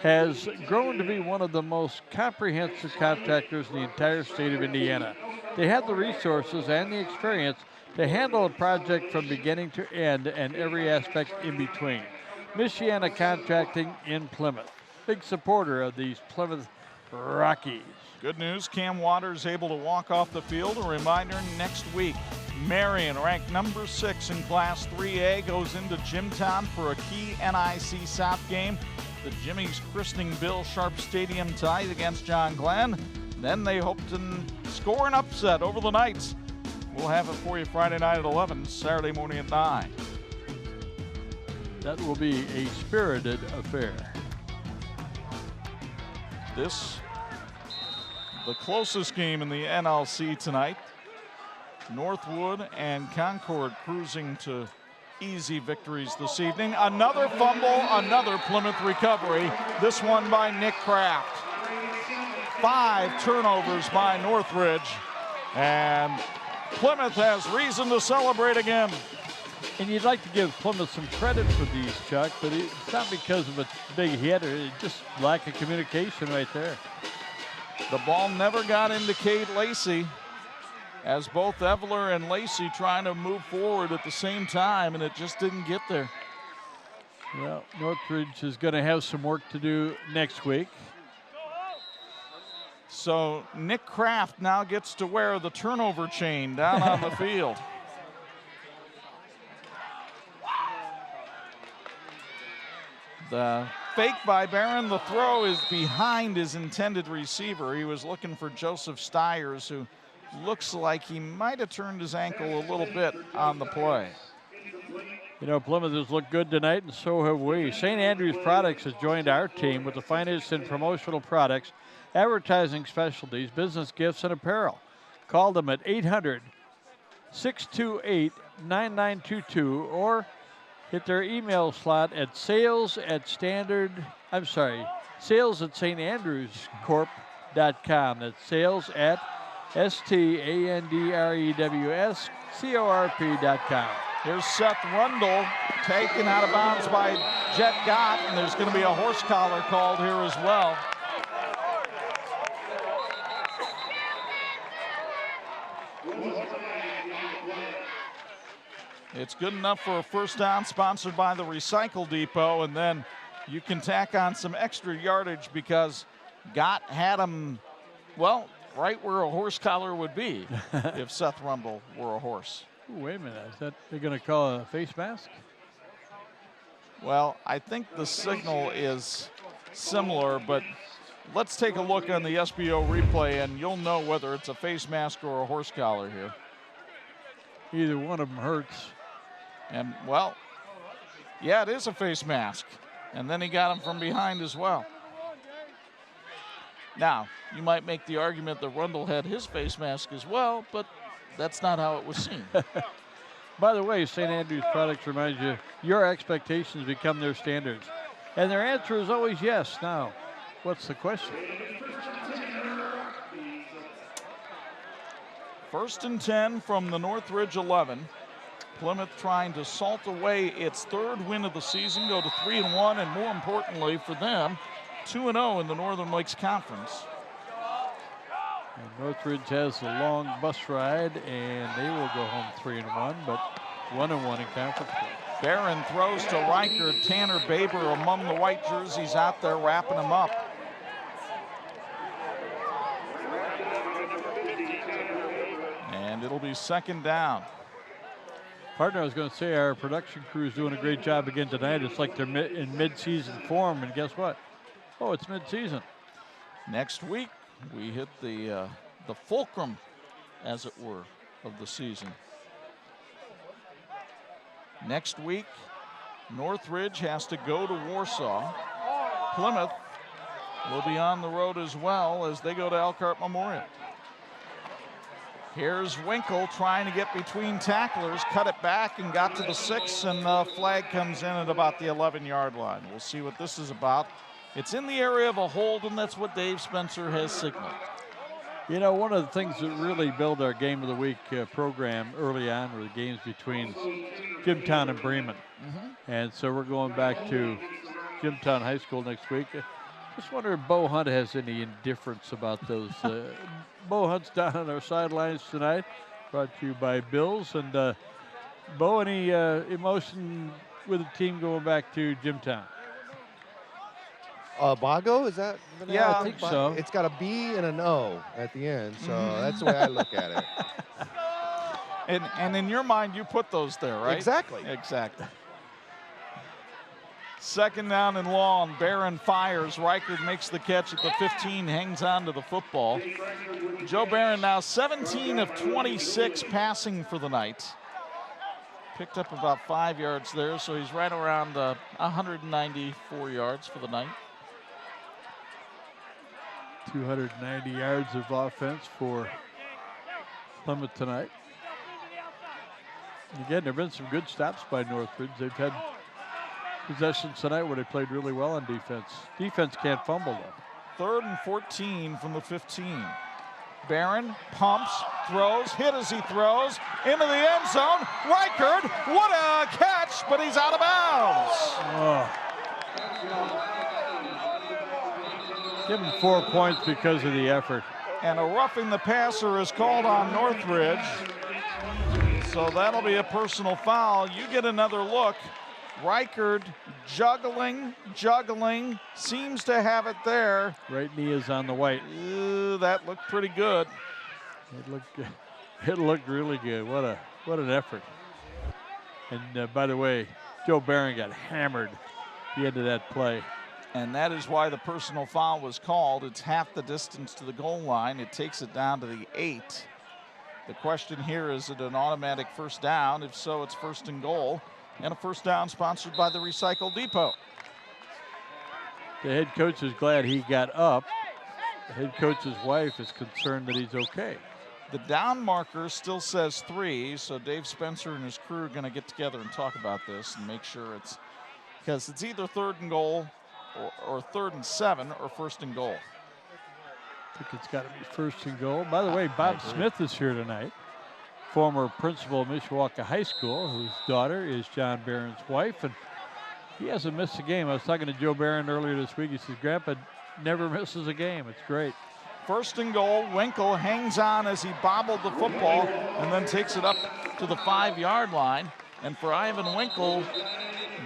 has grown to be one of the most comprehensive contractors in the entire state of Indiana. They have the resources and the experience to handle a project from beginning to end and every aspect in between. Michiana Contracting in Plymouth, big supporter of these Plymouth Rockies. Good news, Cam Waters able to walk off the field. A reminder, next week, Marion, ranked number 6 in Class 3A, goes into Jimtown for a key NIC South game. The Jimmy's christening Bill Sharp Stadium tied against John Glenn. Then they hope to score an upset over the Knights. We'll have it for you Friday night at 11, Saturday morning at 9. That will be a spirited affair. The closest game in the NLC tonight. Northwood and Concord cruising to easy victories this evening. Another fumble, another Plymouth recovery. This one by Nick Kraft. 5 turnovers by Northridge. And Plymouth has reason to celebrate again. And you'd like to give Plymouth some credit for these, Chuck, but it's not because of a big hitter. It's just lack of communication right there. The ball never got into Cade Lacey, as both Evler and Lacey trying to move forward at the same time, and it just didn't get there. Well, Northridge is going to have some work to do next week. So Nick Kraft now gets to wear the turnover chain down on the field. The fake by Barron, the throw is behind his intended receiver. He was looking for Joseph Stiers, who looks like he might have turned his ankle a little bit on the play. You know, Plymouth has looked good tonight, and so have we. St. Andrews Products has joined our team with the finest in promotional products, advertising specialties, business gifts, and apparel. Call them at 800-628-9922 or hit their email slot at sales@standrews.com. That's sales at STANDREWSCORP.com. Here's Seth Rundle taken out of bounds by Jet Gott, and there's going to be a horse collar called here as well. It's good enough for a first down, sponsored by the Recycle Depot, and then you can tack on some extra yardage because Gott had him, well, right where a horse collar would be if Seth Rundle were a horse. Ooh, wait a minute, is that they're going to call a face mask? Well, I think the signal is similar, but let's take a look on the SBO replay and you'll know whether it's a face mask or a horse collar here. Either one of them hurts. And, well, yeah, it is a face mask. And then he got him from behind as well. Now, you might make the argument that Rundle had his face mask as well, but that's not how it was seen. By the way, St. Andrews Products reminds you, your expectations become their standards. And their answer is always yes. Now, what's the question? 1st and 10 from the Northridge 11. Plymouth trying to salt away its 3rd win of the season, go to 3-1, and more importantly for them, 2-0 in the Northern Lakes Conference. And Northridge has a long bus ride, and they will go home 3-1, but 1-1 in conference play. Barron throws to Reichert. Tanner Baber among the white jerseys out there wrapping him up. And it'll be 2nd down. Partner, I was going to say our production crew is doing a great job again tonight. It's like they're in mid-season form, and guess what? Oh, it's mid-season. Next week, we hit the fulcrum, as it were, of the season. Next week, Northridge has to go to Warsaw. Plymouth will be on the road as well as they go to Elkhart Memorial. Here's Winkle trying to get between tacklers, cut it back and got to the 6, and the flag comes in at about the 11-yard line. We'll see what this is about. It's in the area of a hold, and that's what Dave Spencer has signaled. You know, one of the things that really built our Game of the Week program early on were the games between Jimtown and Bremen. And so we're going back to Jimtown High School next week. Just wonder if Bo Hunt has any indifference about those. Bo Hunt's down on our sidelines tonight, brought to you by Bills. And Bo, any emotion with the team going back to Jimtown? Bago, is that? Yeah, I think so. It's got a B and an O at the end, so that's the way I look at it. And in your mind, you put those there, right? Exactly. Exactly. 2nd down and long. Barron fires. Reichert makes the catch at the 15, hangs on to the football. Joe Barron now 17 of 26 passing for the night. Picked up about 5 yards there, so he's right around 194 yards for the night. 290 yards of offense for Plymouth tonight. Again, there have been some good stops by Northridge. They've had possessions tonight where they played really well on defense. Defense can't fumble, though. 3rd and 14 from the 15. Barron pumps, throws, hit as he throws, into the end zone. Reichert, what a catch, but he's out of bounds. Oh. Give him 4 points because of the effort. And a roughing the passer is called on Northridge. So that'll be a personal foul. You get another look. Reichert juggling, seems to have it there. Right knee is on the white. That looked pretty good. It looked good. It looked really good. What an effort. And by the way, Joe Barron got hammered at the end of that play. And that is why the personal foul was called. It's half the distance to the goal line. It takes it down to the 8. The question here, is it an automatic first down? If so, it's first and goal. And a first down sponsored by the Recycle Depot. The head coach is glad he got up. The head coach's wife is concerned that he's okay. The down marker still says 3, so Dave Spencer and his crew are going to get together and talk about this and make sure it's, because it's either 3rd and goal or 3rd and 7 or first and goal. I think it's got to be first and goal. By the way, Bob Smith is here tonight, former principal of Mishawaka High School, whose daughter is John Barron's wife, and he hasn't missed a game. I was talking to Joe Barron earlier this week. He says, Grandpa never misses a game. It's great. First and goal. Winkle hangs on as he bobbled the football and then takes it up to the 5-yard line. And for Ivan Winkle,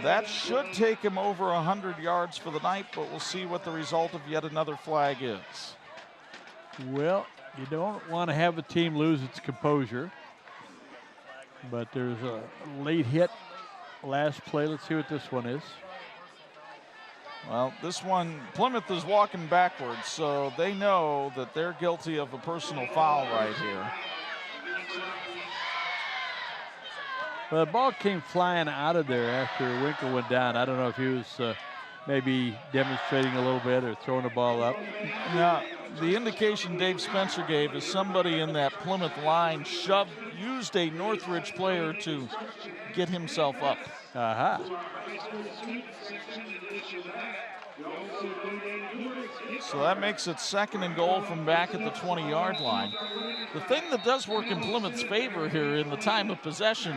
that should take him over 100 yards for the night, but we'll see what the result of yet another flag is. Well, you don't want to have a team lose its composure, but there's a late hit last play. Let's see what this one is. Well, this one, Plymouth is walking backwards, so they know that they're guilty of a personal foul right here. Well, the ball came flying out of there after Winkle went down. I don't know if he was maybe demonstrating a little bit or throwing the ball up. Now, the indication Dave Spencer gave is somebody in that Plymouth line used a Northridge player to get himself up. Aha. So that makes it 2nd and goal from back at the 20-yard line. The thing that does work in Plymouth's favor here in the time of possession,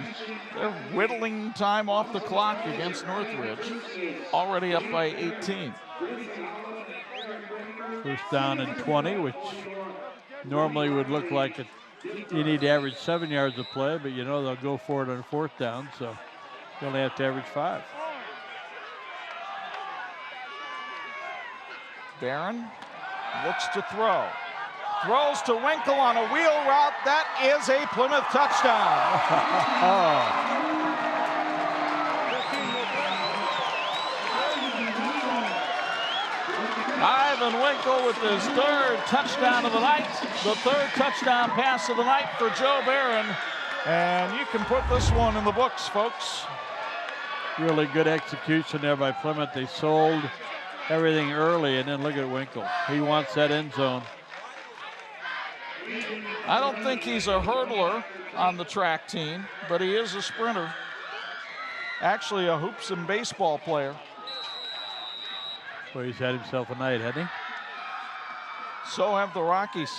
they're whittling time off the clock against Northridge, already up by 18. First down and 20, which normally would look like you need to average 7 yards of play, but you know they'll go for it on 4th down, so you only have to average 5. Barron looks to throw. Throws to Winkle on a wheel route. That is a Plymouth touchdown. Ivan Winkle with his 3rd touchdown of the night. The 3rd touchdown pass of the night for Joe Barron. And you can put this one in the books, folks. Really good execution there by Plymouth. They sold everything early, and then look at Winkle. He wants that end zone. I don't think he's a hurdler on the track team, but he is a sprinter. Actually, a hoops and baseball player. Well, he's had himself a night, hasn't he? So have the Rockies.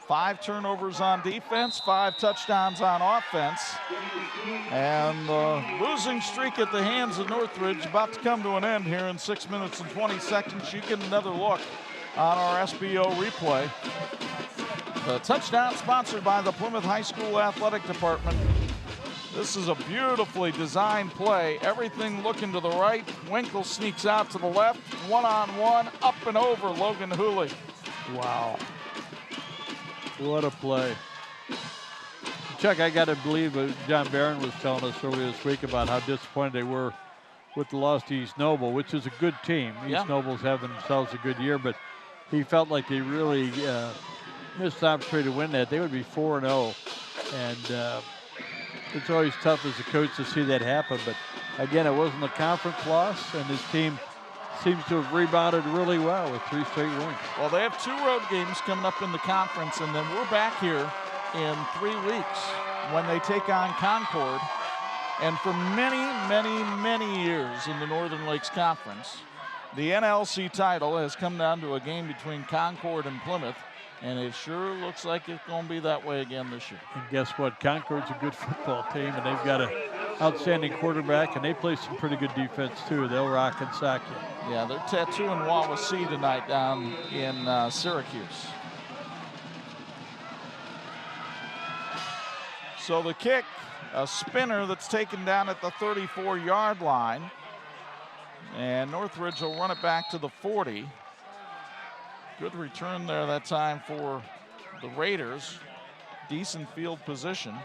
5 turnovers on defense, 5 touchdowns on offense. And the losing streak at the hands of Northridge about to come to an end here in 6 minutes and 20 seconds. You get another look on our SBO replay. The touchdown sponsored by the Plymouth High School Athletic Department. This is a beautifully designed play. Everything looking to the right. Winkle sneaks out to the left. One-on-one, up and over Logan Hooley. Wow. What a play. Chuck, I got to believe what John Barron was telling us earlier this week about how disappointed they were with the loss to East Noble, which is a good team. East Noble's having themselves a good year, but he felt like they really missed the opportunity to win that. They would be 4-0. And it's always tough as a coach to see that happen. But again, it wasn't a conference loss, and his team seems to have rebounded really well with 3 straight wins. Well, they have 2 road games coming up in the conference, and then we're back here in 3 weeks when they take on Concord. And for many, many, many years in the Northern Lakes Conference, the NLC title has come down to a game between Concord and Plymouth, and it sure looks like it's going to be that way again this year. And guess what? Concord's a good football team, and they've got an outstanding quarterback, and they play some pretty good defense, too. They'll rock and sock you. Yeah, they're tattooing Wawasee tonight down in Syracuse. So the kick, a spinner that's taken down at the 34-yard line. And Northridge will run it back to the 40. Good return there that time for the Raiders. Decent field position.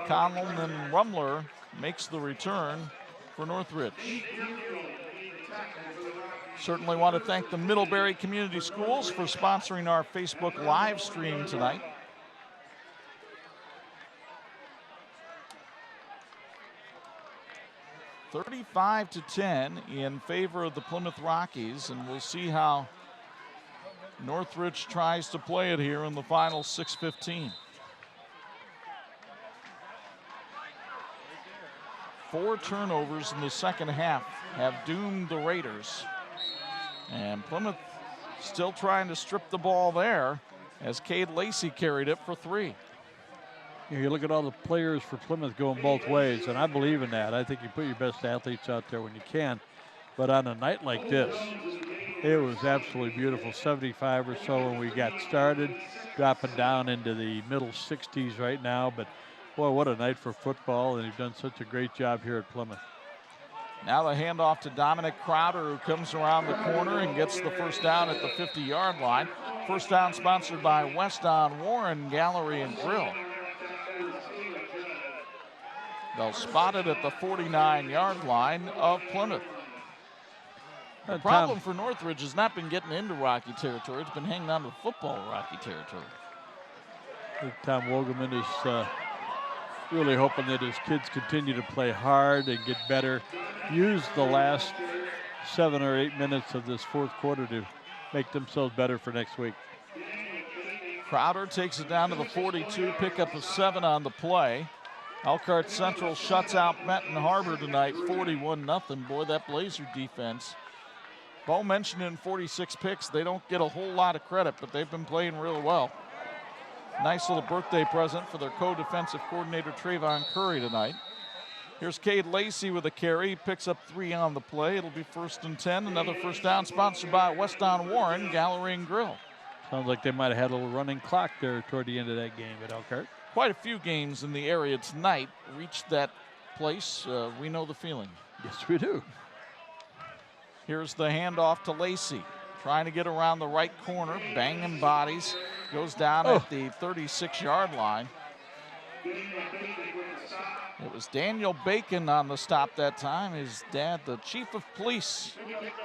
Conlon and Rumler makes the return for Northridge. Certainly want to thank the Middlebury Community Schools for sponsoring our Facebook live stream tonight. (35-10) in favor of the Plymouth Rockies, and we'll see how Northridge tries to play it here in the final 6:15. 4 turnovers in the second half have doomed the Raiders. And Plymouth still trying to strip the ball there as Cade Lacey carried it for 3. You look at all the players for Plymouth going both ways, and I believe in that. I think you put your best athletes out there when you can. But on a night like this, it was absolutely beautiful. 75 or so when we got started, dropping down into the middle 60s right now. But boy, what a night for football, and you've done such a great job here at Plymouth. Now the handoff to Dominic Crowder, who comes around the corner and gets the first down at the 50-yard line. First down sponsored by West on Warren Gallery and Grill. They'll spot it at the 49-yard line of Plymouth. The problem for Northridge has not been getting into Rocky territory. It's been hanging on to football Rocky territory. Tom Wogelman is really hoping that his kids continue to play hard and get better. Use the last 7 or 8 minutes of this fourth quarter to make themselves better for next week. Crowder takes it down to the 42, pickup of 7 on the play. Elkhart Central shuts out Benton Harbor tonight, 41-0. Boy, that Blazer defense. Bo mentioned in 46 picks, they don't get a whole lot of credit, but they've been playing real well. Nice little birthday present for their co-defensive coordinator, Trayvon Curry, tonight. Here's Cade Lacey with a carry. He picks up 3 on the play. It'll be 1st and 10. Another first down sponsored by West on Warren Gallery and Grill. Sounds like they might have had a little running clock there toward the end of that game at Elkhart. Quite a few games in the area tonight reached that place. We know the feeling. Yes, we do. Here's the handoff to Lacey. Trying to get around the right corner, banging bodies. Goes down at the 36-yard line. It was Daniel Bacon on the stop that time. His dad, the chief of police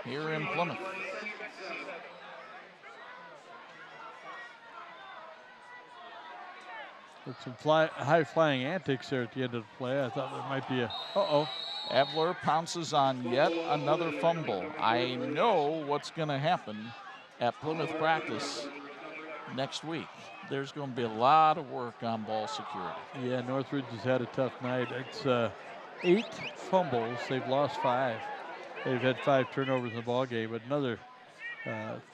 here in Plymouth. With some high-flying antics there at the end of the play. I thought there might be a, Evler pounces on yet another fumble. I know what's going to happen at Plymouth practice next week. There's going to be a lot of work on ball security. Yeah, Northridge has had a tough night. It's 8 fumbles. They've lost 5. They've had 5 turnovers in the ball game, but another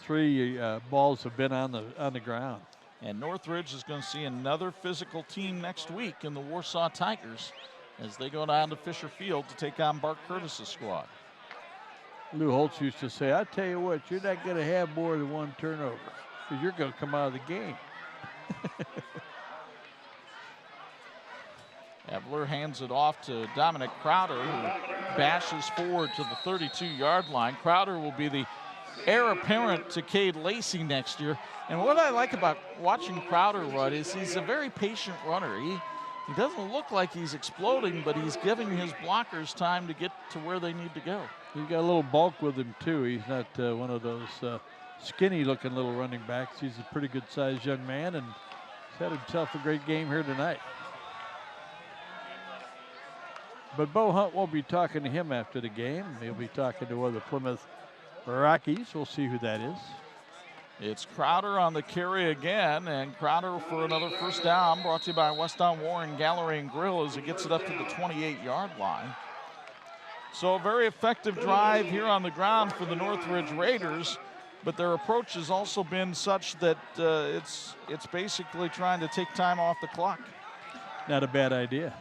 3 balls have been on the ground. And Northridge is going to see another physical team next week in the Warsaw Tigers as they go down to Fisher Field to take on Bart Curtis's squad. Lou Holtz used to say, I tell you what, you're not going to have more than 1 turnover because you're going to come out of the game. Evler hands it off to Dominic Crowder, who bashes forward to the 32-yard line. Crowder will be the heir apparent to Cade Lacey next year. And what I like about watching Crowder run is he's a very patient runner. He doesn't look like he's exploding, but he's giving his blockers time to get to where they need to go. He's got a little bulk with him, too. He's not one of those skinny-looking little running backs. He's a pretty good-sized young man, and he's had himself a great game here tonight. But Bo Hunt won't be talking to him after the game. He'll be talking to one of the Plymouth Rockies. We'll see who that is. It's Crowder on the carry again, and Crowder for another first down, brought to you by West on Warren Gallery and Grill as he gets it up to the 28-yard line. So a very effective drive here on the ground for the Northridge Raiders, but their approach has also been such that it's basically trying to take time off the clock. Not a bad idea.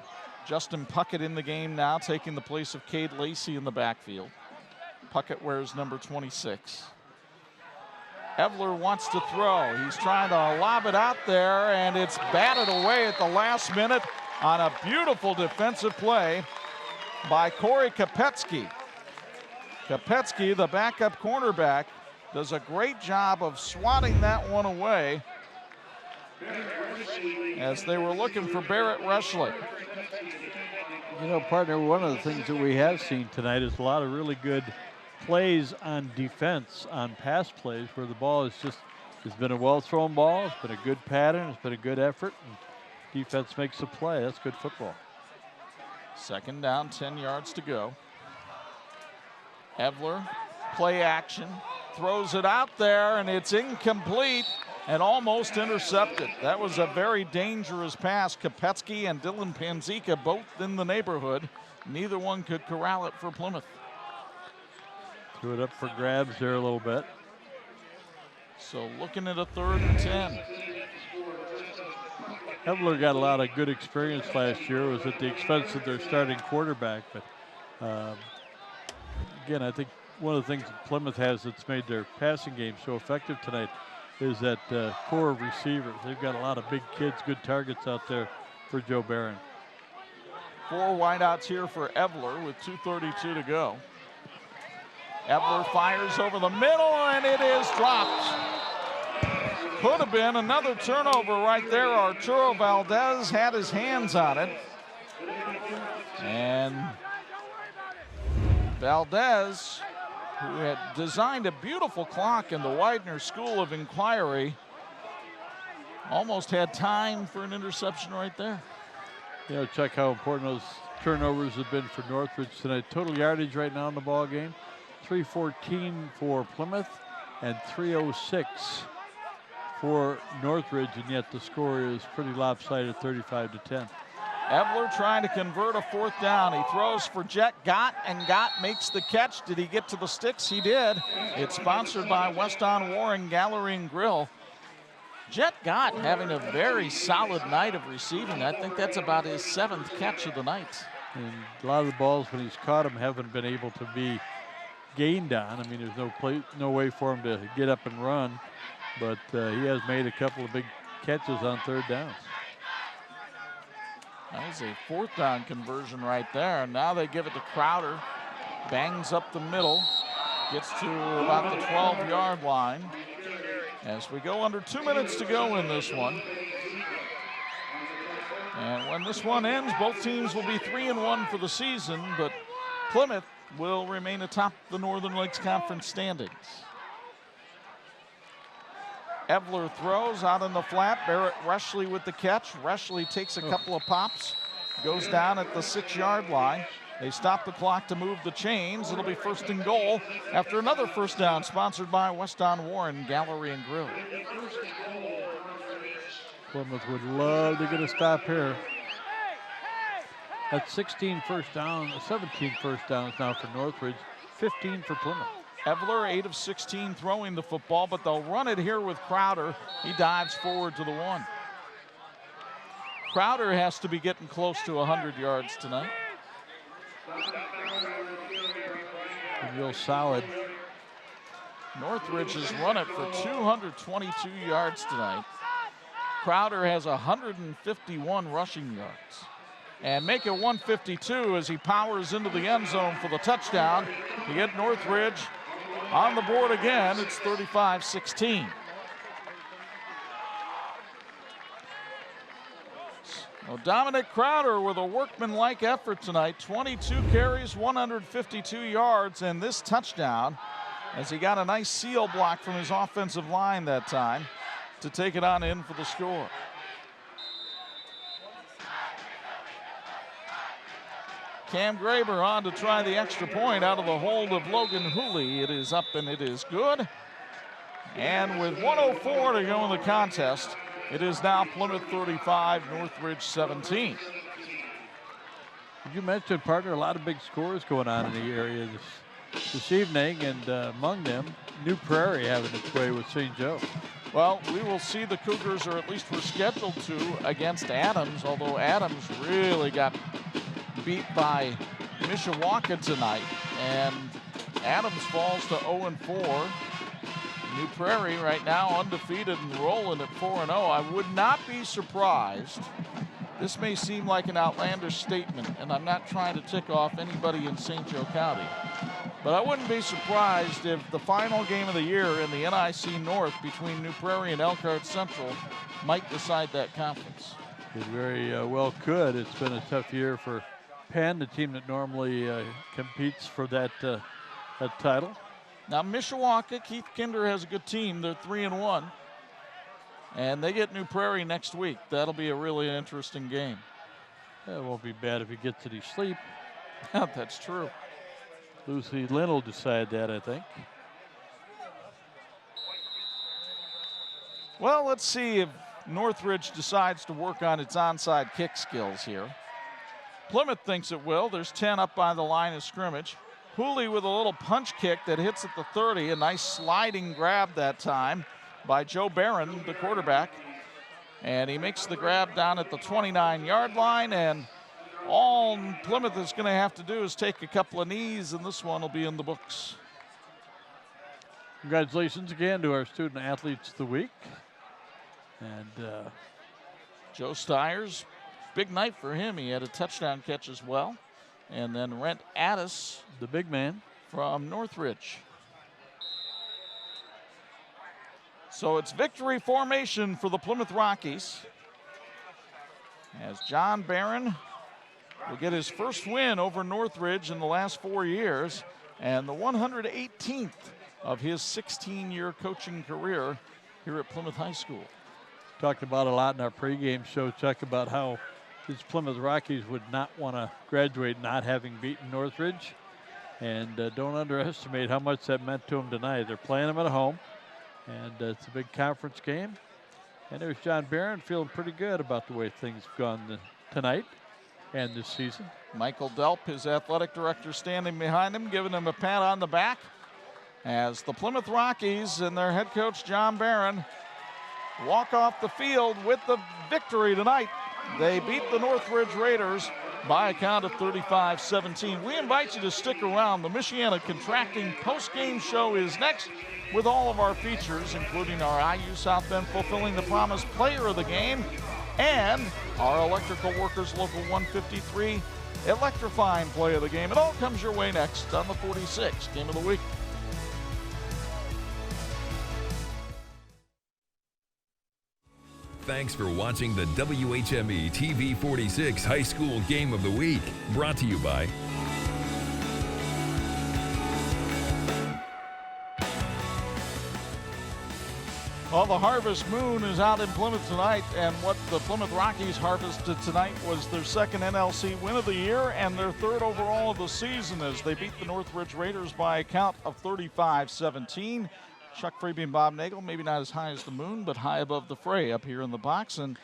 Justin Puckett in the game now, taking the place of Cade Lacey in the backfield. Puckett wears number 26. Evler wants to throw. He's trying to lob it out there, and it's batted away at the last minute on a beautiful defensive play by Corey Kopetsky. Kopetsky, the backup cornerback, does a great job of swatting that one away as they were looking for Barrett Reshley. You know, partner, one of the things that we have seen tonight is a lot of really good plays on defense, on pass plays, where the ball is just, it's been a well-thrown ball, it's been a good pattern, it's been a good effort, and defense makes the play. That's good football. Second down, 10 yards to go. Evler, play action, throws it out there, and it's incomplete and almost intercepted. That was a very dangerous pass. Kopetsky and Dylan Panzika both in the neighborhood. Neither one could corral it for Plymouth. Threw it up for grabs there a little bit. So looking at a 3rd and 10. Evler got a lot of good experience last year. It was at the expense of their starting quarterback. But again, I think one of the things that Plymouth has that's made their passing game so effective tonight is that core of receivers. They've got a lot of big kids, good targets out there for Joe Barron. 4 wideouts here for Evler with 2:32 to go. Evler fires over the middle, and it is dropped. Could have been another turnover right there. Arturo Valdez had his hands on it. And Valdez, who had designed a beautiful clock in the Widener School of Inquiry, almost had time for an interception right there. You know, check how important those turnovers have been for Northridge tonight. Total yardage right now in the ball game, 314 for Plymouth and 306 for Northridge, and yet the score is pretty lopsided, 35-10. Evler trying to convert a 4th down. He throws for Jet Gott, and Gott makes the catch. Did he get to the sticks? He did. It's sponsored by West On Warren Gallery and Grill. Jet Gott having a very solid night of receiving. I think that's about his 7th catch of the night. And a lot of the balls, when he's caught them, haven't been able to be gained on. I mean, there's no way for him to get up and run, but he has made a couple of big catches on 3rd downs. That was a 4th down conversion right there. Now they give it to Crowder. Bangs up the middle. Gets to about the 12-yard line. As we go under 2 minutes to go in this one. And when this one ends, both teams will be 3-1 for the season, but Plymouth will remain atop the Northern Lakes Conference standings. Evler throws out in the flat. Barrett Reshley with the catch. Reshley takes a couple of pops, goes down at the 6-yard line. They stop the clock to move the chains. It'll be 1st and goal after another 1st down, sponsored by West On Warren Gallery and Grill. Plymouth would love to get a stop here. That's 16 first down, 17 first downs now for Northridge, 15 for Plymouth. Evler, 8 of 16 throwing the football, but they'll run it here with Crowder. He dives forward to the 1. Crowder has to be getting close to 100 yards tonight. Real solid. Northridge has run it for 222 yards tonight. Crowder has 151 rushing yards. And make it 152 as he powers into the end zone for the touchdown to get Northridge on the board again. It's 35-16. Well, Dominic Crowder with a workmanlike effort tonight. 22 carries, 152 yards, and this touchdown as he got a nice seal block from his offensive line that time to take it on in for the score. Cam Graber on to try the extra point out of the hold of Logan Hooley. It is up and it is good. And with 1:04 to go in the contest, it is now Plymouth 35, Northridge 17. You mentioned, partner, a lot of big scores going on in the area this evening, and among them, New Prairie having its way with St. Joe. Well, we will see the Cougars, or at least we're scheduled to, against Adams, although Adams really got beat by Mishawaka tonight, and Adams falls to 0-4. New Prairie right now undefeated and rolling at 4-0. I would not be surprised. This may seem like an outlandish statement, and I'm not trying to tick off anybody in St. Joe County. But I wouldn't be surprised if the final game of the year in the NIC North between New Prairie and Elkhart Central might decide that conference. It very well could. It's been a tough year for Penn, the team that normally competes for that title. Now Mishawaka, Keith Kinder has a good team. They're 3-1. And they get New Prairie next week. That'll be a really interesting game. It won't be bad if he gets any sleep. That's true. Lucy Lynn will decide that, I think. Well, let's see if Northridge decides to work on its onside kick skills here. Plymouth thinks it will. There's 10 up by the line of scrimmage. Hooley with a little punch kick that hits at the 30. A nice sliding grab that time by Joe Barron, the quarterback. And he makes the grab down at the 29-yard line, and all Plymouth is going to have to do is take a couple of knees, and this one will be in the books. Congratulations again to our student athletes of the week. And Joe Stiers, big night for him. He had a touchdown catch as well. And then Rent Addis, the big man from Northridge. So it's victory formation for the Plymouth Rockies, as John Barron will get his first win over Northridge in the last 4 years and the 118th of his 16-year coaching career here at Plymouth High School. Talked about a lot in our pregame show, Chuck, about how these Plymouth Rockies would not want to graduate not having beaten Northridge. And don't underestimate how much that meant to them tonight. They're playing them at home, and it's a big conference game. And there's John Barron feeling pretty good about the way things have gone tonight and this season. Michael Delp, his athletic director, standing behind him, giving him a pat on the back, as the Plymouth Rockies and their head coach John Barron walk off the field with the victory tonight. They beat the Northridge Raiders by a count of 35-17. We invite you to stick around. The Michiana Contracting post-game show is next with all of our features, including our IU South Bend Fulfilling the Promise Player of the Game and our Electrical Workers Local 153 Electrifying Play of the Game. It all comes your way next on the 46 Game of the Week. Thanks for watching the WHME TV 46 High School Game of the Week, brought to you by Well, the Harvest Moon is out in Plymouth tonight, and what the Plymouth Rockies harvested tonight was their second NLC win of the year and their third overall of the season, as they beat the Northridge Raiders by a count of 35-17. Chuck Freeby and Bob Nagel, maybe not as high as the moon, but high above the fray up here in the box. And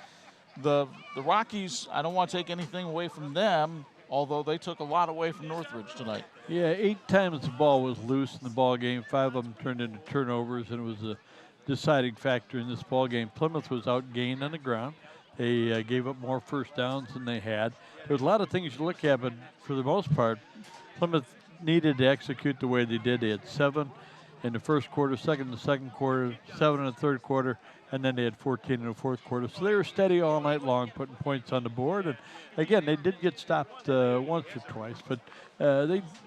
the Rockies, I don't want to take anything away from them, although they took a lot away from Northridge tonight. Yeah, 8 times the ball was loose in the ball game. 5 of them turned into turnovers, and it was a deciding factor in this ball game. Plymouth was outgained on the ground. They gave up more first downs than they had. There's a lot of things you look at, but for the most part, Plymouth needed to execute the way they did. They had 7 in the first quarter, 7 in the second quarter, 7 in the third quarter, and then they had 14 in the fourth quarter. So they were steady all night long, putting points on the board. And again, they did get stopped once or twice, but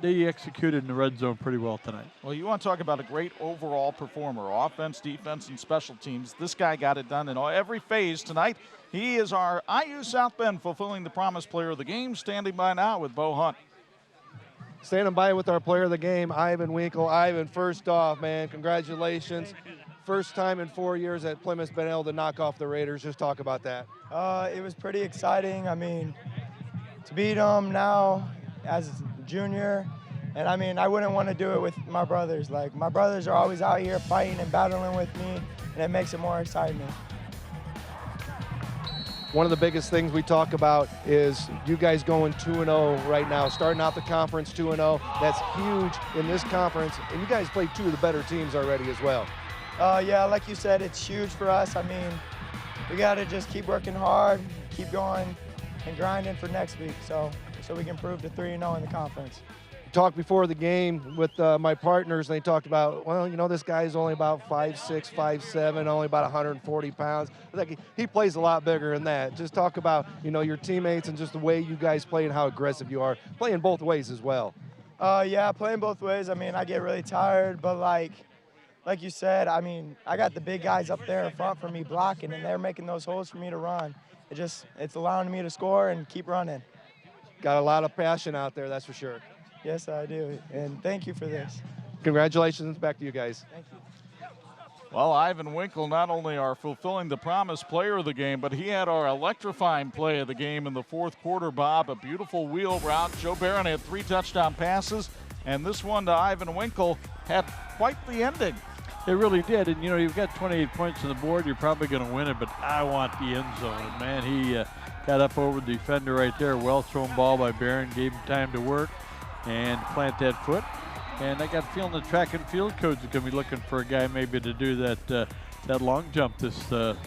they executed in the red zone pretty well tonight. Well, you want to talk about a great overall performer, offense, defense, and special teams. This guy got it done in every phase tonight. He is our IU South Bend Fulfilling the Promise Player of the Game, standing by now with Bo Hunt. Standing by with our player of the game, Ivan Winkle. Ivan, first off, man, congratulations. First time in 4 years that Plymouth's been able to knock off the Raiders. Just talk about that. It was pretty exciting. I mean, to beat them now as a junior, and I mean, I wouldn't want to do it with my brothers. Like, my brothers are always out here fighting and battling with me, and it makes it more exciting. One of the biggest things we talk about is you guys going 2-0 right now, starting out the conference 2-0. That's huge in this conference, and you guys played 2 of the better teams already as well. Yeah, like you said, it's huge for us. I mean, we got to just keep working hard, keep going, and grinding for next week, so we can prove to 3-0 in the conference. Talked before the game with my partners, and they talked about, well, you know, this guy's only about 5'6", 5'7", only about 140 pounds. Like, he plays a lot bigger than that. Just talk about, you know, your teammates and just the way you guys play and how aggressive you are, playing both ways as well. Yeah, playing both ways. I mean, I get really tired, but like you said, I mean, I got the big guys up there in front for me blocking, and they're making those holes for me to run. It's allowing me to score and keep running. Got a lot of passion out there, that's for sure. Yes, I do, and thank you for this. Congratulations, back to you guys. Thank you. Well, Ivan Winkle not only our fulfilling the promise player of the game, but he had our electrifying play of the game in the fourth quarter, Bob. A beautiful wheel route. Joe Barron had 3 touchdown passes, and this one to Ivan Winkle had quite the ending. It really did, and you know, you've got 28 points on the board, you're probably going to win it, but I want the end zone. And man, he got up over the defender right there. Well thrown ball by Barron, gave him time to work and plant that foot. And I got a feeling the track and field coach is going to be looking for a guy maybe to do that long jump this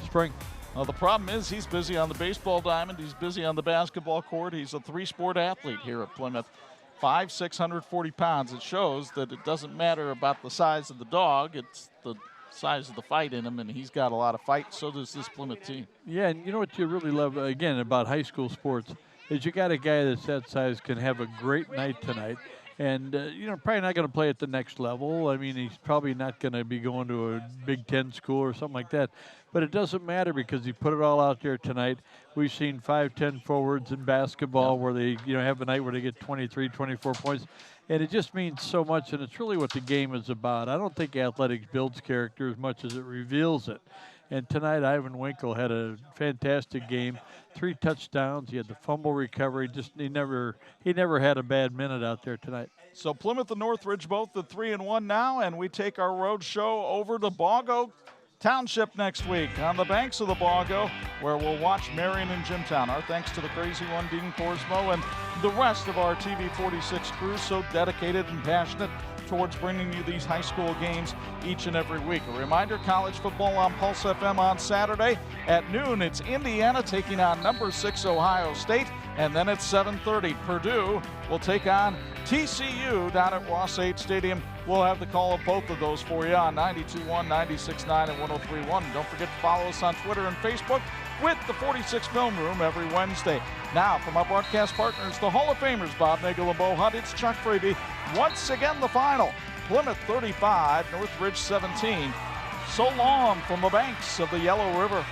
spring. Well, the problem is he's busy on the baseball diamond. He's busy on the basketball court. He's a 3-sport athlete here at Plymouth. 5'6", 140 pounds. It shows that it doesn't matter about the size of the dog. It's the size of the fight in him, and he's got a lot of fight. So does this Plymouth team. Yeah, and you know what you really love, again, about high school sports is you got a guy that's that size can have a great night tonight. And, you know, probably not going to play at the next level. I mean, he's probably not going to be going to a Big Ten school or something like that. But it doesn't matter because he put it all out there tonight. We've seen 5'10" forwards in basketball where they, you know, have a night where they get 23, 24 points. And it just means so much, and it's really what the game is about. I don't think athletics builds character as much as it reveals it. And tonight, Ivan Winkle had a fantastic game. 3 touchdowns. He had the fumble recovery. Just he never had a bad minute out there tonight. So Plymouth and Northridge both at 3-1 now, and we take our road show over to Boggo Township next week on the banks of the Boggo, where we'll watch Marion and Jimtown. Our thanks to the crazy one, Dean Korsmo, and the rest of our TV46 crew, so dedicated and passionate towards bringing you these high school games each and every week. A reminder, college football on Pulse FM on Saturday at noon. It's Indiana taking on number 6 Ohio State, and then at 7:30, Purdue will take on TCU down at Ross 8 Stadium. We'll have the call of both of those for you on 92.1, 96.9, and 103.1. And don't forget to follow us on Twitter and Facebook with the 46 Film Room every Wednesday. Now, from our broadcast partners, the Hall of Famers, Bob Nagel and Bo Hunt, it's Chuck Freebie. Once again, the final. Plymouth 35, Northridge 17. So long from the banks of the Yellow River.